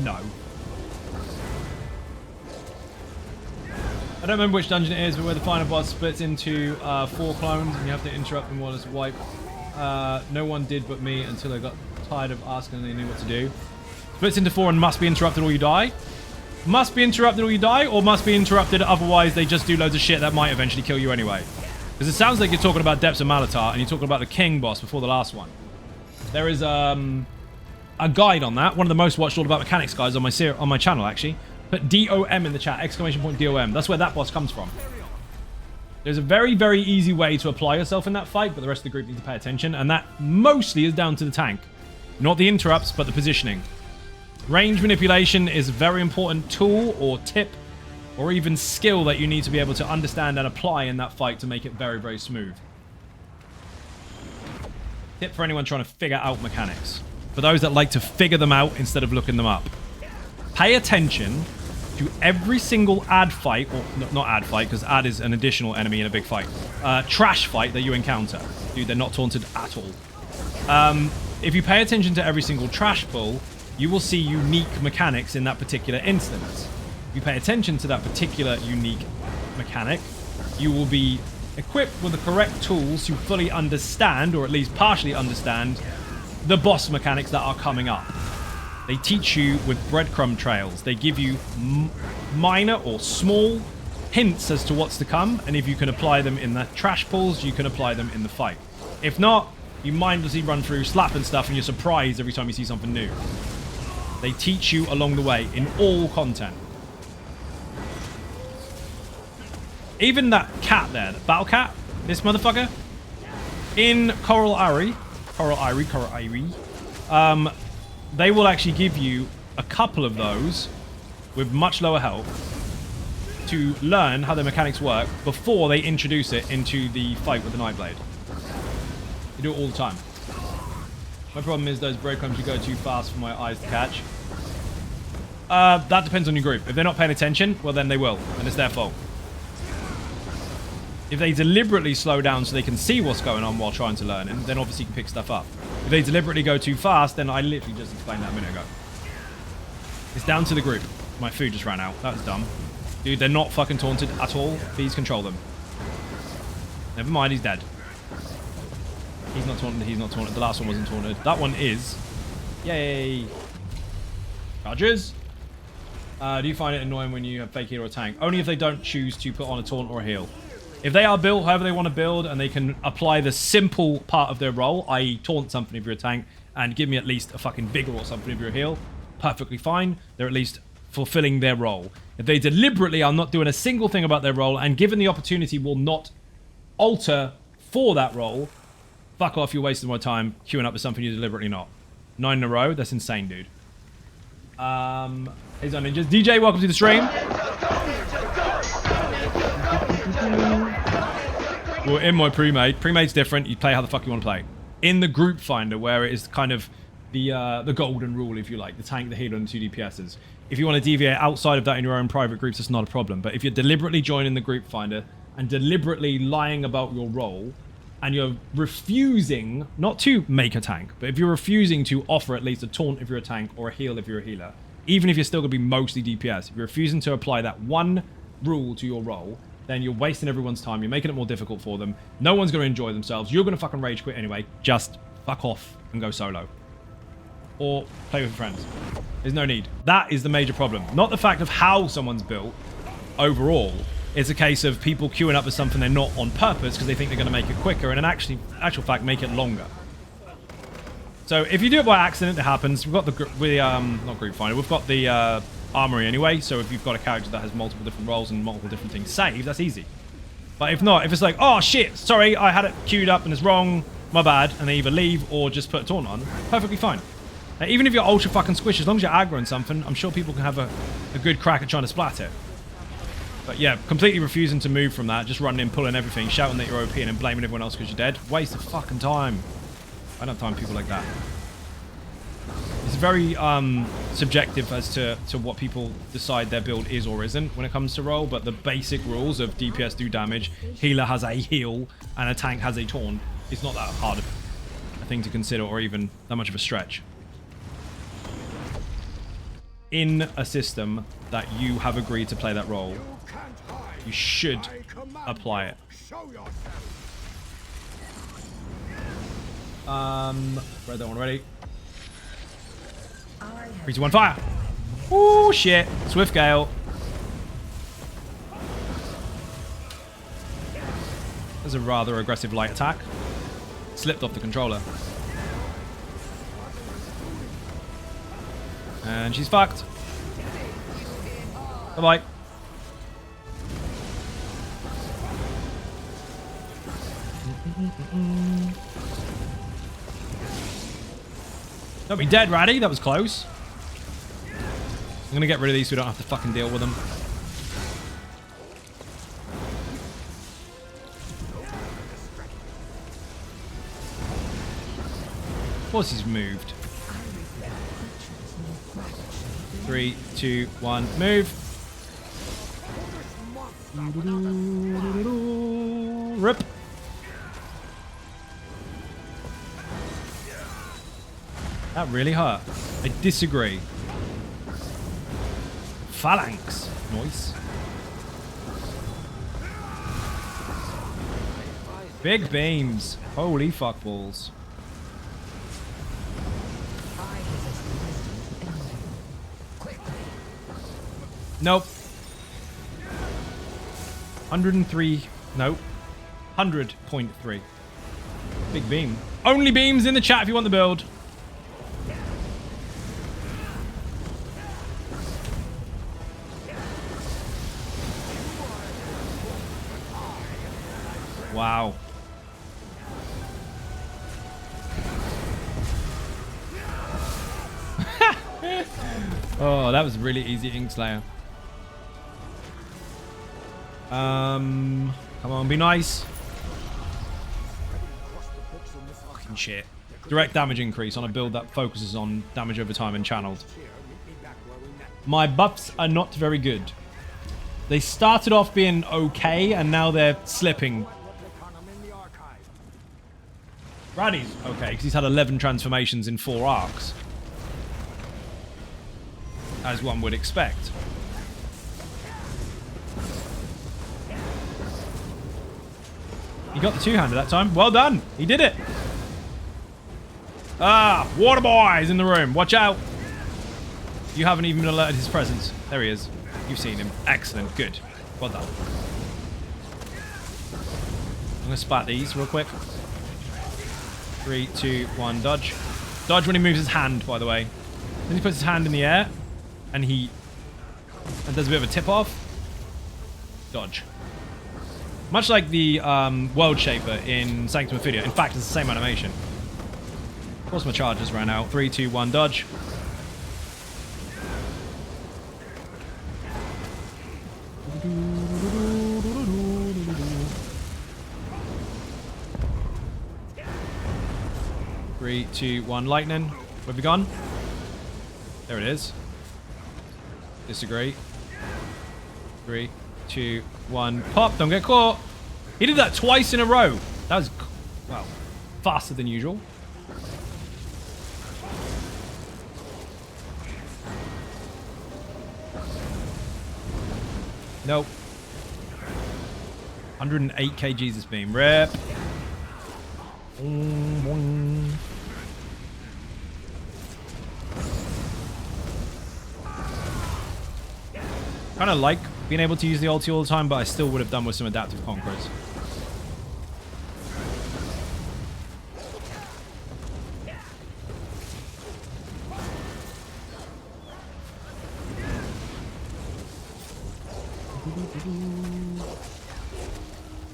No. I don't remember which dungeon it is, but where the final boss splits into 4 clones and you have to interrupt them while it's wiped. No one did but me until I got tired of asking and they knew what to do. Splits into 4 and must be interrupted or you die. Must be interrupted or you die, or must be interrupted otherwise they just do loads of shit that might eventually kill you anyway. Because it sounds like you're talking about Depths of Malatar and you're talking about the King boss before the last one. There is a guide on that, one of the most watched All About Mechanics guides on my channel actually. Put DOM in the chat, !DOM. That's where that boss comes from. There's a very, very easy way to apply yourself in that fight, but the rest of the group need to pay attention, and that mostly is down to the tank. Not the interrupts, but the positioning. Range manipulation is a very important tool or tip or even skill that you need to be able to understand and apply in that fight to make it very, very smooth. Tip for anyone trying to figure out mechanics. For those that like to figure them out instead of looking them up. Pay attention to every single ad fight, or not ad fight, because ad is an additional enemy in a big fight. Trash fight that you encounter. Dude, they're not taunted at all. If you pay attention to every single trash pull, you will see unique mechanics in that particular instance. If you pay attention to that particular unique mechanic, you will be equipped with the correct tools to fully understand, or at least partially understand, the boss mechanics that are coming up. They teach you with breadcrumb trails. They give you minor or small hints as to what's to come, and if you can apply them in the trash pulls, you can apply them in the fight. If not, you mindlessly run through slapping stuff and you're surprised every time you see something new. They teach you along the way in all content. Even that cat there, the battle cat, this motherfucker, in Coral Eyrie, they will actually give you a couple of those with much lower health to learn how the mechanics work before they introduce it into the fight with the Nightblade. They do it all the time. My problem is those breadcrumbs you go too fast for my eyes to catch. That depends on your group. If they're not paying attention, well then they will, and it's their fault. If they deliberately slow down so they can see what's going on while trying to learn, and then obviously you can pick stuff up. If they deliberately go too fast, then I literally just explained that a minute ago. It's down to the group. My food just ran out. That was dumb. Dude, they're not fucking taunted at all. Please control them. Never mind, he's dead. He's not taunted, he's not taunted. The last one wasn't taunted. That one is. Yay. Charges. Do you find it annoying when you have fake heal or tank? Only if they don't choose to put on a taunt or a heal. If they are built however they want to build and they can apply the simple part of their role, i.e. taunt something if you're a tank and give me at least a fucking vigor or something if you're a heal, perfectly fine. They're at least fulfilling their role. If they deliberately are not doing a single thing about their role and given the opportunity will not alter for that role, fuck off, you're wasting my time queuing up with something you're deliberately not. 9 in a row? That's insane, dude. Hey, Zone Ninjas. DJ, welcome to the stream. Well, in my pre-made. Pre-made's different. You play how the fuck you want to play. In the group finder, where it is kind of the golden rule, if you like. The tank, the healer, and the 2 DPSs. If you want to deviate outside of that in your own private groups, it's not a problem. But if you're deliberately joining the group finder and deliberately lying about your role, and you're refusing, not to make a tank, but if you're refusing to offer at least a taunt if you're a tank or a heal if you're a healer, even if you're still going to be mostly DPS, if you're refusing to apply that one rule to your role, then you're wasting everyone's time. You're making it more difficult for them. No one's going to enjoy themselves. You're going to fucking rage quit anyway. Just fuck off and go solo. Or play with friends. There's no need. That is the major problem. Not the fact of how someone's built overall. It's a case of people queuing up with something they're not on purpose because they think they're going to make it quicker and in actual fact make it longer. So if you do it by accident, it happens. We've got not group finder. We've got the armory anyway. So if you've got a character that has multiple different roles and multiple different things saved, that's easy. But if not, if it's like, oh shit, sorry, I had it queued up and it's wrong, my bad, and they either leave or just put a taunt on, perfectly fine. Now, even if you're ultra fucking squishy, as long as you're aggroing something, I'm sure people can have a good crack at trying to splat it. But yeah, completely refusing to move from that, just running in, pulling everything, shouting that you're OP and then blaming everyone else because you're dead. Waste of fucking time. I don't have time for people like that. It's very subjective as to what people decide their build is or isn't when it comes to role, but the basic rules of DPS do damage, healer has a heal, and a tank has a taunt. It's not that hard a thing to consider or even that much of a stretch. In a system that you have agreed to play that role, you should apply it. Read that one already. 3, 2, 1, fire! Oh shit! Swift Gale. That's a rather aggressive light attack. Slipped off the controller. And she's fucked. Bye-bye. Don't be dead, Ratty. That was close. I'm gonna get rid of these so we don't have to fucking deal with them. Of course he's moved. 3, 2, 1, move. Rip. That really hurt. I disagree. Phalanx. Nice. Big beams. Holy fuckballs. Nope. 103. Nope. 100.3. Big beam. Only beams in the chat if you want the build. Wow. Oh, that was really easy, Inkslayer. Come on, be nice. Fucking shit. Direct damage increase on a build that focuses on damage over time and channeled. My buffs are not very good. They started off being okay, and now they're slipping. Raddy's okay, because he's had 11 transformations in 4 arcs. As one would expect. He got the two-hander that time. Well done. He did it. Ah, water boy is in the room. Watch out. You haven't even alerted his presence. There he is. You've seen him. Excellent. Good. Well done. I'm going to spat these real quick. 3, 2, 1, dodge. Dodge when he moves his hand, by the way. Then he puts his hand in the air. And he does a bit of a tip-off. Dodge. Much like the World Shaper in Sanctum Ophidia. In fact, it's the same animation. Of course my charges ran out. 3, 2, 1, dodge. Three, 2, 1, lightning. Where have we gone? There it is. Disagree. 3, 2, 1, pop. Don't get caught. He did that twice in a row. That was, well, faster than usual. Nope. 108 kgs this beam. Rip. Kind of like being able to use the ulti all the time, but I still would have done with some adaptive conquerors.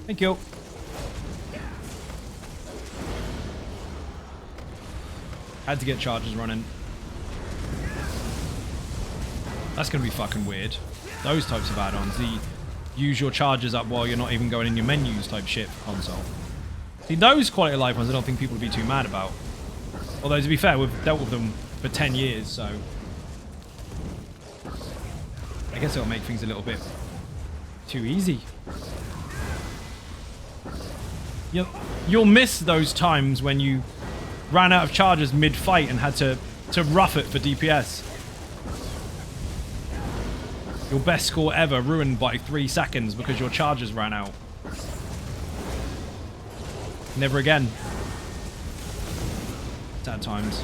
Thank you. Had to get charges running. That's going to be fucking weird. Those types of add-ons. The use your charges up while you're not even going in your menus type shit for console. See, those quality of life ones I don't think people would be too mad about. Although, to be fair, we've dealt with them for 10 years, so... I guess it'll make things a little bit too easy. You'll miss those times when you ran out of charges mid-fight and had to rough it for DPS. Your best score ever ruined by 3 seconds because your charges ran out. Never again. Sad times.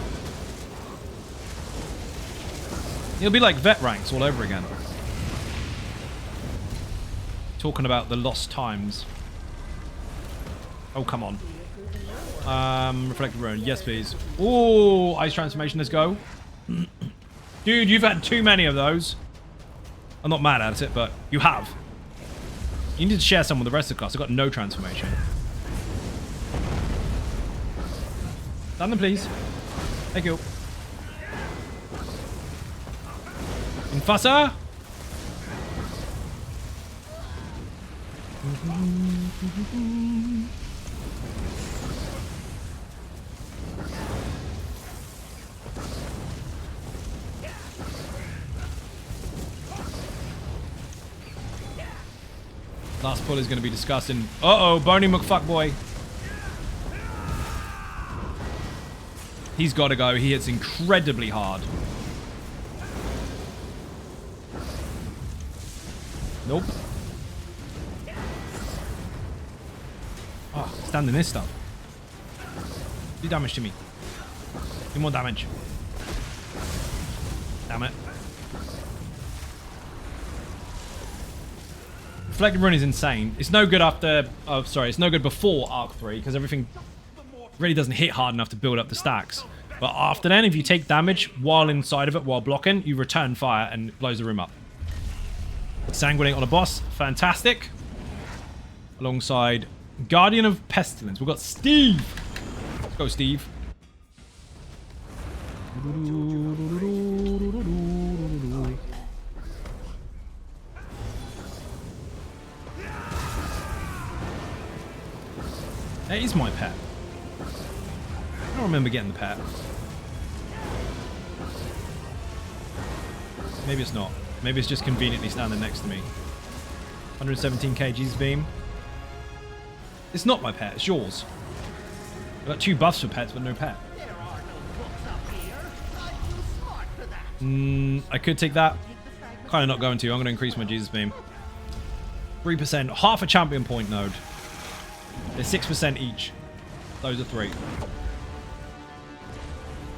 It'll be like vet ranks all over again. Talking about the lost times. Oh, come on. Reflective Ruin. Yes, please. Oh, Ice Transformation. Let's go. Dude, you've had too many of those. I'm not mad at it, but you have. You need to share some with the rest of the class. I've got no transformation. Done them, please. Thank you. Infasa. Last pull is going to be disgusting. Uh-oh, Bony McFuckboy. He's got to go. He hits incredibly hard. Nope. Oh, standing this stuff. Do damage to me. Do more damage. Damn it. Reflective Run is insane. It's no good after... Oh, sorry. It's no good before Arc 3, because everything really doesn't hit hard enough to build up the stacks. But after then, if you take damage while inside of it, while blocking, you return fire and it blows the room up. Sanguinate on a boss, fantastic. Alongside Guardian of Pestilence, we've got Steve. Let's go, Steve. That is my pet. I don't remember getting the pet. Maybe it's not. Maybe it's just conveniently standing next to me. 117k Jesus beam. It's not my pet, it's yours. I've got 2 buffs for pets, but no pet. I could take that. Kind of not going to. I'm going to increase my Jesus beam. 3%. Half a champion point node. They're 6% each. Those are 3.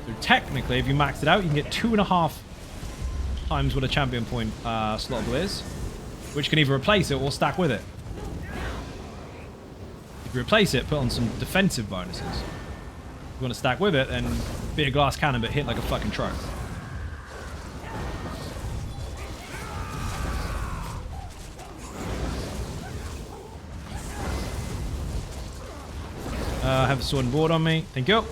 So technically, if you max it out, you can get 2.5 times what a champion point slotable is, which can either replace it or stack with it. If you replace it, put on some defensive bonuses. If you want to stack with it, then be a glass cannon but hit like a fucking truck. I have a sword and board on me. Thank you.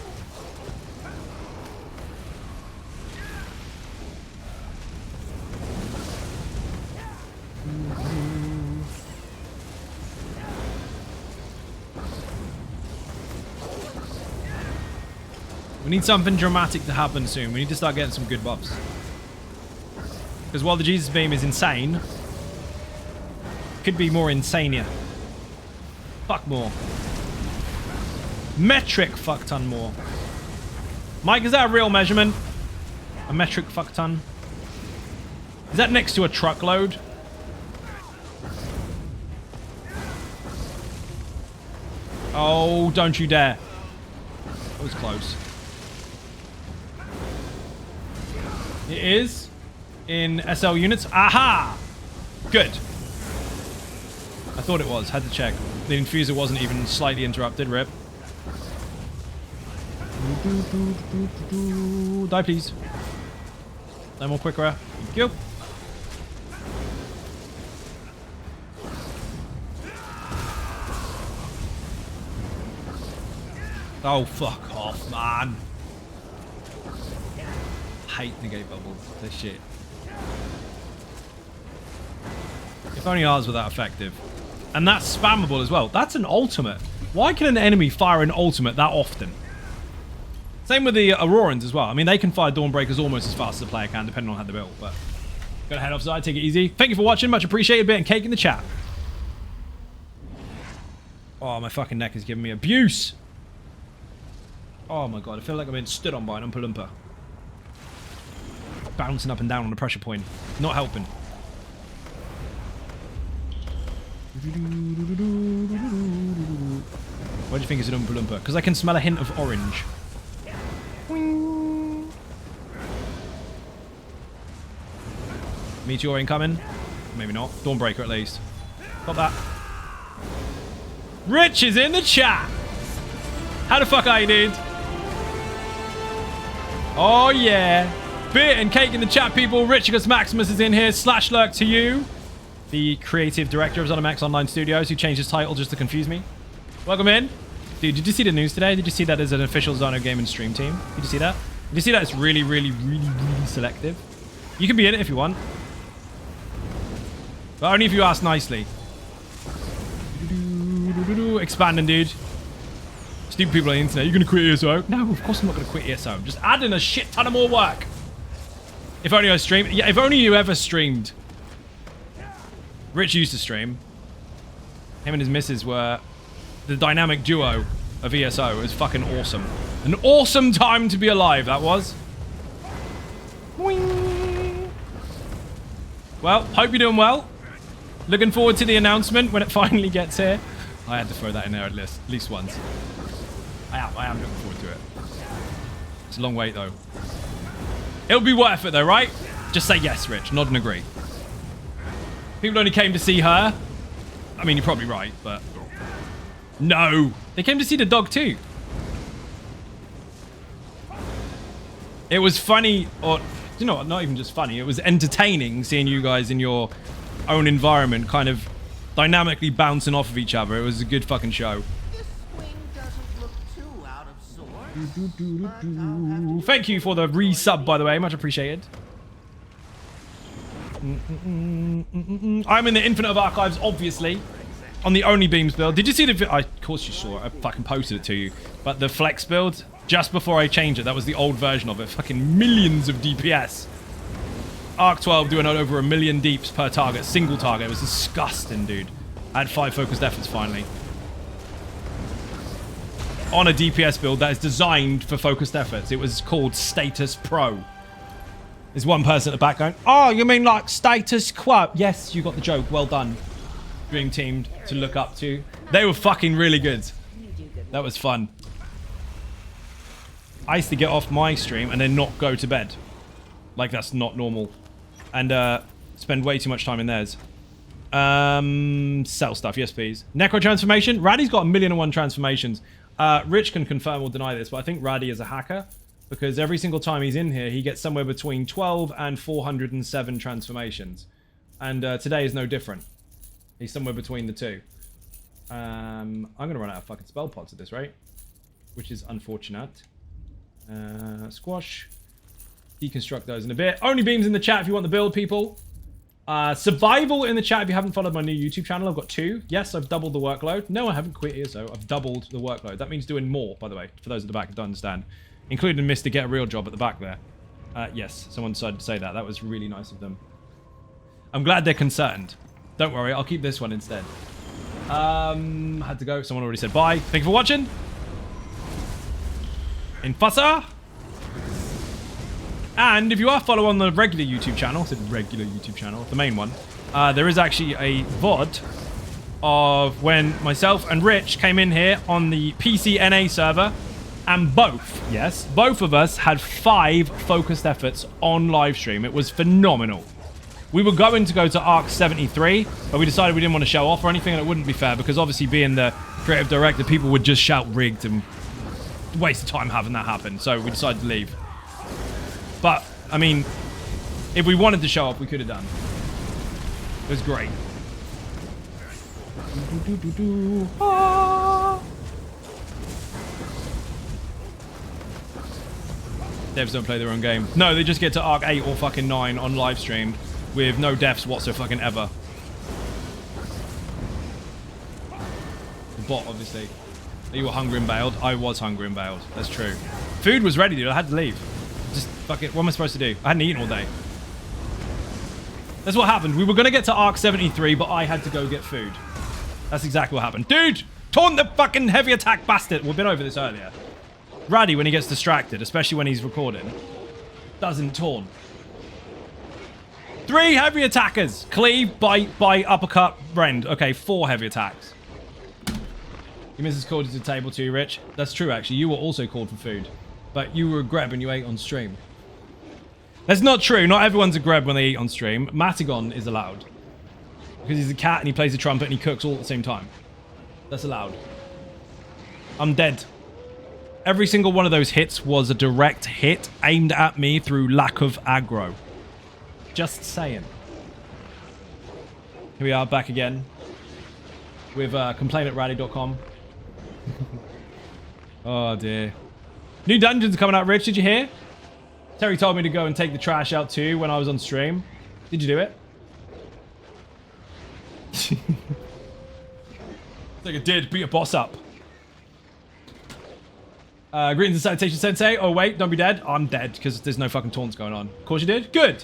We need something dramatic to happen soon. We need to start getting some good buffs. Because while the Jesus beam is insane, could be more insanier. Fuck more. Metric fuck ton more. Mike, is that a real measurement? A metric fuck ton? Is that next to a truckload? Oh, don't you dare. That was close. It is in SL units. Aha! Good. I thought it was. Had to check. The infuser wasn't even slightly interrupted. Rip. Die, please. No more quicker. Thank you. Oh, fuck off, man. Hate negate bubbles. This shit. If only ours were that effective. And that's spammable as well. That's an ultimate. Why can an enemy fire an ultimate that often? Same with the Aurorans as well. I mean, they can fire Dawnbreakers almost as fast as a player can, depending on how they build. But gotta head offside, take it easy. Thank you for watching. Much appreciated. Bit and cake in the chat. Oh, my fucking neck is giving me abuse. Oh my god, I feel like I'm being stood on by an Oompa Loompa. Bouncing up and down on the pressure point. Not helping. Why do you think it's an Oompa Loompa? Because I can smell a hint of orange. Meteor incoming? Maybe not. Dawnbreaker at least. Got that. Rich is in the chat! How the fuck are you, dude? Oh yeah. Bit and cake in the chat, people. Richicus Maximus is in here. Slash lurk to you. The creative director of Zonimax Online Studios, who changed his title just to confuse me. Welcome in. Dude, did you see the news today? Did you see that there's an official Zono Gaming stream team? Did you see that? Did you see that it's really, really, really, really selective? You can be in it if you want. But only if you ask nicely. Expanding, dude. Stupid people on the internet. You're going to quit ESO? No, of course I'm not going to quit ESO. I'm just adding a shit ton of more work. If only I streamed. Yeah, if only you ever streamed. Rich used to stream. Him and his missus were the dynamic duo of ESO. It was fucking awesome. An awesome time to be alive, that was. Boing. Well, hope you're doing well. Looking forward to the announcement when it finally gets here. I had to throw that in there at least once. I am looking forward to it. It's a long wait, though. It'll be worth it, though, right? Just say yes, Rich. Nod and agree. People only came to see her. I mean, you're probably right, but... No! They came to see the dog, too. It was funny, or you know what, not even just funny, it was entertaining seeing you guys in your own environment kind of dynamically bouncing off of each other. It was a good fucking show. This swing doesn't look too out of sorts. Thank you for the resub, by the way. Much appreciated. I'm in the Infinite of Archives, obviously, on the Only Beams build. Did you see the of course you saw it. I fucking posted it to you. But the Flex build, just before I changed it, that was the old version of it. Fucking millions of DPS. Arc 12 doing over 1 million deeps per target. Single target. It was disgusting, dude. I had 5 focused efforts, finally. On a DPS build that is designed for focused efforts. It was called Status Pro. There's one person at the back going, oh, you mean like status quo? Yes, you got the joke. Well done. Dream team to look up to. They were fucking really good. That was fun. I used to get off my stream and then not go to bed. Like, that's not normal. And spend way too much time in theirs. Sell stuff. Yes, please. Necro transformation. Raddy's got 1,000,001 transformations. Rich can confirm or deny this, but I think Raddy is a hacker. Because every single time he's in here, he gets somewhere between 12 and 407 transformations. And today is no different. He's somewhere between the two. I'm going to run out of fucking spell pots at this rate. Which is unfortunate. Squash. Deconstruct those in a bit. Only Beams in the chat if you want the build, people. Survival in the chat if you haven't followed my new YouTube channel. I've got 2. Yes, I've doubled the workload. No, I haven't quit ESO. I've doubled the workload. That means doing more, by the way. For those at the back who don't understand. Including Mr. Get a Real Job at the back there. Yes, someone decided to say that. That was really nice of them. I'm glad they're concerned. Don't worry, I'll keep this one instead. Had to go. Someone already said bye. Thank you for watching. Infasa. And if you are following the regular YouTube channel, I said regular YouTube channel, the main one, there is actually a VOD of when myself and Rich came in here on the PCNA server. And both of us had 5 focused efforts on live stream. It was phenomenal. We were going to go to Arc 73, but we decided we didn't want to show off or anything, and it wouldn't be fair because obviously being the creative director, people would just shout rigged and waste of time having that happen. So we decided to leave. But, I mean, if we wanted to show off, we could have done. It was great. Devs don't play their own game. No, they just get to Arc 8 or fucking 9 on live stream with no deaths whatsoever ever. The bot, obviously. You were hungry and bailed. I was hungry and bailed. That's true. Food was ready, dude. I had to leave. Just fuck it. What am I supposed to do? I hadn't eaten all day. That's what happened. We were going to get to Arc 73, but I had to go get food. That's exactly what happened. Dude! Taunt the fucking heavy attack bastard! We've been over this earlier. Raddy, when he gets distracted, especially when he's recording, doesn't taunt. 3 heavy attackers. Cleave, bite, uppercut, rend. Okay, 4 heavy attacks. Your missus called you to the table too, Rich. That's true, actually. You were also called for food. But you were a greb and you ate on stream. That's not true. Not everyone's a greb when they eat on stream. Matagon is allowed. Because he's a cat and he plays the trumpet and he cooks all at the same time. That's allowed. I'm dead. Every single one of those hits was a direct hit aimed at me through lack of aggro. Just saying. Here we are back again with complain@rally.com. Oh dear. New dungeons are coming out, Rich. Did you hear? Terry told me to go and take the trash out too when I was on stream. Did you do it? I think I did. Beat your boss up. Greetings and salutation, Sensei. Oh, wait, don't be dead. I'm dead because there's no fucking taunts going on. Of course you did. Good.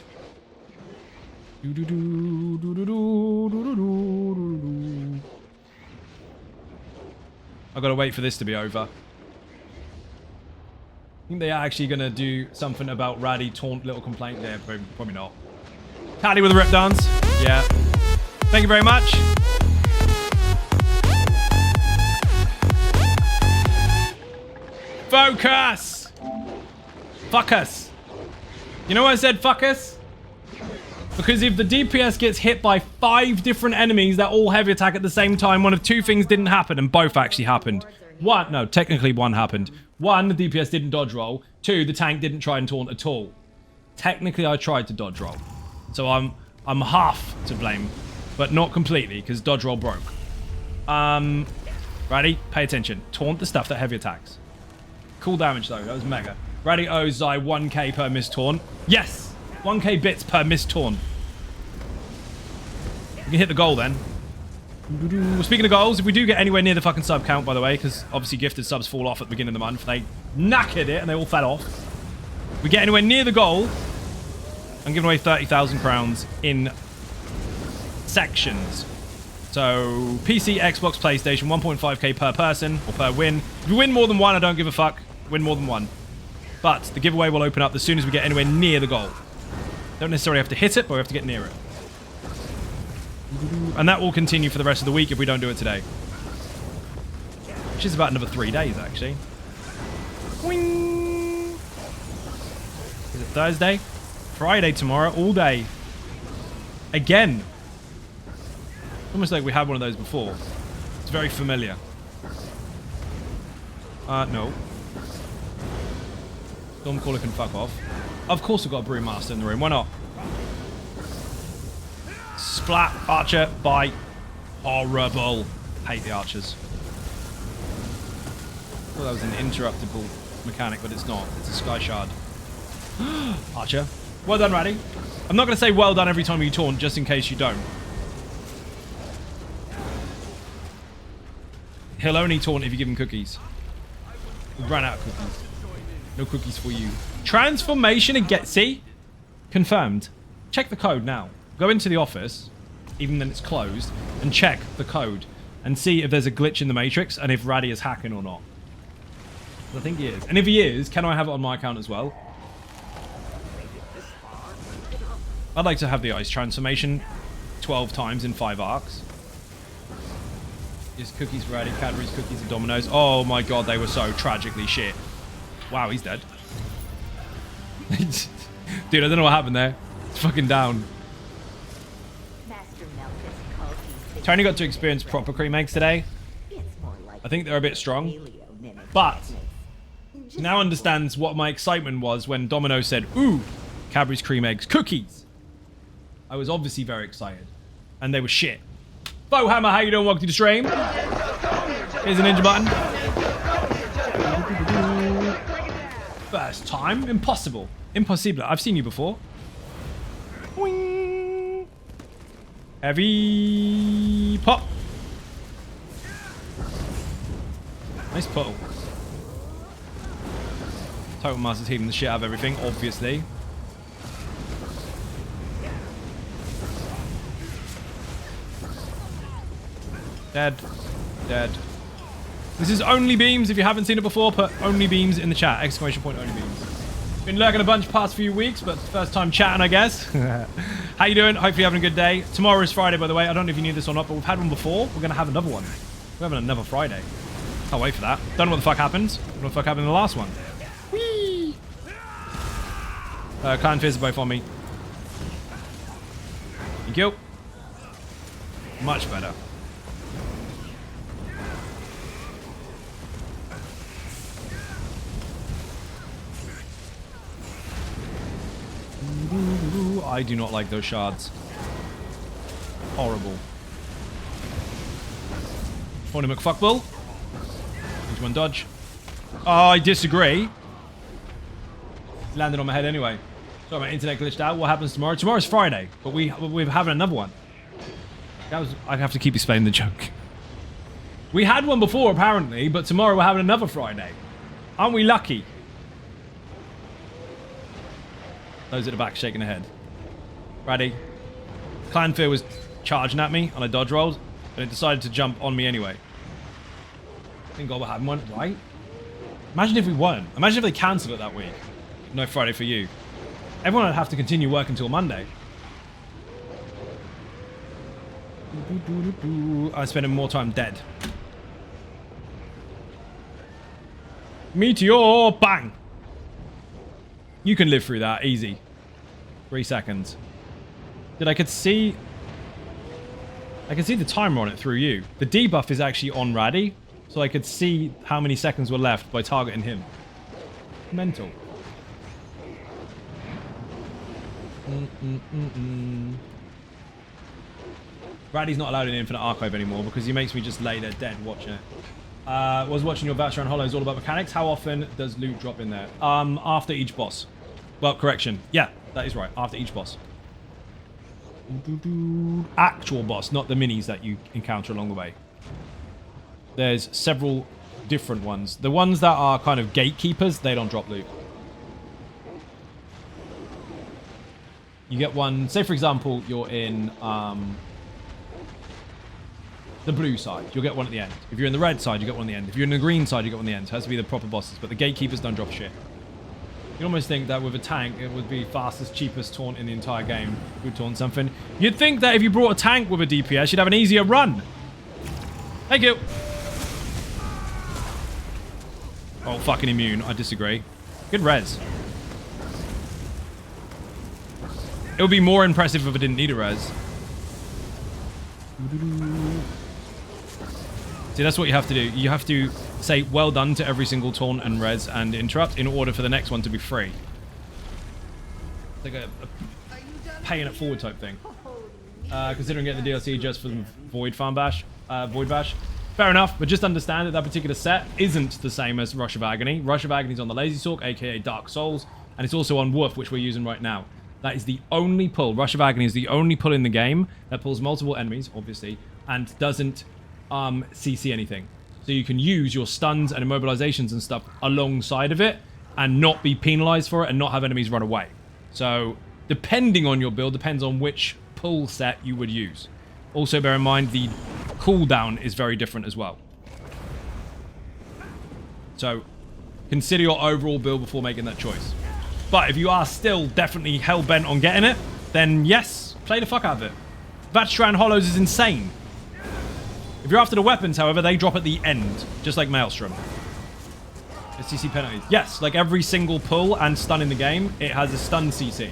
I've got to wait for this to be over. I think they are actually going to do something about Raddy taunt little complaint there. Probably not. Tally with a rip dance. Yeah. Thank you very much. Focus! Fuck us. You know why I said fuck us? Because if the DPS gets hit by 5 different enemies that all heavy attack at the same time, one of 2 things didn't happen, and both actually happened. No, technically one happened. One, the DPS didn't dodge roll. Two, the tank didn't try and taunt at all. Technically, I tried to dodge roll. So I'm half to blame, but not completely, because dodge roll broke. Ready? Pay attention. Taunt the stuff that heavy attacks. Cool damage, though. That was mega. Ready owes Zai 1k per missed taunt. Yes! 1k bits per missed taunt. You can hit the goal, then. Speaking of goals, if we do get anywhere near the fucking sub count, by the way, because obviously gifted subs fall off at the beginning of the month. They knackered it, and they all fell off. If we get anywhere near the goal, I'm giving away 30,000 crowns in sections. So, PC, Xbox, PlayStation, 1.5k per person, or per win. If we win more than one, I don't give a fuck. Win more than one. But the giveaway will open up as soon as we get anywhere near the goal. Don't necessarily have to hit it, but we have to get near it. And that will continue for the rest of the week if we don't do it today. Which is about another 3 days, actually. Wing! Is it Thursday? Friday tomorrow, all day. Again. Almost like we had one of those before. It's very familiar. No. Stormcaller can fuck off. Of course we've got a Brewmaster in the room. Why not? Splat. Archer. Bite. Horrible. Hate the archers. I thought that was an interruptible mechanic, but it's not. It's a Sky Shard. Archer. Well done, Raddy. I'm not going to say well done every time you taunt, just in case you don't. He'll only taunt if you give him cookies. We ran out of cookies. No cookies for you. Transformation and get... See? Confirmed. Check the code now. Go into the office, even then it's closed, and check the code. And see if there's a glitch in the Matrix, and if Raddy is hacking or not. I think he is. And if he is, can I have it on my account as well? I'd like to have the ice transformation 12 times in 5 arcs. Is cookies ready? Cadbury's cookies and Domino's. Oh my god, they were so tragically shit. Wow, he's dead. Dude, I don't know what happened there. It's fucking down. Tony got to experience proper cream eggs today. I think they're a bit strong. But he now understands what my excitement was when Domino said, ooh, Cadbury's cream eggs cookies. I was obviously very excited. And they were shit. Bowhammer, how you doing? Welcome to the stream. Here's a ninja button. First time? Impossible. Impossible. I've seen you before. Wing. Heavy pop. Nice puddle. Total Master's healing the shit out of everything, obviously. Dead. Dead. This is Only Beams. If you haven't seen it before, put Only Beams in the chat. Exclamation point Only Beams. Been lurking a bunch past few weeks, but first time chatting, I guess. How you doing? Hopefully you're having a good day. Tomorrow is Friday, by the way. I don't know if you knew this or not, but we've had one before. We're going to have another one. We're having another Friday. Can't wait for that. Don't know what the fuck happened. Don't know what the fuck happened in the last one. Whee! Clan Fizz are both on me. Thank you. Much better. I do not like those shards. Horrible. Morning, McFuckbull. There's one dodge. Oh, I disagree. Landed on my head anyway. Sorry, my internet glitched out. What happens tomorrow? Tomorrow's Friday, but we're having another one. I have to keep explaining the joke. We had one before, apparently, but tomorrow we're having another Friday. Aren't we lucky? Those at the back shaking their head. Ready? Clan Fear was charging at me, and I dodge rolled, but it decided to jump on me anyway. Thank God we had one, right? Imagine if we weren't. Imagine if they cancelled it that week. No Friday for you. Everyone would have to continue working until Monday. I'm spending more time dead. Meteor! Bang! You can live through that. Easy. 3 seconds. I could see the timer on it through you. The debuff is actually on Raddy, so I could see how many seconds were left by targeting him. Mental. Raddy's not allowed in Infinite Archive anymore because he makes me just lay there dead watching it. Was watching your Batch around Hollows all about mechanics. How often does loot drop in there? After each boss. Well, correction. Yeah, that is right. After each boss. Actual boss, not the minis that you encounter along the way. There's several different ones. The ones that are kind of gatekeepers, they don't drop loot. You get one, say for example, you're in the blue side, you'll get one at the end. If you're in the red side, you get one at the end. If you're in the green side, you get one at the end. It has to be the proper bosses, but the gatekeepers don't drop shit. You'd almost think that with a tank, it would be fastest, cheapest taunt in the entire game. Would taunt something. You'd think that if you brought a tank with a DPS, you'd have an easier run. Thank you. Oh, fucking immune. I disagree. Good res. It would be more impressive if it didn't need a res. See, that's what you have to do. You have to say well done to every single taunt and res and interrupt in order for the next one to be free. It's like a paying it forward type thing. Considering getting the DLC just for the Void Bash. Fair enough, but just understand that that particular set isn't the same as Rush of Agony. Rush of Agony is on the Lazy Sork, aka Dark Souls, and it's also on Wolf, which we're using right now. That is the only pull. Rush of Agony is the only pull in the game that pulls multiple enemies, obviously, and doesn't CC anything. So you can use your stuns and immobilizations and stuff alongside of it and not be penalized for it and not have enemies run away. So depending on your build, depends on which pull set you would use. Also bear in mind the cooldown is very different as well. So consider your overall build before making that choice. But if you are still definitely hell-bent on getting it, then yes, play the fuck out of it. Vatchran Hollows is insane. If you're after the weapons, however, they drop at the end, just like Maelstrom. CC penalties. Yes, like every single pull and stun in the game, it has a stun CC.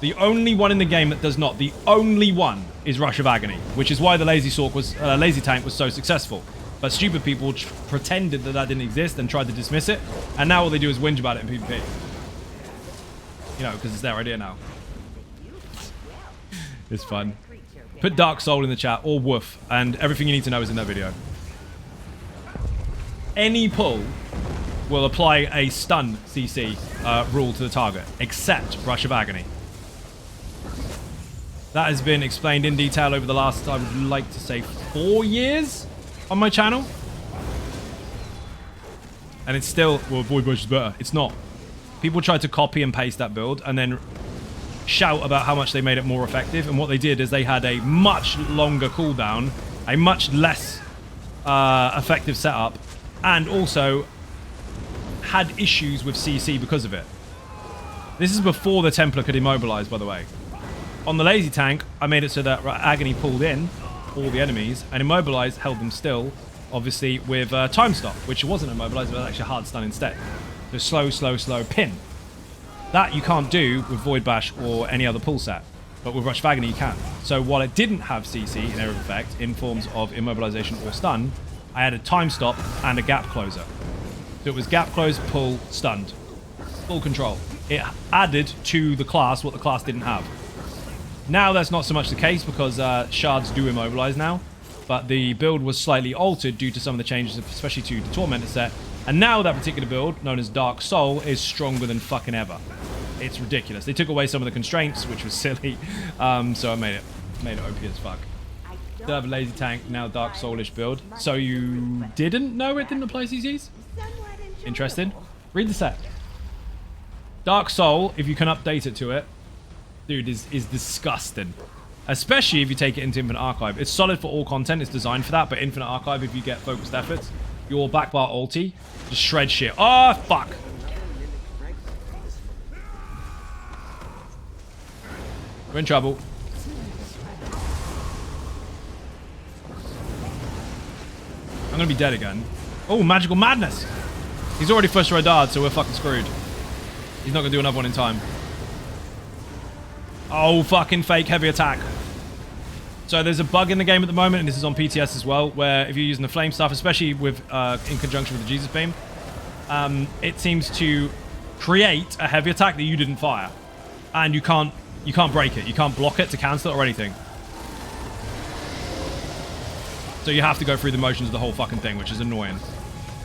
The only one in the game that does not, the only one is Rush of Agony, which is why the Lazy Tank was so successful. But stupid people pretended that that didn't exist and tried to dismiss it, and now all they do is whinge about it in PvP. You know, because it's their idea now. It's fun. Put Dark Soul in the chat, or Woof, and everything you need to know is in that video. Any pull will apply a stun CC rule to the target, except Rush of Agony. That has been explained in detail over the last, I would like to say, 4 years on my channel. And it's still, well, Void Bush is better. It's not. People tried to copy and paste that build and then shout about how much they made it more effective. And what they did is they had a much longer cooldown, a much less effective setup, and also had issues with CC because of it. This is before the Templar could immobilize, by the way. On the Lazy Tank, I made it so that Agony pulled in all the enemies and immobilized held them still, obviously with time stop, which wasn't immobilized, but actually hard stun instead. So slow, slow, slow pin. That you can't do with Void Bash or any other pull set, but with Rush of Agony you can. So while it didn't have CC in area of effect in forms of immobilization or stun, I had a time stop and a gap closer. So it was gap close, pull, stunned. Full control. It added to the class what the class didn't have. Now that's not so much the case because shards do immobilize now, but the build was slightly altered due to some of the changes, especially to the Tormentor set. And now that particular build, known as Dark Soul, is stronger than fucking ever. It's ridiculous. They took away some of the constraints, which was silly, so I made it OP as fuck. Still have a Lazy Tank, now Dark Soulish build. So you didn't know it didn't apply CCs? Interesting. Read the set. Dark Soul, if you can update it to it, dude, is disgusting. Especially if you take it into Infinite Archive. It's solid for all content, it's designed for that, but Infinite Archive, if you get focused efforts, your backbar ulti just shred shit. Oh, fuck! We're in trouble. I'm gonna be dead again. Oh, Magical Madness! He's already first Rodard, so we're fucking screwed. He's not gonna do another one in time. Oh, fucking fake heavy attack. So there's a bug in the game at the moment, and this is on PTS as well, where if you're using the flame stuff, especially with in conjunction with the Jesus beam, it seems to create a heavy attack that you didn't fire, and you can't break it, you can't block it to cancel it or anything. So you have to go through the motions of the whole fucking thing, which is annoying.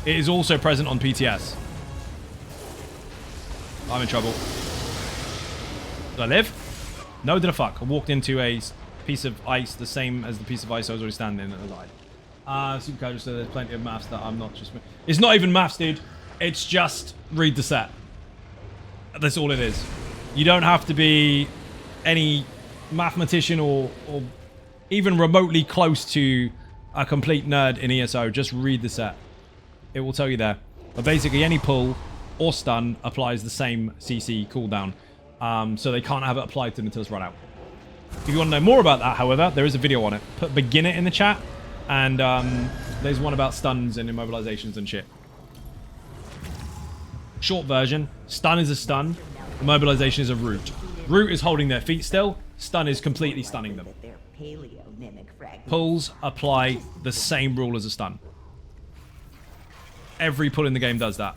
It is also present on PTS. I'm in trouble. Did I live? No, did I fuck? I walked into a piece of ice, the same as the piece of ice I was already standing in, and I died. Super casual, so there's plenty of maths that I'm not just... It's not even maths, dude. It's just read the set. That's all it is. You don't have to be any mathematician or even remotely close to a complete nerd in ESO. Just read the set. It will tell you there. But basically, any pull or stun applies the same CC cooldown. So they can't have it applied to them until it's run out. If you want to know more about that, however, there is a video on it. Put beginner in the chat. And there's one about stuns and immobilizations and shit. Short version. Stun is a stun. Immobilization is a root. Root is holding their feet still. Stun is completely stunning them. Pulls apply the same rule as a stun. Every pull in the game does that.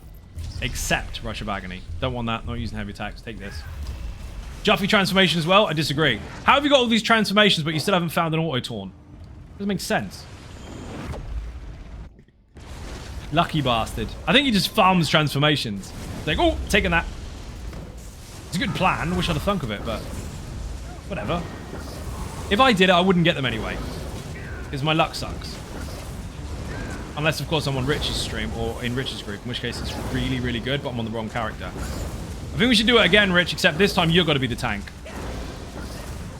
Except Rush of Agony. Don't want that. Not using heavy attacks. Take this. Juffy transformation as well? I disagree. How have you got all these transformations but you still haven't found an auto-taunt? Doesn't make sense. Lucky bastard. I think he just farms transformations. Like, oh, taking that. It's a good plan. Wish I'd have thunk of it, but whatever. If I did it, I wouldn't get them anyway. Because my luck sucks. Unless, of course, I'm on Rich's stream or in Rich's group, in which case it's really, really good, but I'm on the wrong character. I think we should do it again, Rich, except this time you've got to be the tank.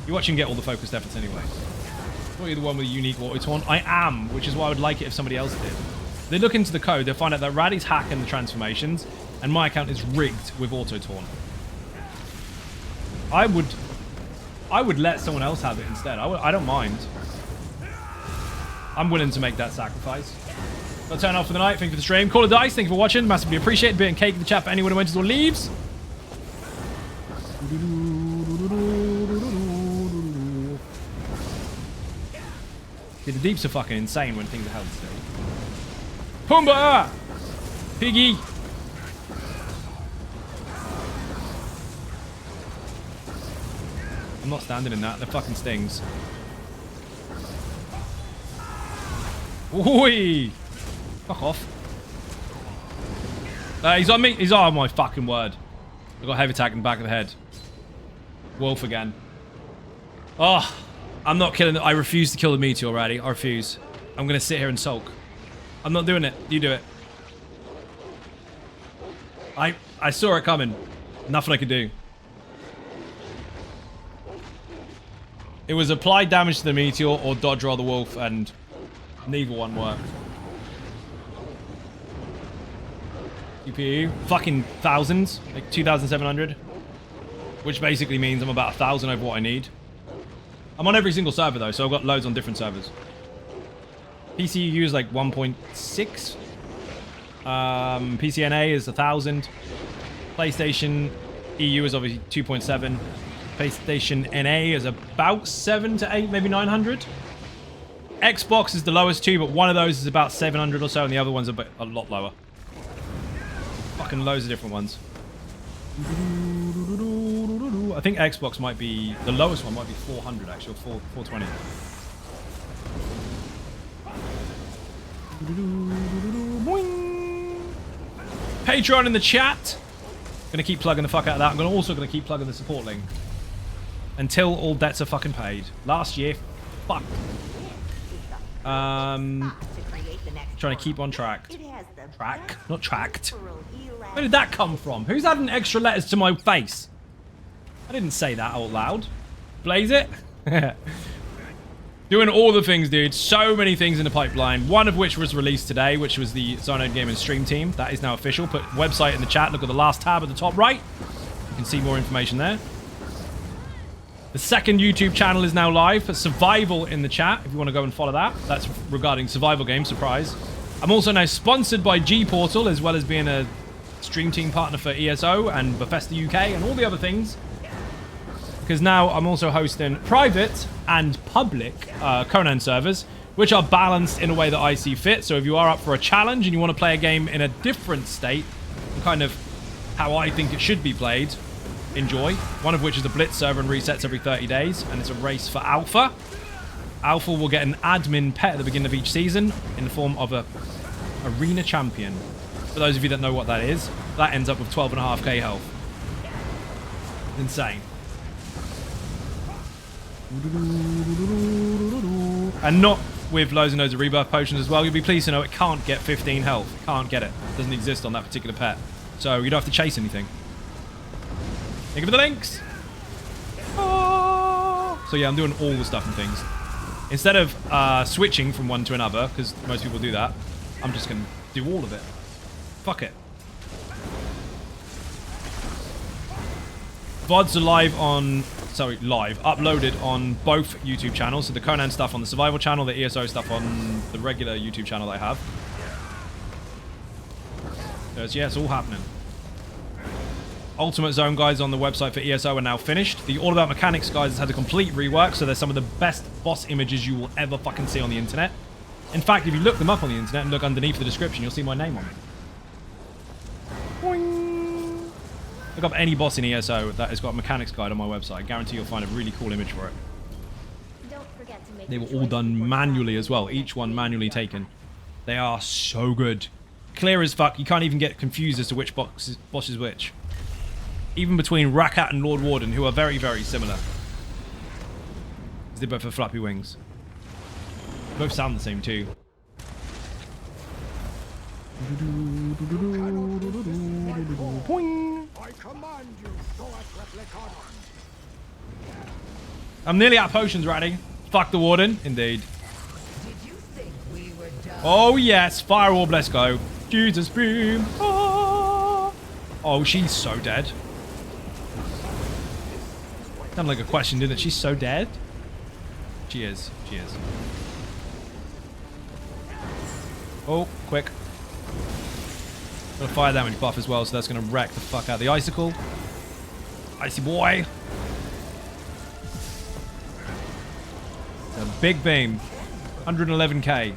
You watch him get all the focused efforts anyway. I thought you're the one with a unique auto-taunt. I am, which is why I would like it if somebody else did. If they look into the code, they'll find out that Raddy's hacking the transformations, and my account is rigged with auto-taunt. I would let someone else have it instead. I don't mind. I'm willing to make that sacrifice. I'll turn off for the night. Thank you for the stream. Call of Dice, thank you for watching. Massively appreciate it. Bit and cake in the chat for anyone who enters or leaves. Dude, the deeps are fucking insane when things are held still. Pumbaa! Piggy! I'm not standing in that. They're fucking stings. Oi! Fuck off. He's on me. He's on my fucking word. I got heavy attack in the back of the head. Wolf again. Oh, I'm not killing it. I refuse to kill the meteor already. I refuse. I'm going to sit here and sulk. I'm not doing it. You do it. I saw it coming. Nothing I could do. It was applied damage to the meteor or dodge roll the wolf, and neither one worked. CPU, fucking thousands, like 2,700, which basically means I'm about 1,000 over what I need. I'm on every single server though, so I've got loads on different servers. PCU is like 1.6. PCNA is 1,000. PlayStation EU is obviously 2.7. PlayStation NA is about 7 to 8, maybe 900. Xbox is the lowest too, but one of those is about 700 or so, and the other one's a lot lower. Fucking loads of different ones. I think Xbox might be, the lowest one might be 400 actually, or 420. Boing. Patreon in the chat. Gonna keep plugging the fuck out of that. I'm also gonna keep plugging the support link until all debts are fucking paid. Last year, fuck. Trying to keep on track. Track, not tracked. Where did that come from? Who's adding extra letters to my face? I didn't say that out loud. Blaze it. Doing all the things, dude. So many things in the pipeline. One of which was released today, which was the Zonode Gaming stream team. That is now official. Put website in the chat. Look at the last tab at the top right. You can see more information there. The second YouTube channel is now live. Put Survival in the chat if you want to go and follow that. That's regarding survival games. Surprise. I'm also now sponsored by G Portal, as well as being a stream team partner for ESO and Bethesda UK and all the other things. because now I'm also hosting private and public Conan servers, which are balanced in a way that I see fit. So if you are up for a challenge and you want to play a game in a different state, kind of how I think it should be played, enjoy. One of which is a blitz server and resets every 30 days, and it's a race for Alpha. Alpha will get an admin pet at the beginning of each season in the form of a arena champion. For those of you that know what that is, that ends up with 12.5k health. Insane. And not with loads and loads of rebirth potions as well. You'll be pleased to know it can't get 15 health. It can't get it. It doesn't exist on that particular pet. So you don't have to chase anything. Thank you for the links. Oh. So yeah, I'm doing all the stuff and things. Instead of switching from one to another, because most people do that, I'm just going to do all of it. Fuck it. VODs are live on... Sorry, uploaded on both YouTube channels. So the Conan stuff on the survival channel, the ESO stuff on the regular YouTube channel that I have. Yeah, it's all happening. Ultimate Zone guides on the website for ESO are now finished. The All About Mechanics guides has had a complete rework, so there's some of the best boss images you will ever fucking see on the internet. In fact, if you look them up on the internet and look underneath the description, you'll see my name on it. Boing. Look up any boss in ESO that has got a mechanics guide on my website. I guarantee you'll find a really cool image for it. Don't forget to make They were the all choice done before manually time. as well. Each one manually taken. They are so good. Clear as fuck. You can't even get confused as to which boss is which. Even between Rakat and Lord Warden, who are very, very similar. They both have flappy wings. They both sound the same too. Boing. I'm nearly out of potions, Ratty. Fuck the Warden. Indeed. Oh, yes. Fire orb, let's go. Jesus beam. Oh, she's so dead. Sounded like a question, didn't it? She's so dead? She is. She is. Oh, quick. Got a fire damage buff as well, so that's going to wreck the fuck out of the icicle. Icy boy. A big beam. 111k.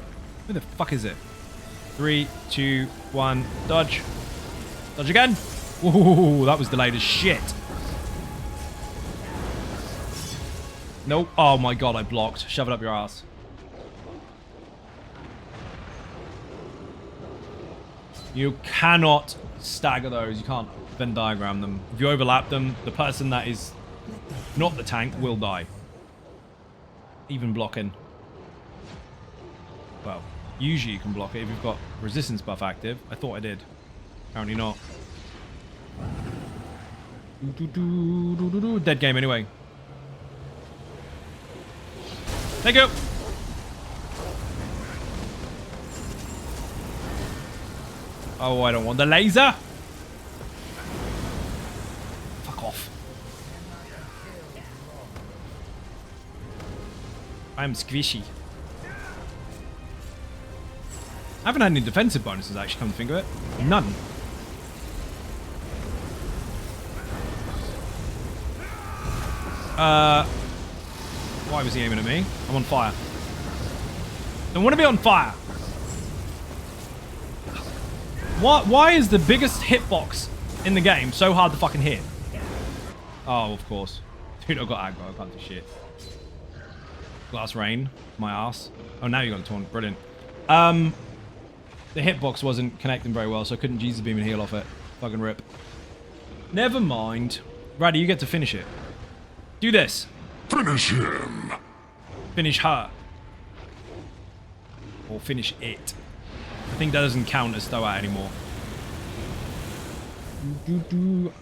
Who the fuck is it? 3, 2, 1. Dodge. Dodge again. Ooh, that was delayed as shit. Nope. Oh my god, I blocked. Shove it up your ass. You cannot stagger those. You can't Venn diagram them. If you overlap them, the person that is not the tank will die. Even blocking. Well, usually you can block it if you've got resistance buff active. I thought I did. Apparently not. Dead game anyway. Thank you. Oh, I don't want the laser. Fuck off. I'm squishy. I haven't had any defensive bonuses, actually, come to think of it. None. Why was he aiming at me? I'm on fire. Don't want to be on fire. Why is the biggest hitbox in the game so hard to fucking hit? Oh, of course. Dude, I've got aggro. I can't do shit. Glass rain. My ass. Oh, now you got a taunt. Brilliant. The hitbox wasn't connecting very well, so I couldn't Jesus beam and heal off it. Fucking rip. Never mind. Raddy, you get to finish it. Do this. Finish him. Finish her. Or finish it. I think that doesn't count as throw out anymore.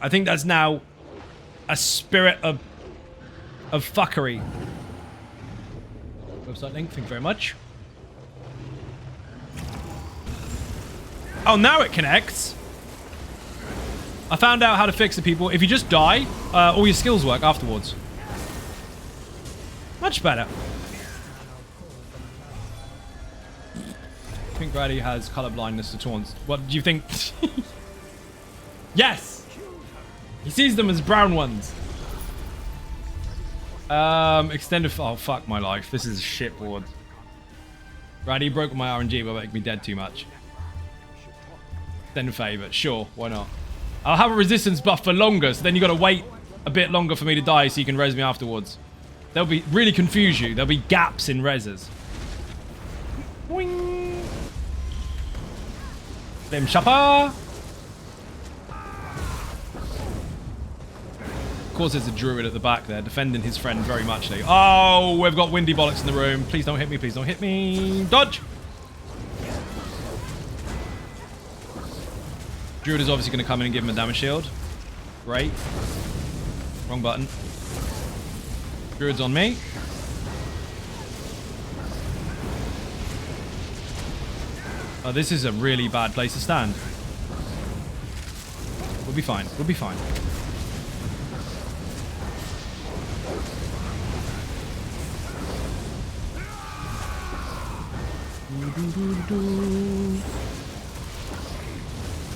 I think that's now a spirit of fuckery. Website link, thank you very much. Oh, now it connects. I found out how to fix it, people. If you just die, all your skills work afterwards. Much better. I think Grady has color blindness to taunts. What do you think? Yes! He sees them as brown ones. Extended... Oh, fuck my life. This is a shit board. Raddy broke my RNG, but make me dead too much. Extended favor. Sure, why not? I'll have a resistance buff for longer, so then you got to wait a bit longer for me to die so you can res me afterwards. They'll be... Really confuse you. There'll be gaps in reses. Boing. Flame Chopper. Of course, there's a druid at the back there, defending his friend very muchly. Oh, we've got windy bollocks in the room. Please don't hit me. Please don't hit me. Dodge. Druid is obviously going to come in and give him a damage shield. Great. Wrong button. Druid's on me. Oh, this is a really bad place to stand. We'll be fine. We'll be fine.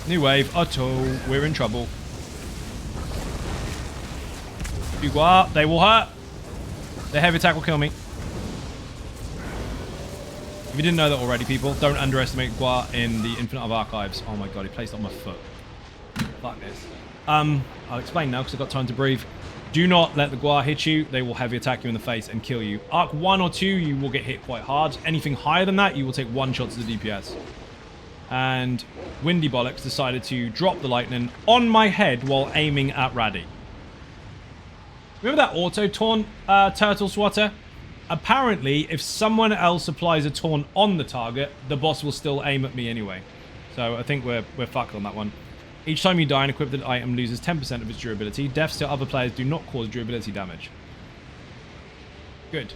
New wave. Otto. We're in trouble. If you go up, they will hurt. The heavy attack will kill me. If you didn't know that already, people, don't underestimate Gua in the Infinite of Archives. Oh my god, he placed it on my foot. Fuck this. I'll explain now because I've got time to breathe. Do not let the Gua hit you. They will heavy attack you in the face and kill you. Arc 1 or 2, you will get hit quite hard. Anything higher than that, you will take 1 shot to the DPS. And Windy Bollocks decided to drop the lightning on my head while aiming at Raddy. Remember that auto taunt turtle swatter? Apparently, if someone else applies a taunt on the target, the boss will still aim at me anyway. So I think we're fucked on that one. Each time you die, an equipped item loses 10% of its durability. Deaths to other players do not cause durability damage. Good.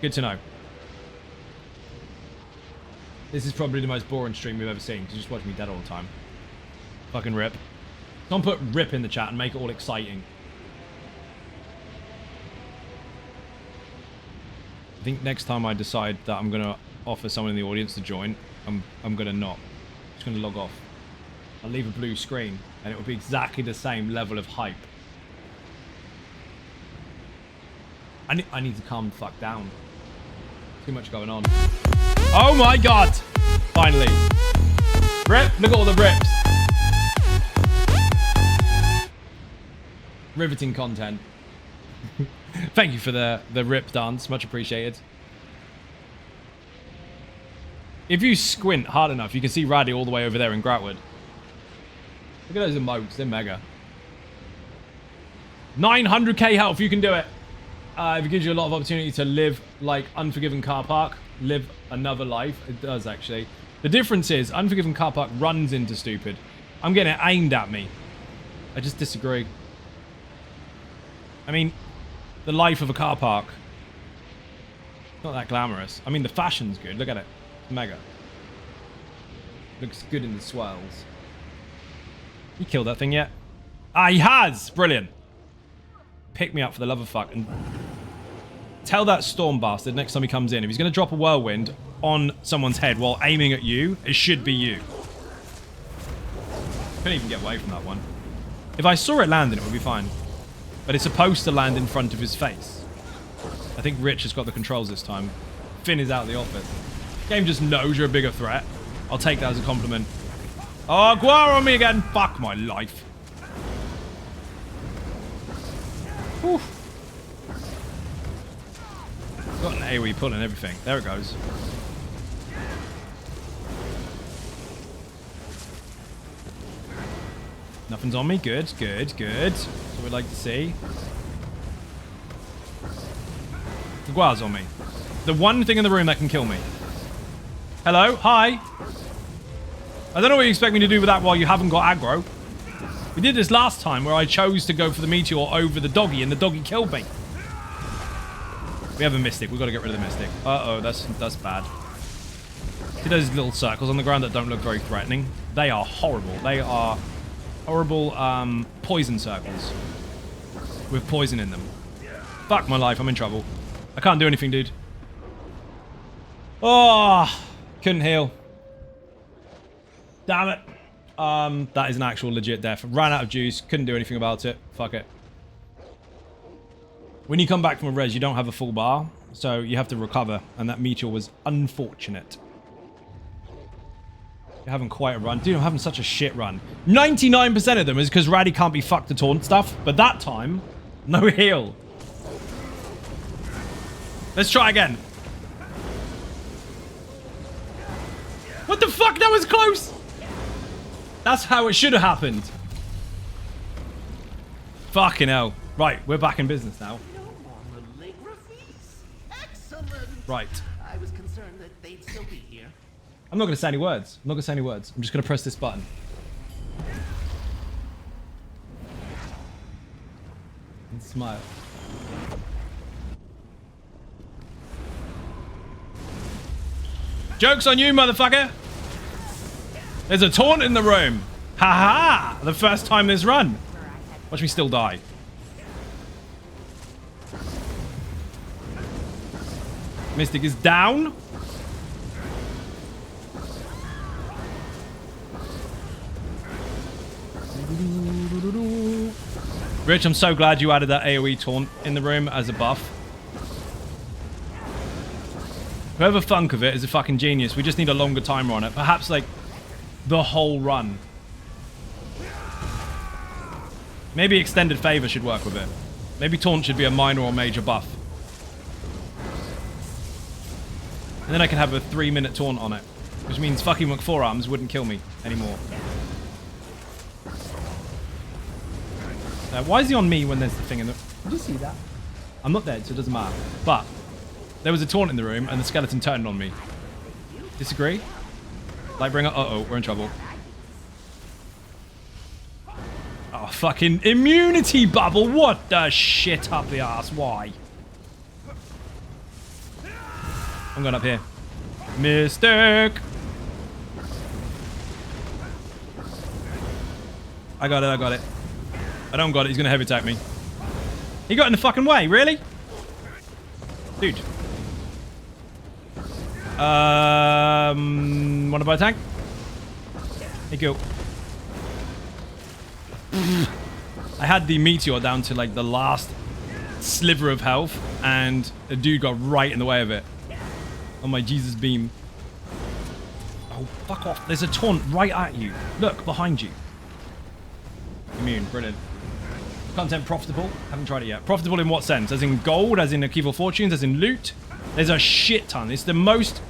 Good to know. This is probably the most boring stream we've ever seen, because you just watch me dead all the time. Fucking rip. Someone put rip in the chat and make it all exciting. I think next time I decide that I'm going to offer someone in the audience to join, I'm going to not. I'm just going to log off. I'll leave a blue screen, and it will be exactly the same level of hype. I need to calm the fuck down. Too much going on. Oh my god! Finally. Rip, look at all the rips. Riveting content. Thank you for the rip dance. Much appreciated. If you squint hard enough, you can see Raddy all the way over there in Gratwood. Look at those emotes. They're mega. 900k health. You can do it. If it gives you a lot of opportunity to live like Unforgiven Car Park. Live another life. It does, actually. The difference is Unforgiven Car Park runs into stupid. I'm getting it aimed at me. I just disagree. I mean, the life of a car park. Not that glamorous. I mean, the fashion's good. Look at it. Mega. Looks good in the swirls. He killed that thing yet? Ah, he has! Brilliant. Pick me up for the love of fuck. And tell that storm bastard next time he comes in, if he's going to drop a whirlwind on someone's head while aiming at you, it should be you. Couldn't even get away from that one. If I saw it landing, it would be fine. But it's supposed to land in front of his face. I think Rich has got the controls this time. Finn is out of the office. Game just knows you're a bigger threat. I'll take that as a compliment. Oh, Guar on me again. Fuck my life. Whew. Got an AoE pull and everything. There it goes. Nothing's on me. Good, good, good. That's what we'd like to see. The Guar's on me. The one thing in the room that can kill me. Hello? Hi? I don't know what you expect me to do with that while you haven't got aggro. We did this last time where I chose to go for the meteor over the doggy and the doggy killed me. We have a mystic. We've got to get rid of the mystic. Uh-oh, that's bad. See those little circles on the ground that don't look very threatening? They are horrible. They are horrible poison circles with poison in them. Fuck my life. I'm in trouble. I can't do anything, dude. Oh, couldn't heal. Damn it. That is an actual legit death. Ran out of juice. Couldn't do anything about it. Fuck it. When you come back from a res, you don't have a full bar, so you have to recover, and that meteor was unfortunate. You're having quite a run. Dude, I'm having such a shit run. 99% of them is because Raddy can't be fucked to taunt stuff, but that time, no heal. Let's try again. What the fuck? That was close. That's how it should have happened. Fucking hell. Right, we're back in business now. No more maligraphies? Excellent! Right. I was concerned that they'd still be here. I'm not going to say any words. I'm not going to say any words. I'm just going to press this button. And smile. Joke's on you, motherfucker! There's a taunt in the room! Ha ha! The first time this run! Watch me still die. Mystic is down. Rich, I'm so glad you added that AoE taunt in the room as a buff. Whoever thunk of it is a fucking genius. We just need a longer timer on it. Perhaps, like, the whole run. Maybe extended favor should work with it. Maybe taunt should be a minor or major buff. And then I can have a 3-minute taunt on it. Which means fucking McForearms wouldn't kill me anymore. Why is he on me when there's the thing in the... Did you see that? I'm not dead, so it doesn't matter. But there was a taunt in the room, and the skeleton turned on me. Disagree? Lightbringer, uh-oh, we're in trouble. Oh, fucking immunity bubble! What the shit up the ass? Why? I'm going up here. Mystic! I got it, I got it. I don't got it, he's gonna heavy attack me. He got in the fucking way, really? Dude. Wanna buy a tank? Hey, go. I had the meteor down to like the last sliver of health, and a dude got right in the way of it. On my Jesus beam. Oh, fuck off. There's a taunt right at you. Look, behind you. Immune, brilliant. Content profitable? Haven't tried it yet. Profitable in what sense? As in gold? As in Akiva Fortunes? As in loot? There's a shit ton. It's the most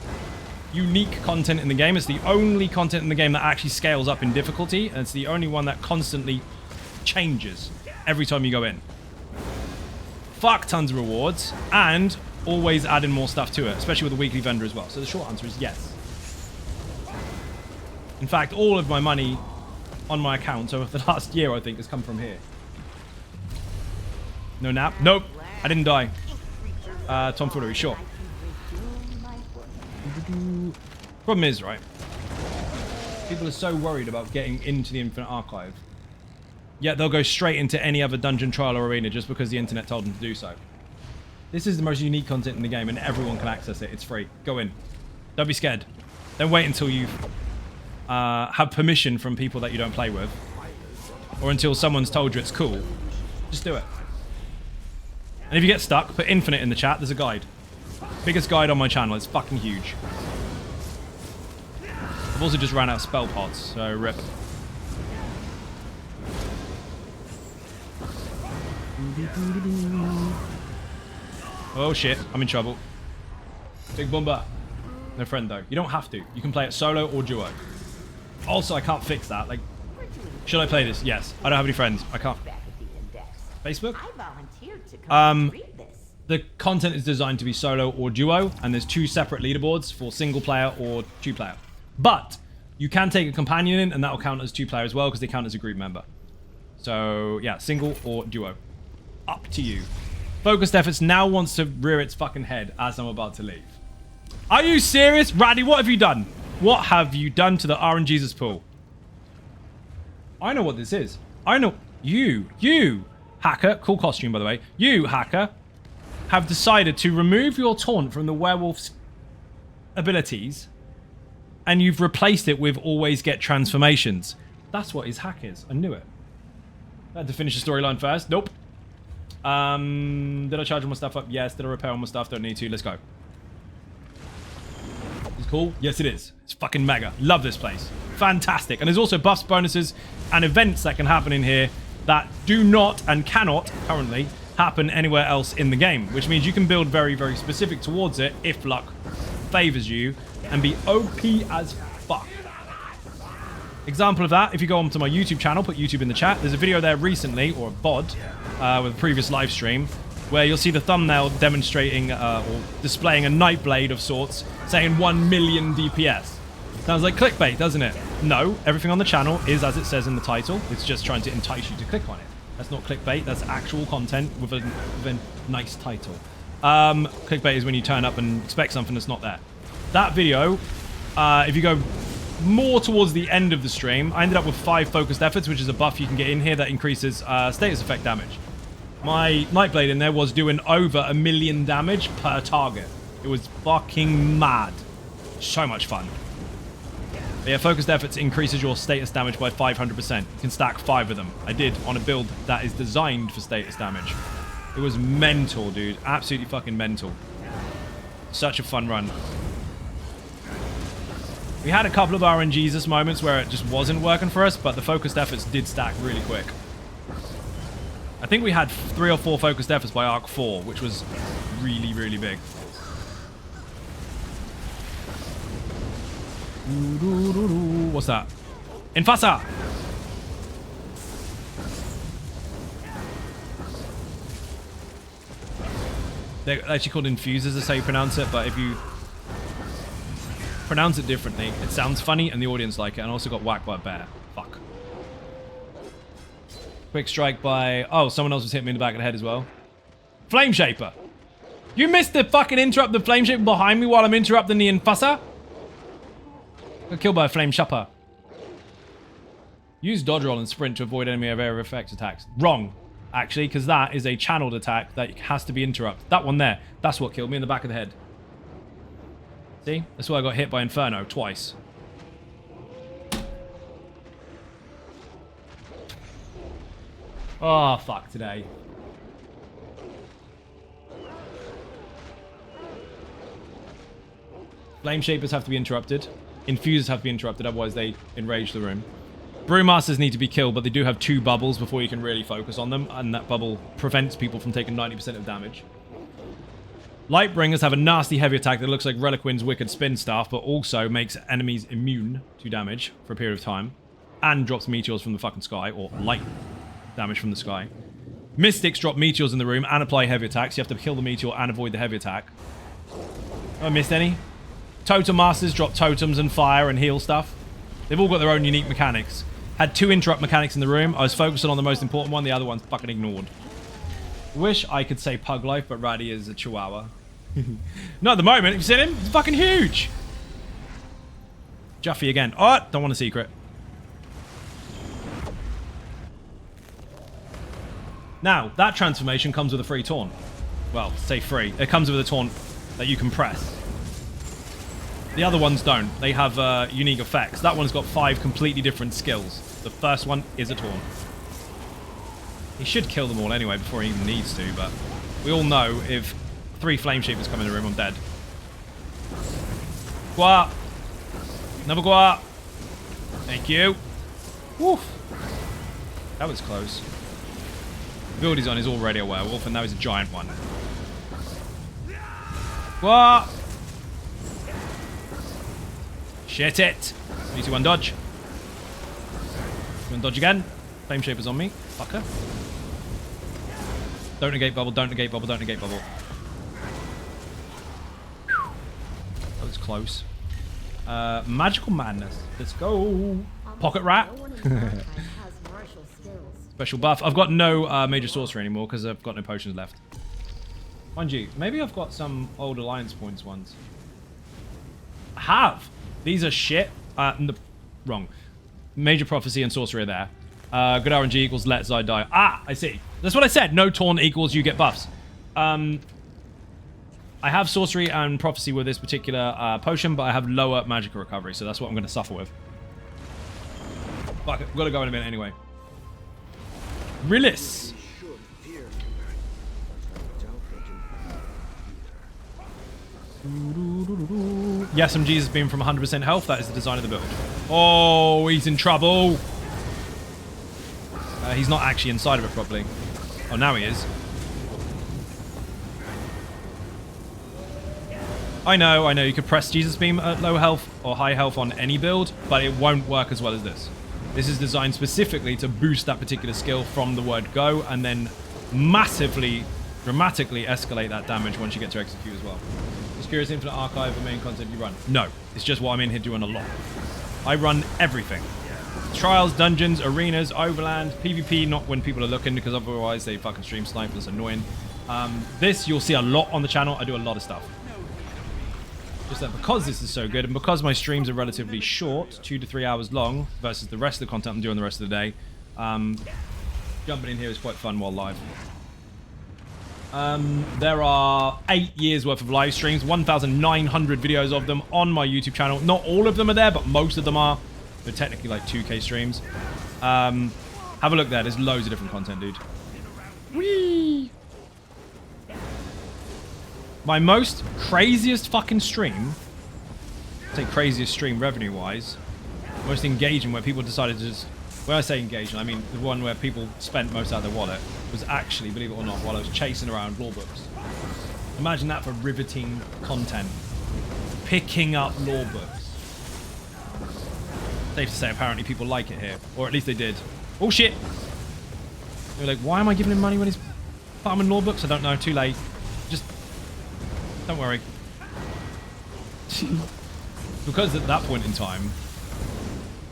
unique content in the game. It's the only content in the game that actually scales up in difficulty. And it's the only one that constantly changes every time you go in. Fuck tons of rewards. And always adding more stuff to it. Especially with the weekly vendor as well. So the short answer is yes. In fact, all of my money on my account over the last year, I think, has come from here. No nap? Nope. I didn't die. Tomfoolery, sure. Problem is, right? People are so worried about getting into the Infinite Archive. Yet they'll go straight into any other dungeon, trial, or arena just because the internet told them to do so. This is the most unique content in the game and everyone can access it. It's free. Go in. Don't be scared. Don't wait until you have permission from people that you don't play with. Or until someone's told you it's cool. Just do it. And if you get stuck, put infinite in the chat. There's a guide. Biggest guide on my channel. It's fucking huge. I've also just ran out of spell pods, so rip. Oh shit, I'm in trouble. Big Bumba. No friend though. You don't have to. You can play it solo or duo. Also, I can't fix that. Like, should I play this? Yes. I don't have any friends. I can't. Facebook? I volunteered to come read this. The content is designed to be solo or duo, and there's 2 separate leaderboards for single player or 2 player. But you can take a companion in, and that will count as 2 player as well, because they count as a group member. So yeah, single or duo. Up to you. Focused Efforts now wants to rear its fucking head as I'm about to leave. Are you serious? Raddy, what have you done? What have you done to the RNGesus pool? I know what this is. I know. You, hacker, cool costume by the way. You, hacker, have decided to remove your taunt from the werewolf's abilities, and you've replaced it with always get transformations. That's what his hack is. I knew it. I had to finish the storyline first. Nope. Did I charge all my stuff up? Yes. Did I repair all my stuff? Don't need to. Let's go. It's cool. Yes, it is. It's fucking mega. Love this place. Fantastic. And there's also buffs, bonuses, and events that can happen in here that do not and cannot currently happen anywhere else in the game, which means you can build very, very specific towards it if luck favors you and be OP as fuck. Example of that, if you go onto my YouTube channel, put YouTube in the chat, there's a video there recently, or a VOD, with a previous live stream, where you'll see the thumbnail demonstrating or displaying a Nightblade of sorts, saying 1 million DPS. Sounds like clickbait, doesn't it? No, everything on the channel is as it says in the title. It's just trying to entice you to click on it. That's not clickbait, that's actual content with a nice title. Clickbait is when you turn up and expect something that's not there. That video, if you go more towards the end of the stream, I ended up with 5 focused efforts, which is a buff you can get in here that increases status effect damage. My Nightblade in there was doing over 1 million damage per target. It was fucking mad. So much fun. But yeah, focused efforts increases your status damage by 500%. You can stack 5 of them. I did on a build that is designed for status damage. It was mental, dude. Absolutely fucking mental. Such a fun run. We had a couple of RNGesus moments where it just wasn't working for us, but the focused efforts did stack really quick. I think we had 3 or 4 focused efforts by Arc 4, which was really, really big. What's that? Infasa! They're actually called infusers, that's how you pronounce it, but if you pronounce it differently, it sounds funny and the audience like it. And I also got whacked by a bear. Fuck. Quick strike by... Oh, someone else was hitting me in the back of the head as well. Flame Shaper! You missed the fucking interrupt the Flame Shaper behind me while I'm interrupting the Infasa? Got killed by a Flame Shaper. Use dodge roll and sprint to avoid enemy area effects attacks. Wrong, actually, because that is a channeled attack that has to be interrupted. That one there, that's what killed me in the back of the head. See? That's why I got hit by Inferno twice. Oh, fuck today. Flame Shapers have to be interrupted. Infusers have to be interrupted, otherwise they enrage the room. Brewmasters need to be killed, but they do have 2 bubbles before you can really focus on them, and that bubble prevents people from taking 90% of damage. Lightbringers have a nasty heavy attack that looks like Reliquin's Wicked Spin Staff, but also makes enemies immune to damage for a period of time, and drops meteors from the fucking sky, or light damage from the sky. Mystics drop meteors in the room and apply heavy attacks. You have to kill the meteor and avoid the heavy attack. Have I missed any? Totem Masters drop totems and fire and heal stuff. They've all got their own unique mechanics. Had 2 interrupt mechanics in the room. I was focusing on the most important one. The other one's fucking ignored. Wish I could say Pug Life, but Raddy is a Chihuahua. Not at the moment. Have you seen him? He's fucking huge. Juffy again. Oh, don't want a secret. Now, that transformation comes with a free taunt. Well, say free. It comes with a taunt that you can press. The other ones don't. They have unique effects. That one's got 5 completely different skills. The first one is a taunt. He should kill them all anyway before he even needs to, but we all know if 3 Flame Shapers come in the room, I'm dead. Gua! Another Gua! Thank you. Woof! That was close. The build he's on is already a werewolf, and now he's a giant one. Gua! Shit it! 3, 2, 1, dodge. 1 dodge again. Flame Shaper's on me. Fucker. Don't negate bubble, don't negate bubble, don't negate bubble. That was close. Magical Madness. Let's go. Pocket Rat. Special buff. I've got no major sorcery anymore because I've got no potions left. Mind you, maybe I've got some old Alliance points ones. I have. These are shit. Wrong. Major Prophecy and Sorcery are there. Good RNG equals let Zai die. Ah, I see. That's what I said. No taunt equals you get buffs. I have Sorcery and Prophecy with this particular potion, but I have lower Magical Recovery, so that's what I'm going to suffer with. Fuck it. We've got to go in a minute anyway. Release. Yes, I'm Jesus Beam from 100% health. That is the design of the build. Oh, he's in trouble. He's not actually inside of it properly. Oh, now he is. I know. You could press Jesus Beam at low health or high health on any build, but it won't work as well as this. This is designed specifically to boost that particular skill from the word go and then massively, dramatically escalate that damage once you get to execute as well. Is Curious Infinite Archive the main content you run? No, it's just what I'm in here doing a lot. I run everything. Trials, dungeons, arenas, overland, PvP, not when people are looking because otherwise they fucking stream snipe. That's annoying. This you'll see a lot on the channel. I do a lot of stuff. Just that because this is so good and because my streams are relatively short, 2 to 3 hours long, versus the rest of the content I'm doing the rest of the day, jumping in here is quite fun while live. There are 8 years worth of live streams, 1,900 videos of them on my YouTube channel. Not all of them are there, but most of them are. They're technically like 2K streams. Have a look there. There's loads of different content, dude. Whee! My most craziest fucking stream, I say craziest stream revenue-wise, most engaging, where people decided to just, when I say engaging, I mean the one where people spent most out of their wallet, was actually, believe it or not, while I was chasing around lore books. Imagine that for riveting content. Picking up lore books. Safe to say, apparently people like it here, or at least they did. Oh shit! They're like, why am I giving him money when he's farming lore books? I don't know, too late. Just... don't worry. Because at that point in time,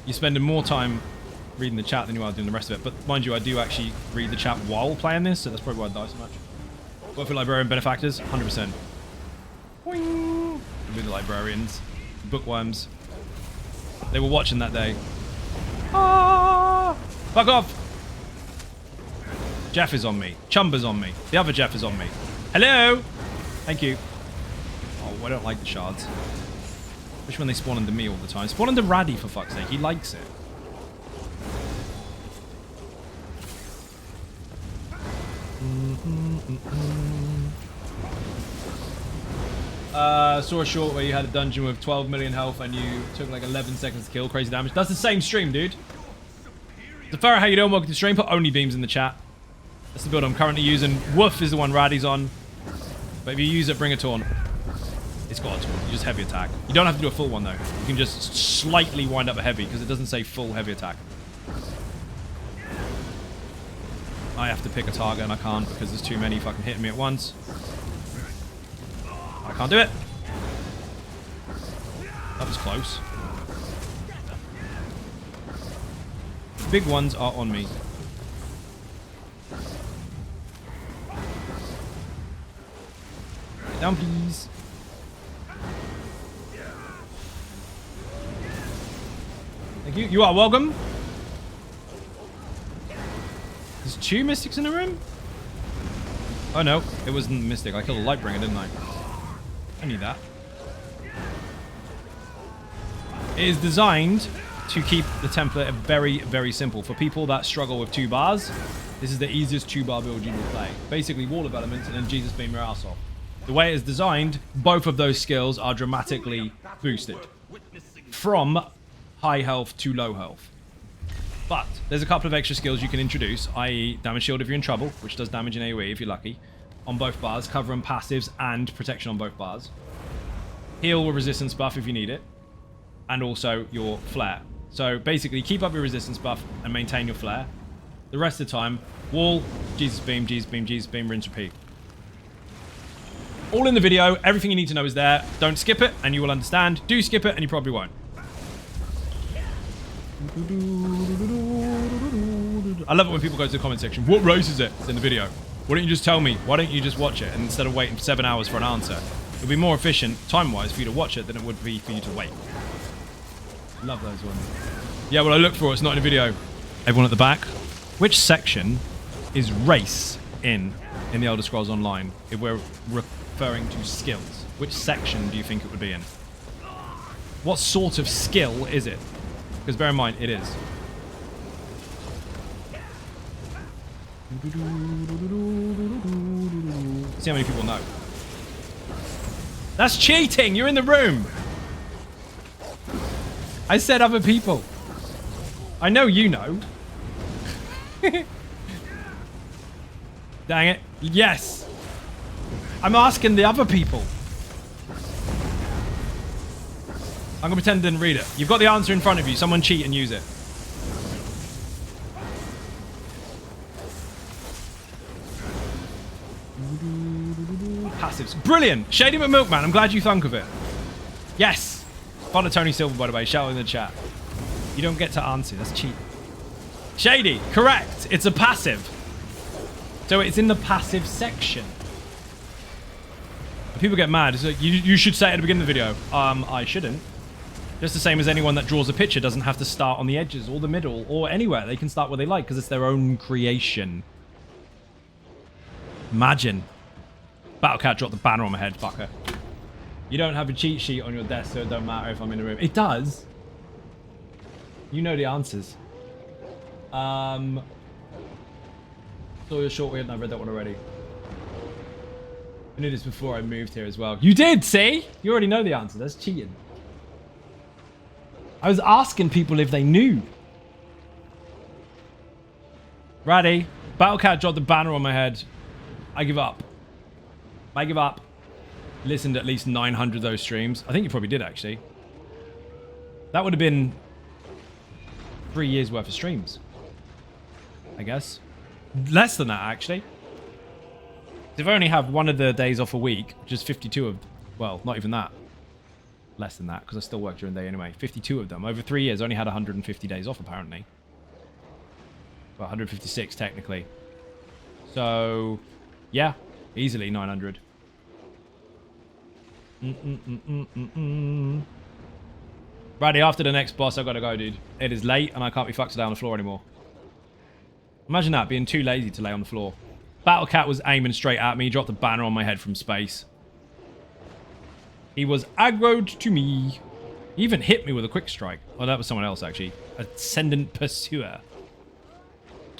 you're spending more time reading the chat than you are doing the rest of it. But mind you, I do actually read the chat while playing this, so that's probably why I die so much. What for librarian benefactors? 100%. Boing! With the librarians, bookworms. They were watching that day. Ah! Fuck off! Jeff is on me. Chumba's on me. The other Jeff is on me. Hello! Thank you. Oh, I don't like the shards. Especially when they spawn into me all the time. Spawn into Raddy, for fuck's sake. He likes it. Saw a short where you had a dungeon with 12 million health and you took like 11 seconds to kill. Crazy damage. That's the same stream, dude. Deferra, how you doing? Welcome to the stream. Put only beams in the chat. That's the build I'm currently using. Woof is the one Raddy's on. But if you use it, bring a taunt. It's got a taunt. You just heavy attack. You don't have to do a full one, though. You can just slightly wind up a heavy, because it doesn't say full heavy attack. I have to pick a target, and I can't, because there's too many fucking hitting me at once. I can't do it. That was close. The big ones are on me. Get down, please. Thank you. You are welcome. There's 2 mystics in the room? Oh no, it wasn't mystic. I killed a Lightbringer, didn't I? I knew that. It is designed to keep the template very, very simple. For people that struggle with 2 bars, this is the easiest 2-bar build you will play. Basically, wall of elements and then Jesus Beam your ass off. The way it is designed, both of those skills are dramatically boosted. From high health to low health. But there's a couple of extra skills you can introduce, i.e. damage shield if you're in trouble, which does damage in AoE if you're lucky, on both bars, cover and passives, and protection on both bars. Heal with resistance buff if you need it, and also your flare. So basically, keep up your resistance buff and maintain your flare. The rest of the time, wall, Jesus Beam, Jesus Beam, Jesus Beam, rinse, repeat. All in the video, everything you need to know is there. Don't skip it, and you will understand. Do skip it, and you probably won't. I love it when people go to the comment section. What race is it? It's in the video. Why don't you just tell me? Why don't you just watch it? And instead of waiting 7 hours for an answer, it would be more efficient, time-wise, for you to watch it than it would be for you to wait. Love those ones. Yeah, well, I look for it. It's not in the video. Everyone at the back. Which section is race in the Elder Scrolls Online? If we're referring to skills, which section do you think it would be in? What sort of skill is it? Because bear in mind, it is. See how many people know. That's cheating. You're in the room. I said other people. I know you know. Dang it. Yes. I'm asking the other people. I'm going to pretend I didn't read it. You've got the answer in front of you. Someone cheat and use it. Passives. Brilliant. Shady McMilkman. I'm glad you thunk of it. Yes. Follow Tony Silver, by the way. Shout out in the chat. You don't get to answer. That's cheap. Shady. Correct. It's a passive. So it's in the passive section. People get mad. It's like, you should say it at the beginning of the video. I shouldn't. Just the same as anyone that draws a picture doesn't have to start on the edges or the middle or anywhere. They can start where they like because it's their own creation. Imagine. Battlecat dropped the banner on my head, fucker. You don't have a cheat sheet on your desk, so it don't matter if I'm in the room. It does. You know the answers. Saw your short weird, and I read that one already. I knew this before I moved here as well. You did, see? You already know the answer. That's cheating. I was asking people if they knew. Raddy. Battlecat dropped the banner on my head. I give up. I give up. Listened to at least 900 of those streams. I think you probably did, actually. That would have been 3 years worth of streams. I guess. Less than that, actually. If I only have one of the days off a week, which is 52 of... Well, not even that. Less than that, because I still work during the day anyway. 52 of them. Over 3 years, I only had 150 days off, apparently. Well, 156, technically. So, yeah. Easily 900. Brady, after the next boss, I've got to go, dude. It is late, and I can't be fucked to lay on the floor anymore. Imagine that, being too lazy to lay on the floor. Battlecat was aiming straight at me. He dropped a banner on my head from space. He was aggroed to me. He even hit me with a quick strike. Oh, that was someone else, actually. Ascendant Pursuer.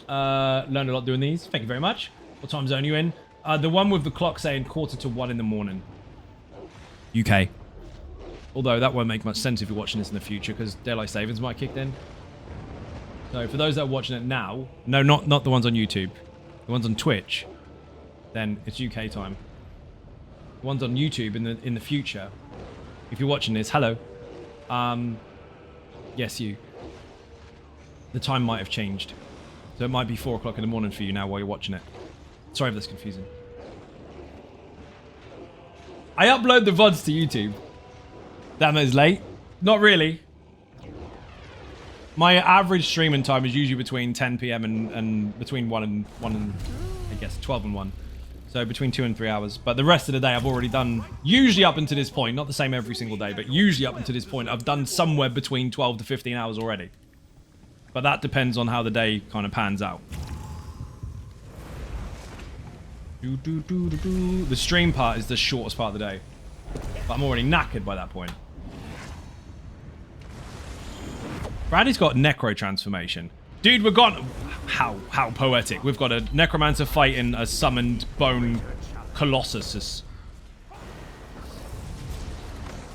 Learned a lot doing these. Thank you very much. What time zone are you in? The one with the clock saying 1:45 in the morning. UK. Although that won't make much sense if you're watching this in the future because daylight savings might kick in. So for those that are watching it now, no, not the ones on YouTube. The ones on Twitch, then it's UK time. The ones on YouTube in the future, if you're watching this, hello. Yes, you. The time might have changed. So it might be 4 o'clock in the morning for you now while you're watching it. Sorry if that's confusing. I upload the VODs to YouTube. That is late. Not really. My average streaming time is usually between 10 p.m. and between 1 and I guess 12 and 1. So between 2 and 3 hours. But the rest of the day I've already done, usually up until this point, not the same every single day, but usually up until this point, I've done somewhere between 12 to 15 hours already. But that depends on how the day kind of pans out. The stream part is the shortest part of the day. But I'm already knackered by that point. Bradley's got necro transformation. Dude, we've got... How poetic. We've got a necromancer fighting a summoned bone colossus.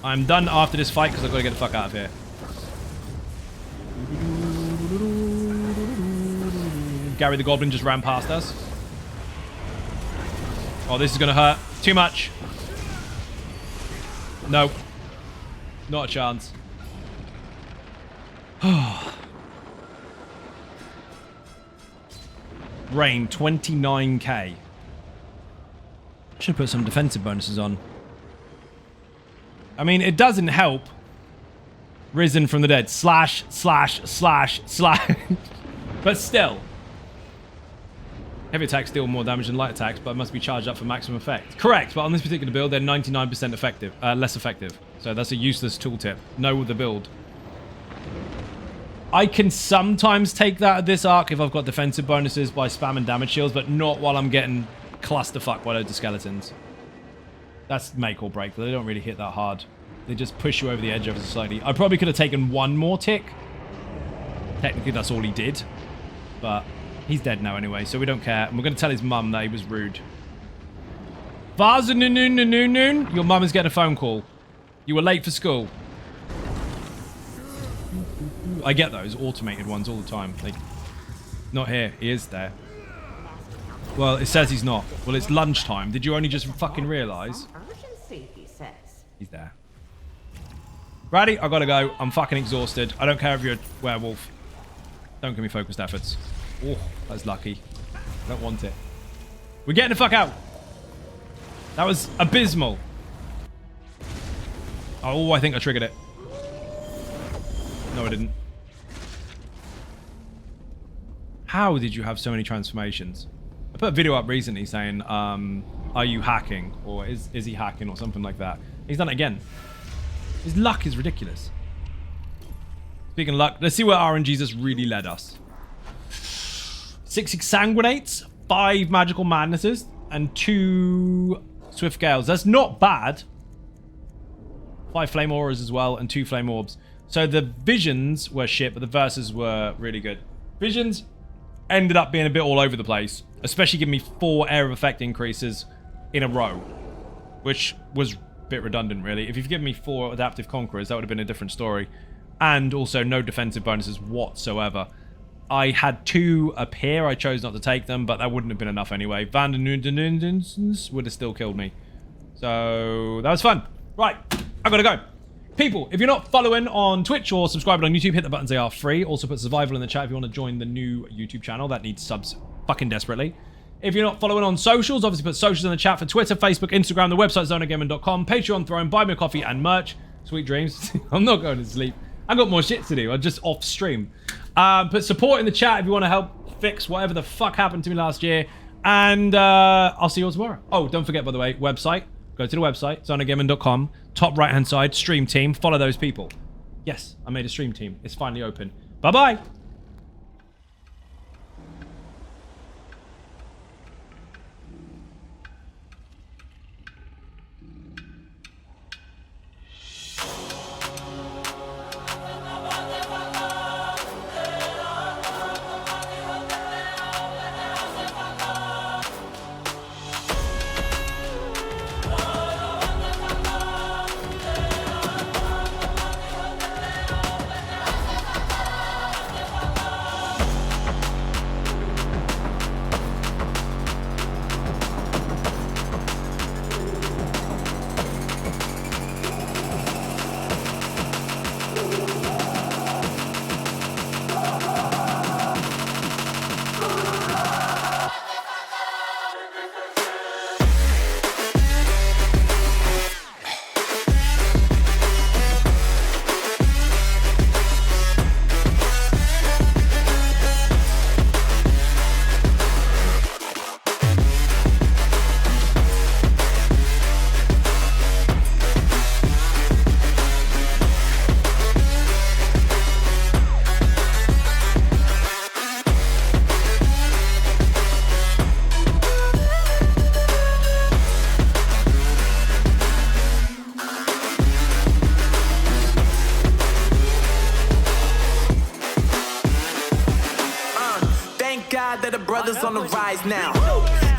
I'm done after this fight because I've got to get the fuck out of here. Gary the Goblin just ran past us. Oh, this is going to hurt. Too much. No. Not a chance. Rain, 29k. Should put some defensive bonuses on. I mean, it doesn't help. Risen from the dead. Slash. But still. Heavy attacks deal more damage than light attacks, but must be charged up for maximum effect. Correct, but on this particular build, they're 99% effective. Less effective. So that's a useless tooltip. Know the build. I can sometimes take that at this arc if I've got defensive bonuses by spamming damage shields, but not while I'm getting clusterfucked by loads of skeletons. That's make or break, but they don't really hit that hard. They just push you over the edge ever so slightly. I probably could have taken one more tick. Technically, that's all he did. But he's dead now anyway, so we don't care. And we're going to tell his mum that he was rude. Noon. Your mum is getting a phone call. You were late for school. I get those automated ones all the time. Like, not here. He is there. Well, it says he's not. Well, it's lunchtime. Did you only just fucking realise? Urgency, he says. He's there. Brady, I gotta go. I'm fucking exhausted. I don't care if you're a werewolf. Don't give me focused efforts. Oh, that's lucky. I don't want it. We're getting the fuck out. That was abysmal. Oh, I think I triggered it. No, I didn't. How did you have so many transformations? I put a video up recently saying, are you hacking? Or is he hacking? Or something like that. He's done it again. His luck is ridiculous. Speaking of luck, let's see where RNG's just really led us. 6 Exsanguinates, 5 Magical Madnesses, and 2 Swift Gales. That's not bad. 5 Flame Auras as well, and 2 Flame Orbs. So the Visions were shit, but the Verses were really good. Visions ended up being a bit all over the place, especially giving me 4 Area of Effect increases in a row, which was a bit redundant, really. If you've given me 4 Adaptive Conquerors, that would have been a different story. And also no defensive bonuses whatsoever. I had 2 appear. I chose not to take them, but that wouldn't have been enough anyway. Van der Nundens would have still killed me. So that was fun. Right, I gotta go. People, if you're not following on Twitch or subscribing on YouTube, hit the buttons. They are free. Also put survival in the chat if you want to join the new YouTube channel. That needs subs fucking desperately. If you're not following on socials, obviously put socials in the chat for Twitter, Facebook, Instagram, the website zonagaming.com, Patreon, Throne, buy me a coffee, and merch. Sweet dreams. I'm not going to sleep. I got more shit to do. I'm just off stream. Put support in the chat if you want to help fix whatever the fuck happened to me last year. And I'll see you all tomorrow. Oh, don't forget, by the way, website. Go to the website, zonagaming.com. Top right-hand side, stream team. Follow those people. Yes, I made a stream team. It's finally open. Bye-bye. That the brothers on the rise now.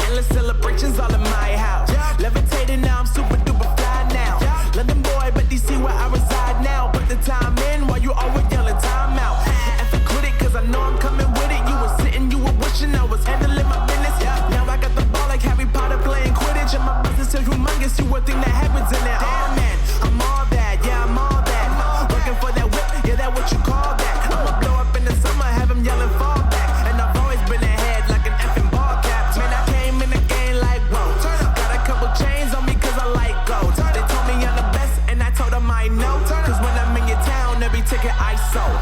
Endless celebrations all in my house. Levitating now, I'm super duper fly now. London boy, but DC where I reside now. Put the time in while you always yelling time out. And for quit it, cause I know I'm coming with it. You were sitting, you were wishing I was handling my business. Now I got the ball like Harry Potter playing Quidditch. And my business is humongous, you would think that happens in there. Oh man, I'm all that, yeah, I'm all that. Working for that whip, yeah, that what you call that. I'ma blow up in the summer, have him yelling fall back. And I've always been ahead like an effing ball cap. Man, I came in the game like, whoa. Got a couple chains on me cause I like gold. They told me I'm the best and I told them I know. Cause when I'm in your town, every ticket I sold.